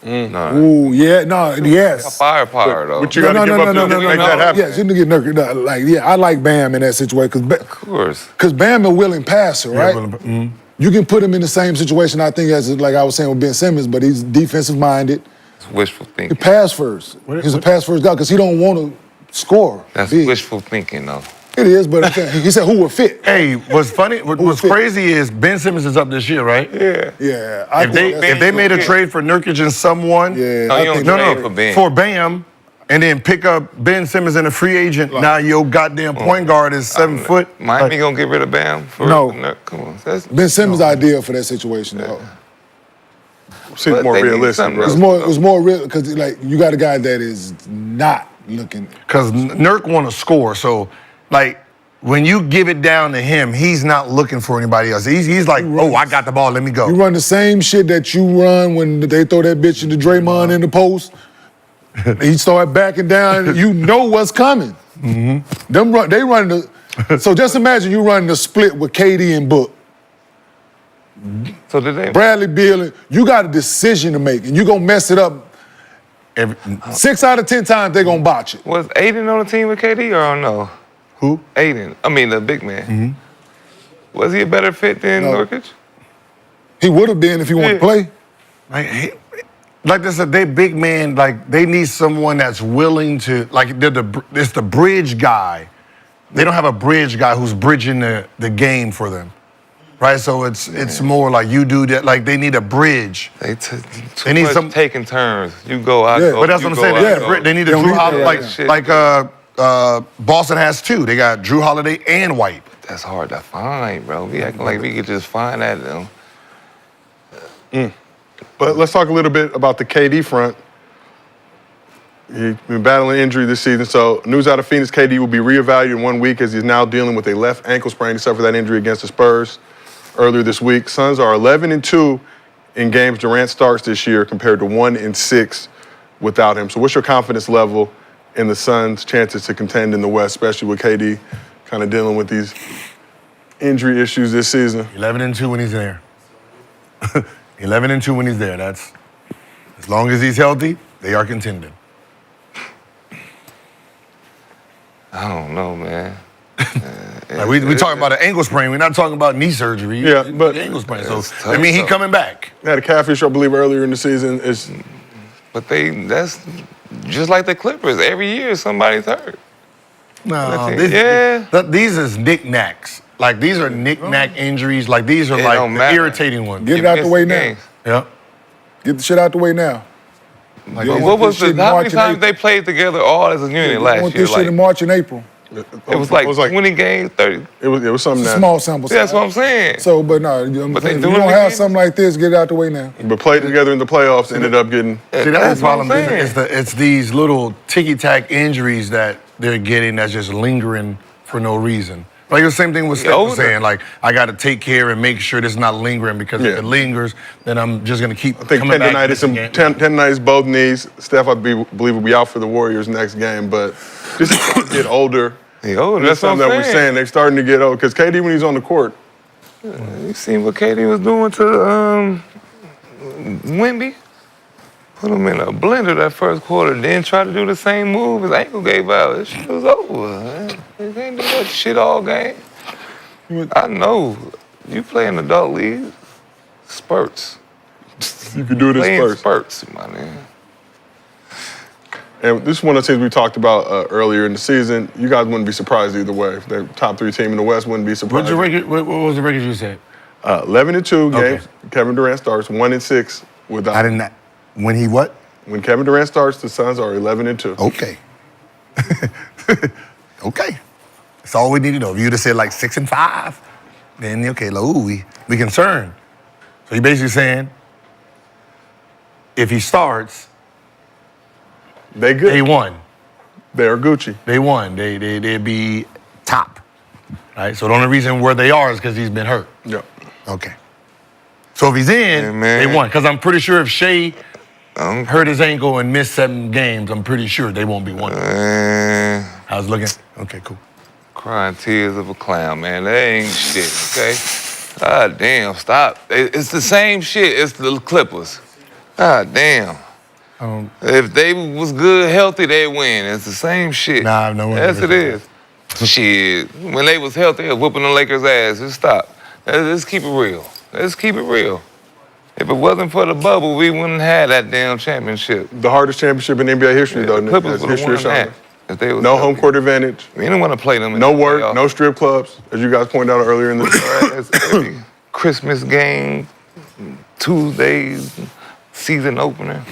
Ooh, yeah, no, yes. Firepower though. What you got to give up to make that happen? Yes, you need to get Nurkic. Like, yeah, I like Bam in that situation Of course. because Bam a willing passer, right? You can put him in the same situation, I think, as like I was saying with Ben Simmons, but he's defensive minded. It's wishful He thinking. pass first. He's a pass first guy because he don't want to score. That's big. wishful thinking though. It is, but I'm saying, he said who would fit. Hey, what's funny? What's fit? crazy is Ben Simmons is up this year, right? Yeah. Yeah, If they made a trade for Nurkic and someone, yeah, No, I you don't think trade for Ben. for Bam, and then pick up Ben Simmons and a free agent. Now your goddamn point guard is 7 foot. Miami gonna get rid of Bam for No. Nurk? Come on. That's, Ben Simmons' ideal for that situation, though. Seems But more they need realistic, something bro. else. It was more real because like you got a guy that is not looking. Because Nurk want to score, so like when you give it down to him, he's not looking for anybody else. He's like, oh, I got the ball, let me go. You run the same shit that you run when they throw that bitch into Draymond in the post. He start backing down. You know what's coming. They run the. So just imagine you running the split with KD and Book. So did they? Bradley Beal, you got a decision to make, and you gonna mess it up. 6 out of 10 times they gonna botch it. Was Aiden on the team with KD or no? Who? Aiden. I mean the big man. Was he a better fit than No. Nurkic? He would have been if he wanted to play. Like they said, they big man. Like they need someone that's willing to. Like it's the bridge guy. They don't have a bridge guy who's bridging the game for them, right? So it's more like you do that. Like they need a bridge. They They need much some taking turns. You go, I Yeah, go. But that's you what I'm go, saying. I go. They need a They don't Drew need Holiday, that like Boston has two. They got Drew Holiday and White. That's hard to find, bro. We acting like we could just find that though. But let's talk a little bit about the KD front. He's been battling injury this season. So news out of Phoenix, KD will be reevaluated in 1 week as he's now dealing with a left ankle sprain. He suffered that injury against the Spurs earlier this week. Suns are 11-2 in games Durant starts this year compared to 1-6 without him. So what's your confidence level in the Suns' chances to contend in the West, especially with KD kind of dealing with these injury issues this season? 11-2 when he's there. 11-2 when he's there. That's as long as he's healthy, they are contending. I don't know, man. Like we talking about an ankle sprain. We're not talking about knee surgery. Yeah, but ankle sprain. So it's tough, I mean, he though. coming back. had a calf issue, I believe, earlier in the season. But that's just like the Clippers. Every year somebody's hurt. No, Yeah. these is knickknacks. Like these are knick-knack injuries. Like these are It like don't the matter. irritating ones. Get it out the missed way the now. games. Yeah. Get the shit out the way now. Like, Yeah. What was This shit the? How many March and times April. they played together all as a unit You last want year? this shit Like in March and April. it was like 20 games, 30. It was something It's a that. small sample size. That's what I'm saying. So, but no, I'm But they saying, if doing you don't it have again? something like this, get it out the way now. But played together in the playoffs, ended up getting. See, that's That's the what problem. I'm saying. It's these little ticky-tack injuries that they're getting that's just lingering for no reason. Like the same thing with Steph was older. saying. Like I got to take care and make sure this is not lingering because if Yeah. it lingers, then I'm just gonna keep I think coming back. tendonitis and tendonitis both knees. Steph, I believe, will be out for the Warriors next game. But just get older. He older. That's That's what I'm something that we're saying. saying. They're starting to get old. Because KD, when he's on the court, You seen what KD was doing to Wemby? Put him in a blender that first quarter, then try to do the same move. His ankle gave out. This shit was over, man. They can't do that shit all game. I know. You play in adult league, spurts. you can do it in Play in Spurs. spurts, my man. And this is one of the teams we talked about earlier in the season. You guys wouldn't be surprised either way. If they're top 3 team in the West, wouldn't be surprised. What was the record you said? 11-2 Okay. games. Kevin Durant starts 1-6 without. I didn't. When he what? When Kevin Durant starts, the Suns are 11-2. Okay. Okay. That's all we need to know. If you'd have said like 6-5, then okay, like, ooh, we concerned. So you're basically saying if he starts, they good. They won. They're Gucci. They won. They'd be top. Right? So the only reason where they are is because he's been hurt. Yeah. Okay. So if he's in, they won. Because I'm pretty sure if Shea hurt his ankle and missed 7 games, I'm pretty sure they won't be one. I was looking. Okay, cool. Crying tears of a clown, man. That ain't shit, okay? God damn, stop. It's the same shit. It's the Clippers. God damn. If they was good, healthy, they'd win. It's the same shit. Nah, no one. Yes, it is. Shit. When they was healthy, they was whooping the Lakers' ass. Just stop. Let's keep it real. Let's keep it real. If it wasn't for the bubble, we wouldn't have that damn championship. The hardest championship in NBA history, though. The Clippers That's would have history won of that. showing. If they was No healthy. home court advantage. We didn't want to play them in No the work, playoffs. no strip clubs, as you guys pointed out earlier in the Every Christmas game, Tuesdays, season opener.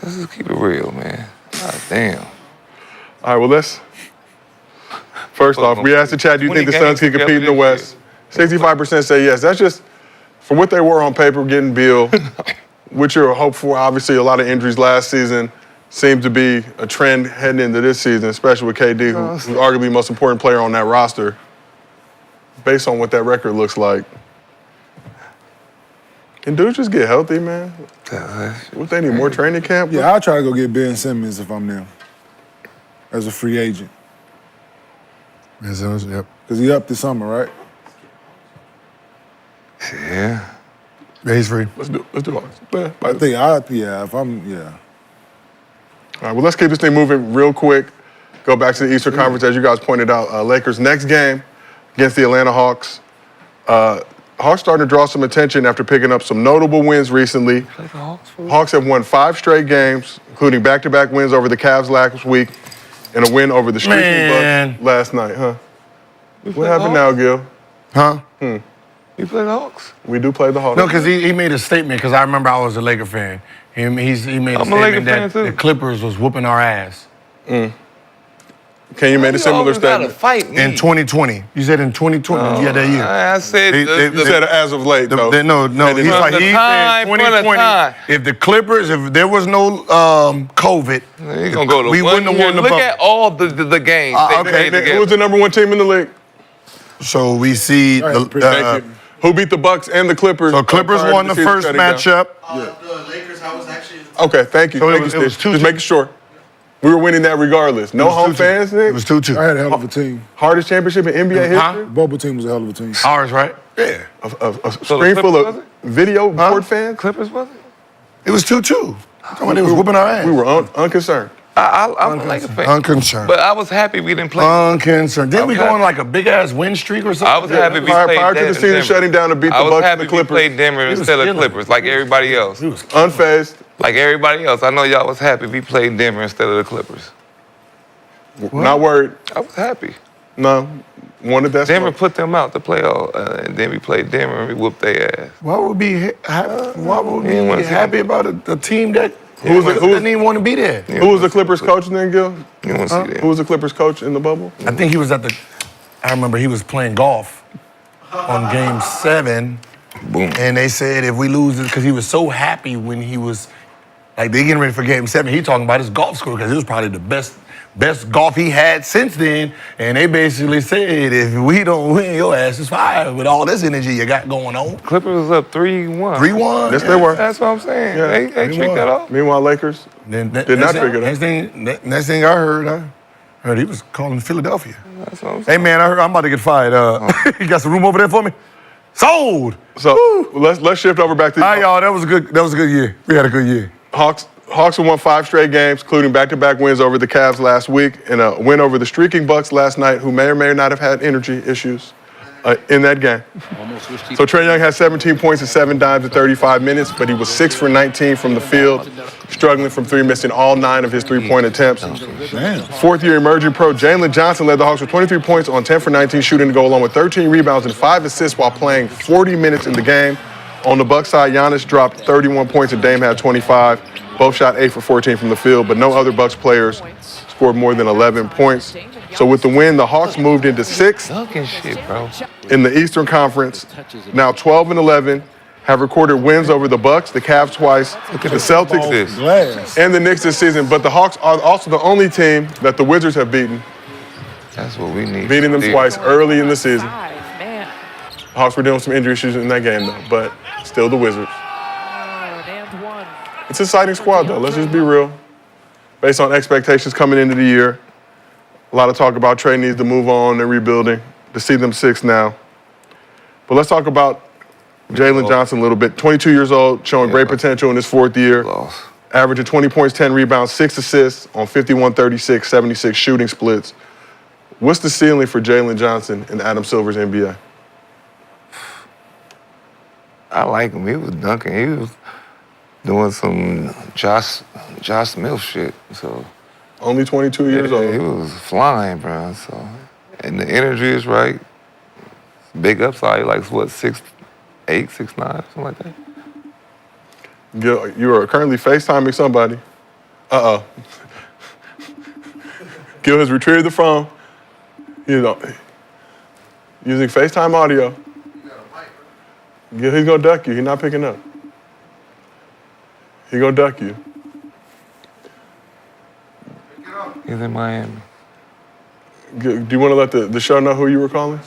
Let's just keep it real, man. God damn. All right, well, first off, we asked the chat, do you think the Suns can compete in the West? 65% say yes. That's just, from what they were on paper, getting Beal, which you're hopeful for. Obviously, a lot of injuries last season. Seems to be a trend heading into this season, especially with KD, who's arguably the most important player on that roster. Based on what that record looks like, can dudes just get healthy, man? What they need, more training camp? Yeah, I'll try to go get Ben Simmons if I'm there as a free agent. Ben Simmons, yep. Because he up this summer, right? Yeah. Yeah, he's free. Let's do it. I think, if I'm, yeah. All right, well, let's keep this thing moving real quick. Go back to the Eastern Conference, as you guys pointed out. Lakers' next game against the Atlanta Hawks. Hawks starting to draw some attention after picking up some notable wins recently. Hawks have won 5 straight games, including back-to-back wins over the Cavs last week and a win over the streaking Bucks last night, huh? What happened now, Gil? Huh? You play the Hawks? We do play the Hawks. No, because he made a statement, because I remember I was a Laker fan. He made a statement that the Clippers was whooping our ass. Can you make a similar statement? Fight me. In 2020. You said in 2020, yeah, that year. I said You said as of late, though. No, he's like, he said 2020, if the Clippers, if there was no COVID, we wouldn't have won the Look bubble. at all the games. Who was the number 1 team in the league? So we see who beat the Bucks and the Clippers. So Clippers won the first matchup. The Lakers, I was actually. Okay, thank you. So Thank it you, was Steve. Just making sure. We were winning that regardless. No home fans, Nick? It was 2-2. I had a hell of a team. Hardest championship in NBA history? Bubble team was a hell of a team. Ours, right? Yeah. A screen full of video board fans? Clippers, was it? It was 2-2. They was whooping our ass. We were unconcerned. I'm a Laker fan. Unconcerned. But I was happy we didn't play. Unconcerned. Didn't we go on like a big-ass win streak or something? I was happy we played Prior to the season shutting down to beat the I was Bucks happy and the Clippers. we played Denver instead of killing. Clippers, like everybody else. Unfazed. Like everybody else. I know y'all was happy we played Denver instead of the Clippers. Not worried. I was happy. No. Wanted that Denver smoke. put them out to play and then we played Denver and we whooped their ass. Why would we be wanna see happy about a team that Who didn't even want to be there? Who was the Clippers coach then, Gil? You want to see that? Who was the Clippers coach in the bubble? I think he was I remember he was playing golf on game 7. Boom. And they said if we lose it, because he was so happy when he was, like they getting ready for game 7, he talking about his golf score because it was probably the best golf he had since then. And they basically said, if we don't win, your ass is fired with all this energy you got going on. Clippers was up 3-1. 3-1. Yes, they were. That's what I'm saying. Yeah, They tricked that off. Meanwhile, Lakers Then did not figure that. Next thing I heard he was calling Philadelphia. That's what I'm saying. Hey man, I heard I'm about to get fired. You got some room over there for me? Sold. So let's shift over back to All right, y'all. That was a good year. We had a good year. Hawks have won 5 straight games, including back-to-back wins over the Cavs last week and a win over the streaking Bucks last night, who may or may not have had energy issues. in that game. So Trae Young had 17 points and 7 dimes in 35 minutes, but he was 6 for 19 from the field, struggling from three, missing all 9 of his three-point attempts. Fourth-year emerging pro Jalen Johnson led the Hawks with 23 points on 10 for 19 shooting to go, along with 13 rebounds and 5 assists while playing 40 minutes in the game. On the Bucks side, Giannis dropped 31 points and Dame had 25. Both shot 8 for 14 from the field, but no other Bucks players scored more than 11 points. So with the win, the Hawks moved into 6th in the Eastern Conference. Now 12 and 11, have recorded wins over the Bucks, the Cavs twice, the Celtics, and the Knicks this season. But the Hawks are also the only team that the Wizards have beaten. That's what we need. Beating them twice early in the season. The Hawks were dealing with some injury issues in that game, though, but still the Wizards. It's an exciting squad, though. Let's just be real. Based on expectations coming into the year, a lot of talk about Trae needs to move on and rebuilding. To see them 6 now. But let's talk about Jalen Johnson a little bit. 22 years old, showing great potential in his 4th year. Averaging 20 points, 10 rebounds, 6 assists on 51, 36, 76 shooting splits. What's the ceiling for Jalen Johnson in Adam Silver's NBA? I like him. He was dunking. He was doing some Josh Smith shit. So only 22 years old. He was flying, bro. So, and the energy is right. Big upside. Like what, 6'8", 6'9", something like that. Gil, you are currently FaceTiming somebody. Gil has retrieved the phone. You know, using FaceTime audio. Gil, he's gonna duck you. He's not picking up. He's gonna duck you. He's in Miami. Gil, do you want to let the show know who you were calling?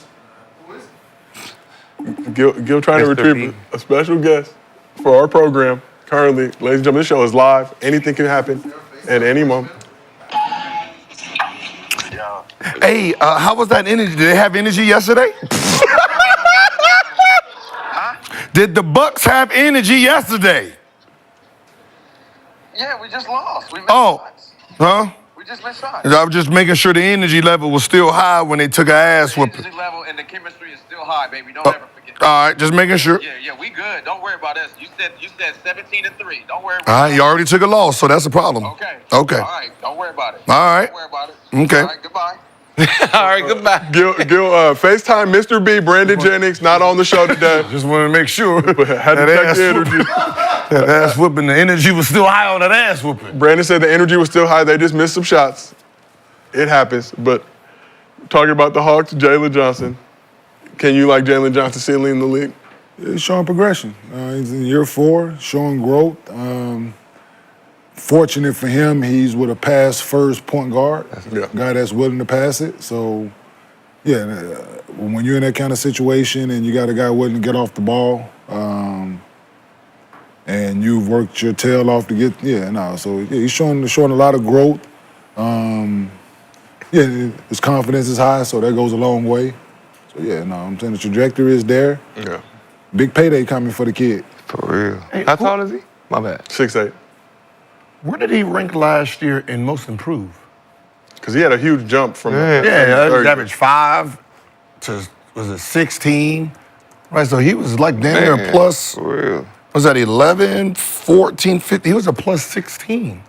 Gil trying to retrieve a special guest for our program. Currently, ladies and gentlemen, this show is live. Anything can happen at any moment. Hey, how was that energy? Did they have energy yesterday? Did the Bucks have energy yesterday? Yeah, we just lost. We missed shots. Huh? We just missed shots. I was just making sure the energy level was still high when they took an ass whooping. The energy level and the chemistry is still high, baby. Don't ever forget. All right, just making sure. Yeah, we good. Don't worry about us. You said 17-3. Don't worry about All right, you already took a loss, so that's a problem. Okay. Okay. All right, don't worry about it. All right. Don't worry about it. Okay. All right, goodbye. All right, goodbye. Gil, FaceTime Mr. B, Brandon Jennings, not on the show today. Just wanted to make sure. Had to check the energy. That ass whooping, the energy was still high on that ass whooping. Brandon said the energy was still high. They just missed some shots. It happens. But talking about the Hawks, Jalen Johnson. Can you like Jalen Johnson ceiling in the league? He's showing progression. He's in year 4, showing growth. Fortunate for him, he's with a pass-first point guard, guy that's willing to pass it. So, yeah, when you're in that kind of situation and you got a guy willing to get off the ball, and you've worked your tail off to get, so he's showing a lot of growth. His confidence is high, so that goes a long way. So, I'm saying the trajectory is there. Yeah. Big payday coming for the kid. For real. How tall is he? My bad. 6'8". Where did he rank last year in most improved? Because he had a huge jump from he averaged 5 to, was it 16? Right, so he was like damn near a plus. For real. Was that 11, 14, 15? He was a plus 16.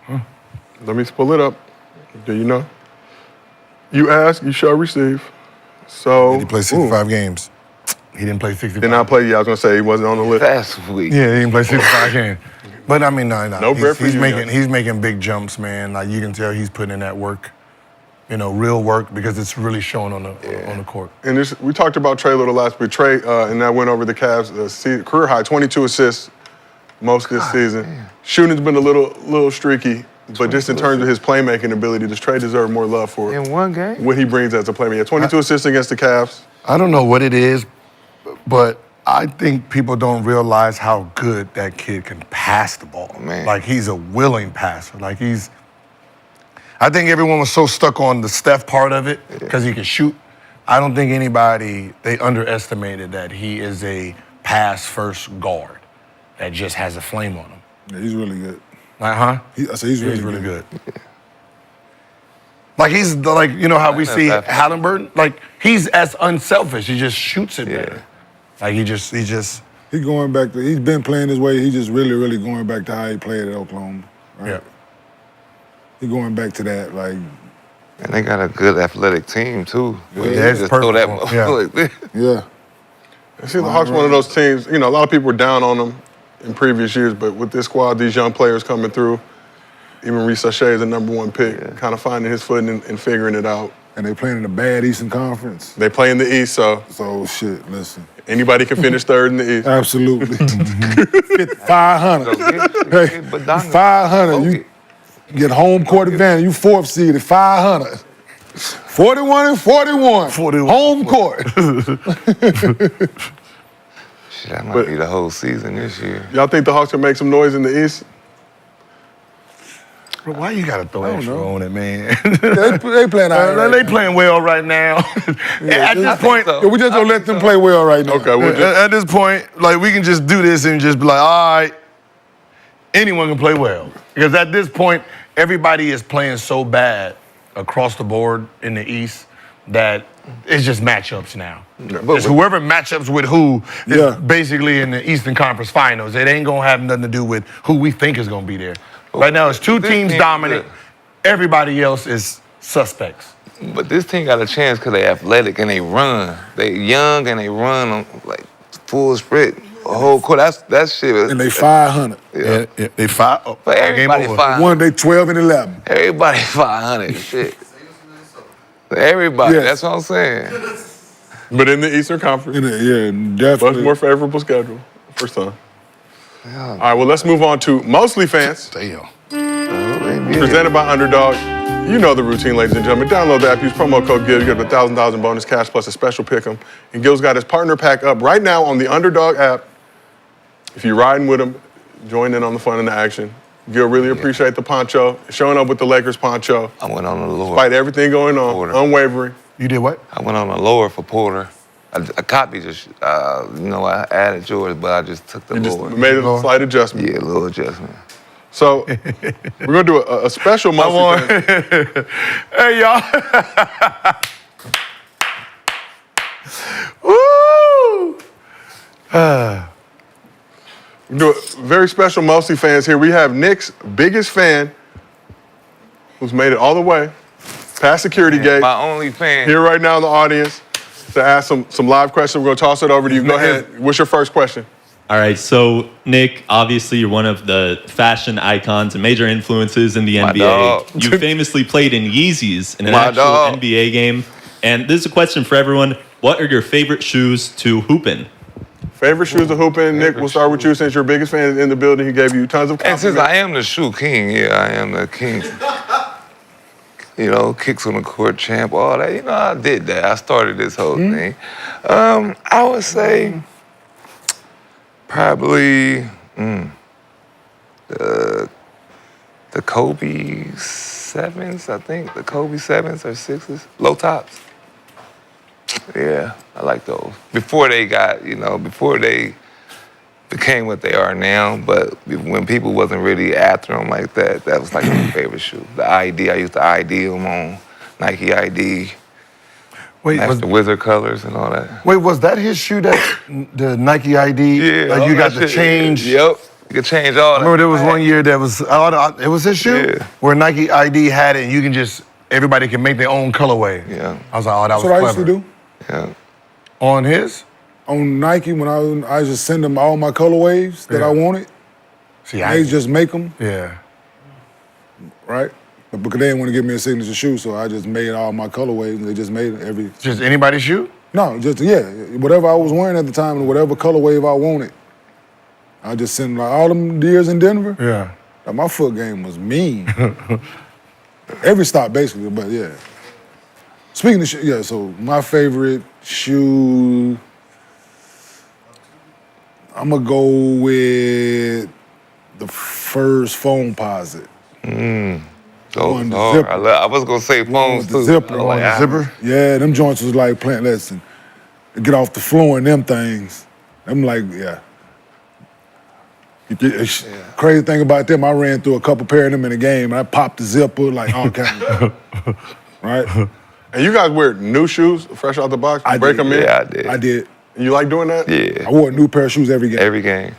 Let me pull it up. Do you know? You ask, you shall receive. So Did he play 65 games? He didn't play 65. Did not play. I was gonna say he wasn't on the list. That's weak. Yeah, he didn't play 65 games. But I mean, no. No bread for you, He's making big jumps, man. Like you can tell, he's putting in that work. Real work because it's really showing on the court. And we talked about Trae a little last week. Trae and that went over the Cavs career high, 22 assists most this season. Damn. Shooting's been a little streaky, but just in terms of his playmaking ability, does Trae deserve more love for In one game? what he brings as a playmaker? Yeah, 22 assists against the Cavs. I don't know what it is, but I think people don't realize how good that kid can pass the ball. Man. Like he's a willing passer. I think everyone was so stuck on the Steph part of it because he can shoot. I don't think they underestimated that he is a pass-first guard that just has a flame on him. Yeah, he's really good. Like, huh? I say he's really good. Like he's like, you know how we see That's Halliburton? Like he's as unselfish. He just shoots it better. Like he just. He going back to. He's been playing his way. He just really going back to how he played at Oklahoma. Right? Yeah. He going back to that. Like, And they got a good athletic team too. Yeah, You it's just throw that perfect. motherfucker like this. yeah. See, the Hawks one of those teams, you know, a lot of people were down on them in previous years, but with this squad, these young players coming through, even Rashad is the #1 pick, kind of finding his footing and figuring it out. And they playing in a bad Eastern Conference. They play in the East, so shit, listen. Anybody can finish third in the East. Absolutely. 500. Hey, 500. You get home court advantage. You 4th seed at 500. 41 and 41. Home court. Shit, that might be the whole season this year. Y'all think the Hawks can make some noise in the East? Bro, why you gotta throw extra on it, man? they playing all right. They playing well right now. At this point, we just don't let them play well right now. Okay, at this point, like we can just do this and just be like, all right, anyone can play well. Because at this point, everybody is playing so bad across the board in the East that it's just matchups now. It's whoever matchups with who is basically in the Eastern Conference Finals. It ain't gonna have nothing to do with who we think is gonna be there. Right now, it's 2 teams dominant. Everybody else is suspects. But this team got a chance because they athletic and they run. They young and they run on like full sprint. Whole court. That shit. And they 500. Yeah, they 5. But everybody 500. One, they 12 and 11. Everybody 500. Shit. Everybody. Yes. That's what I'm saying. But in the Eastern Conference. Definitely. Much more favorable schedule. First time. All right, well, let's move on to MostlyFans. Damn. Presented by Underdog. You know the routine, ladies and gentlemen. Download the app, use promo code GIL. You get $1,000 in bonus cash plus a special pick'em. And Gil's got his partner pack up right now on the Underdog app. If you're riding with him, join in on the fun and the action. Gil, really appreciate the poncho. Showing up with the Lakers poncho. I went on the lower. Despite everything going on, Porter. unwavering. You did what? I went on the lower for Porter. I copied just, I added yours, but I just took the You just lower. made a slight adjustment. Yeah, a little adjustment. So we're going to do a special MostlyFans. Hey, y'all. Woo! We do a very special MostlyFans here. We have Nick's biggest fan, who's made it all the way past security gate. My only fan. Here right now in the audience to ask some live questions. We're going to toss it over to you. Go ahead. What's your first question? All right, so Nick, obviously you're one of the fashion icons and major influences in the NBA. dog. You famously played in Yeezys in an My actual dog. NBA game. And this is a question for everyone. What are your favorite shoes to hoop in? Favorite shoes to hoop in? Nick, we'll start with you since your biggest fan is in the building. He gave you tons of And compliments. since I am the shoe king, I am the king. Kicks on the court champ, all that. I did that. I started this whole thing. I would say probably the Kobe 7s, I think. The Kobe 7s or 6s. Low tops. Yeah, I like those. Before they got, before they became what they are now, but when people wasn't really after them like that, that was like my favorite shoe. The ID, I used to ID them on Nike ID. Wait, Match the Wizard colors and all that. Wait, was that his shoe, the Nike ID? Yeah. Like all you got that the shit. change? Yep. You could change all I that. remember there was one year that was, it was his shoe? Yeah. Where Nike ID had it and you can everybody can make their own colorway. Yeah. I was like, oh, that That's was what clever. I used to do. Yeah. On his? On Nike, when I just send them all my colorways that I wanted. See, They just make them, Yeah. right? But because they didn't want to give me a signature shoe, so I just made all my colorways, and they just made every... Just anybody's shoe? No, just, whatever I was wearing at the time and whatever colorway I wanted. I just sent like all them years in Denver. Yeah. Like, my foot game was mean. Every stop, basically, but yeah. Speaking of shoes, so my favorite shoe, I'm going to go with the first phone posit. Those the hard. zipper. I was going to say phones With the too. zipper. I'm like, Zipper? Yeah, them joints was like plant lesson. Get off the floor and them things. I'm like, yeah. Crazy thing about them, I ran through a couple pair of them in a game. And I popped the zipper, like all kind of. right? And you guys wear new shoes fresh out the box? You break them in? Yeah, I did. I did. You like doing that? Yeah. I wore a new pair of shoes every game. Every game.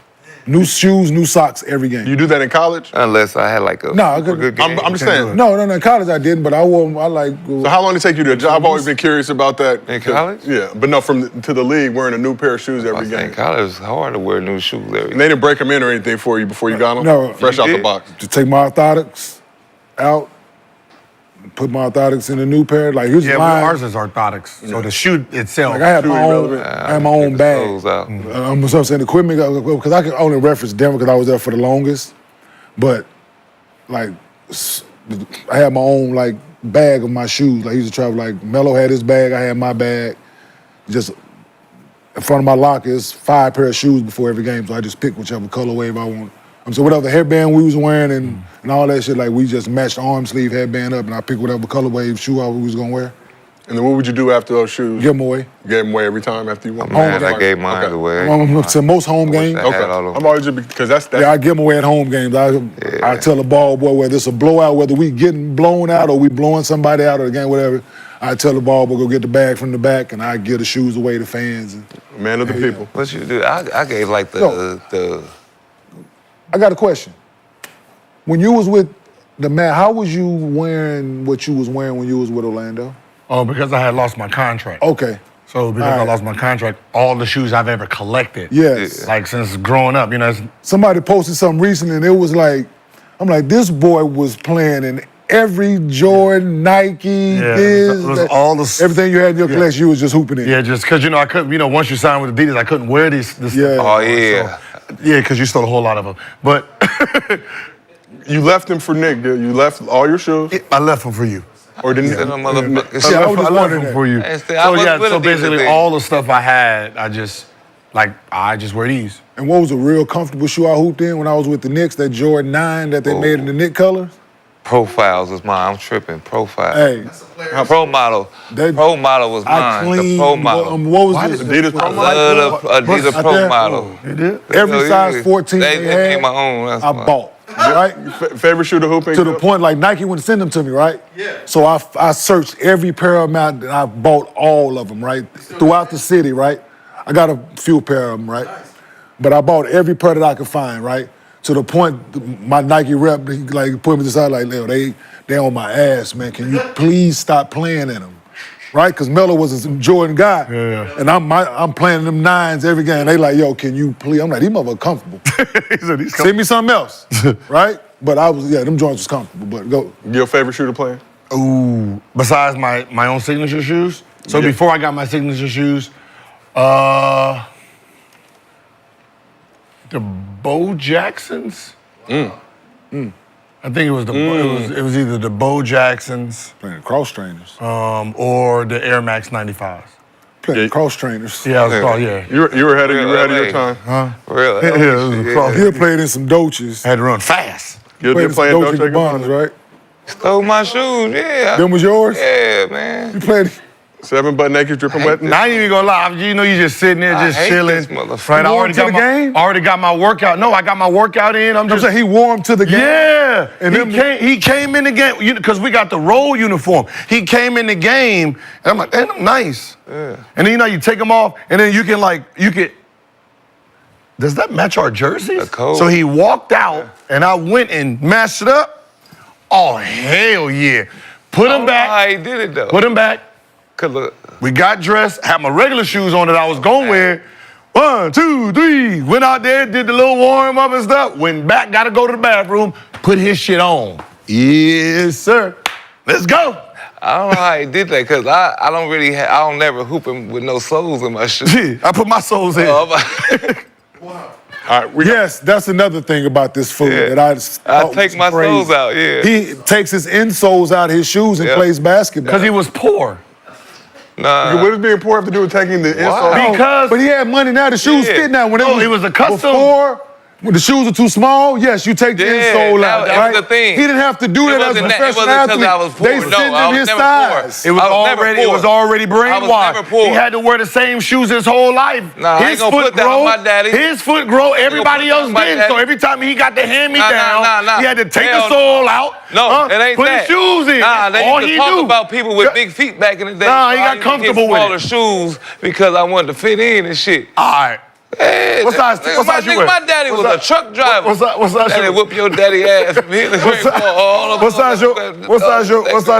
New shoes, new socks every game. You do that in college? Unless I had like a No, super good game. I'm just saying. No, in college I didn't, but I wore. I like. So how long did it take you to? I've always been curious about that. In college? Yeah, but no, to the league wearing a new pair of shoes every In game. college, it's hard to wear new shoes every And they didn't break them in or anything for you before you got them? No. Fresh out the box. To take my orthotics out, put my orthotics in a new pair. Like here's Yeah, mine. but ours is orthotics. So the shoe itself. Like I had my own, irrelevant. I had my own bag. soles out. So I'm saying equipment because I can only reference Denver because I was there for the longest. But like I had my own like bag of my shoes. Like I used to travel. Like Melo had his bag, I had my bag. Just in front of my locker is 5 pair of shoes before every game. So I just pick whichever color wave I want. So whatever headband we was wearing and all that shit, like we just matched the arm sleeve headband up and I picked whatever color wave shoe we was gonna wear. And then what would you do after those shoes? Give them away. Gave them away every time after you won? Man, I gave mine away. To most home games. I had all of them. I'm always just because that's Yeah, I give them away at home games. I tell the ball boy whether it's a blowout, whether we getting blown out or we blowing somebody out of the game, whatever. I tell the ball boy go get the bag from the back and I give the shoes away to fans. Man of the people. What you do? I gave like the I got a question. When you was with the man, how was you wearing what you was wearing when you was with Orlando? Oh, because I had lost my contract. Okay. So because I lost my contract, all the shoes I've ever collected. Yes. Like since growing up, Somebody posted something recently and it was like, I'm like, this boy was playing in every Jordan, Nike, all the everything you had in your collection, you was just hooping in. Yeah, just because I couldn't. Once you signed with Adidas, I couldn't wear this. Yeah. Oh yeah. So, yeah, because you stole a whole lot of them. But you left them for Nick, dude. You left all your shoes. I left them for you. Or didn't you? I left them for you. So basically, all the stuff I had, I just wear these. And what was a real comfortable shoe I hooped in when I was with the Knicks? That Jordan 9 that they made in the Knick colors. Profiles was mine. I'm tripping. Profile. Hey, Pro model. Pro model was mine. I cleaned. The Pro model. What was this? Adidas Pro model. Adidas Pro model. You did? Every size 14 They they made had, my own. That's I mine. bought. Right? Favorite shoe to hoop in? To the point like Nike wouldn't send them to me, right? Yeah. So I searched every pair of them out and I bought all of them, right? Throughout the city, right? I got a few pair of them, right? But I bought every pair that I could find, right? To the point my Nike rep he like put me to the side like, Leo, they on my ass, man. Can you please stop playing in them? Right? Because Melo was a Jordan guy. Yeah. And I'm playing them 9s every game. They like, yo, can you please? I'm like, these motherfuckers comfortable. Send me something else. Right? But them joints was comfortable. But go. Your favorite shoe to play in? Ooh. Besides my own signature shoes. So before I got my signature shoes, the Bo Jacksons. I think it was it was either the Bo Jacksons, playing cross trainers, or the Air Max 95s. Playing cross trainers. Yeah, I was called, yeah. You were ahead of your time. Huh? Really? Yeah, it was a cross. He played in some Doches. Had to run fast. You did playing Dolce Dolce Gabbana's, right? Stole my shoes. Yeah. Them was yours? Yeah, man. You played. 7 butt naked, dripping wet. I ain't even gonna lie. You just sitting there, just hate chilling. this motherfucker. Right, I wore already him to got the game? already got my workout. No, I got my workout in. I'm saying he wore him to the game. Yeah, And he came in the game because we got the roll uniform. He came in the game, and I'm like, damn, I'm nice. Yeah. And then you take them off, and then you can. Does that match our jerseys? So he walked out, and I went and matched it up. Oh hell yeah! Put him back. How he did it though. Put him back. Look. We got dressed, had my regular shoes on that I was going to wear. 1, 2, 3. Went out there, did the little warm up and stuff. Went back, got to go to the bathroom, put his shit on. Yes, sir. Let's go. I don't know how he did that because I don't never hoop him with no soles in my shoes. I put my soles in. All right, yes, that's another thing about this food that I take my soles out, yeah. He takes his insoles out of his shoes and plays basketball. Because he was poor. Nah. What does being poor have to do with taking the insole? Because but he had money now. The shoes fit now. When it was a custom. Before, When the shoes are too small, yes, you take the insole out, that right? was the thing. He didn't have to do that as a professional athlete. I was poor. They sent him his size. It was already brainwashed. He had to wear the same shoes his whole life. Nah, I ain't gonna put that on my daddy. His foot grow, everybody else didn't. So every time he got the hand-me-down, he had to take the sole out, No, it ain't put that. his shoes in. Nah, they all used he to talk do. about people with big feet back in the day. Nah, he So I got used to comfortable get with smaller it. shoes because I wanted to fit in and shit. All right. Hey, What size you wear? My daddy was a truck driver. What size Daddy you whoop your daddy ass. What size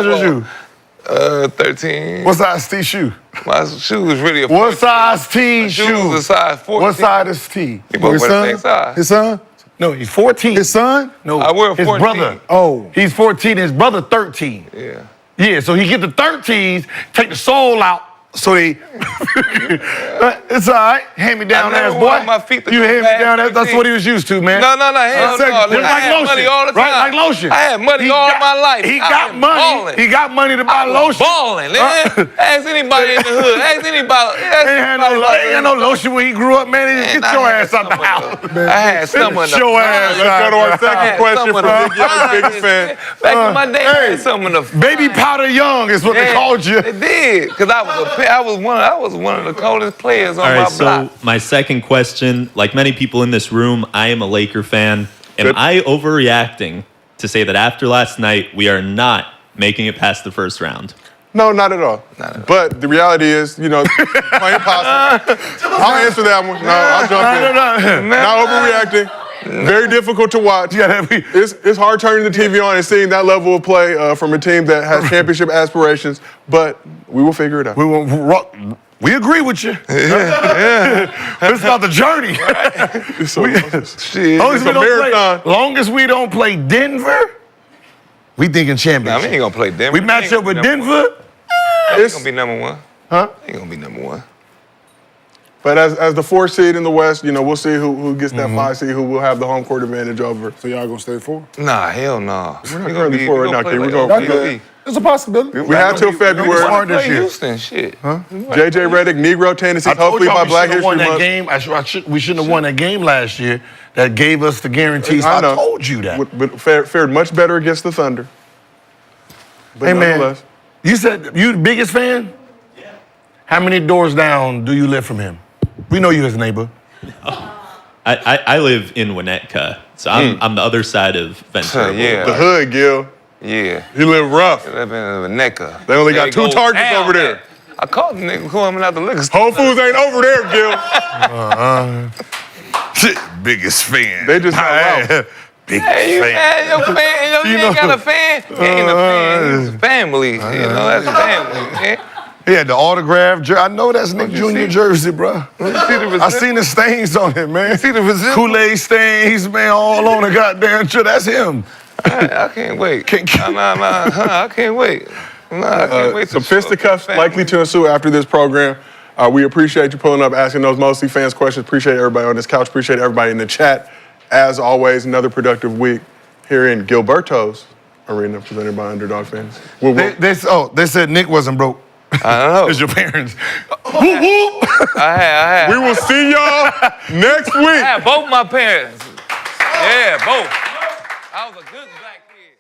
your shoe? 13. What size T shoe? My shoe is really a 14. What size T shoe? Shoes a size 14. What size is T? You both wear the same size. His son? No, he's 14. His son? No, I wear his 14. brother. Oh. He's 14, his brother 13. Yeah. Yeah, so he get the 13s, take the sole out, so they. It's all right. Hand me down ass boy. My feet You hand me down ass. That's what he was used to, man. No, hell no. I had money all the time. Right, like lotion. I had money all my life. He I got been money. balling. He got money to buy lotion. Balling, man. Ask anybody in the hood. Ask anybody. Ain't had no lotion when he grew up, man. Get your ass out the house. I had some of Get your ass Let's go to our second question from Big Young's biggest fan. Back in my day, I had some of the Baby Powder Young is what they called you. They did, because I was one of the coldest players on All right, my block. so my second question, like many people in this room, I am a Laker fan. Am I overreacting to say that after last night, we are not making it past the first round? No, not at all. But the reality is, plain possum. I'll answer that one. No, I'll jump in. Not overreacting. Very difficult to watch. It's hard turning the TV on and seeing that level of play from a team that has championship aspirations, but we will figure it out. We agree with you. It's about the journey. It's a marathon. Long as we don't play Denver, we thinking championship. Nah, we ain't gonna play Denver. We match up with Denver. It's gonna be number one. Huh? Ain't gonna be number one. But as the 4 seed in the West, we'll see who gets that 5 seed, who will have the home court advantage over. So y'all gonna stay 4? Nah, hell no. We're not currently 4 right now, kid. We're going It's a possibility. We have till February. Smart this year. Houston, shit. Huh? JJ Redick, Negro tendencies, I told hopefully y'all by we Black shouldn't have History won that Month. game. We shouldn't have won that game last year that gave us the guarantees. I know. told you that. But fared much better against the Thunder. But Hey, man, nonetheless. you said you the biggest fan? Yeah. How many doors down do you live from him? We know you his neighbor. I live in Winnetka, so I'm the other side of Ventura. Yeah. The hood, Gil. Yeah. He live rough. They live in Winnetka. They only got 2 targets over there. I called the nigga coming out the liquor store. Whole Foods ain't over there, Gil. Biggest fan. They just got biggest Hey, you fan. your fan, you ain't got a fan. He ain't a fan. He's a family. That's family. Man. He had the autograph jersey. I know that's Nick Jr. jersey, bro. I seen the stains on it, man. See the resistance? Kool-Aid stains, man, all on the goddamn shirt. That's him. I can't wait. I can't wait. I can't wait. Some fisticuffs likely to ensue after this program. We appreciate you pulling up, asking those Mostly Fans questions. Appreciate everybody on this couch. Appreciate everybody in the chat. As always, another productive week here in Gilberto's arena, presented by Underdog Fans. They said Nick wasn't broke. I don't know. It's your parents. I had. We will see y'all next week. I had both my parents. Yeah, both. I was a good black kid.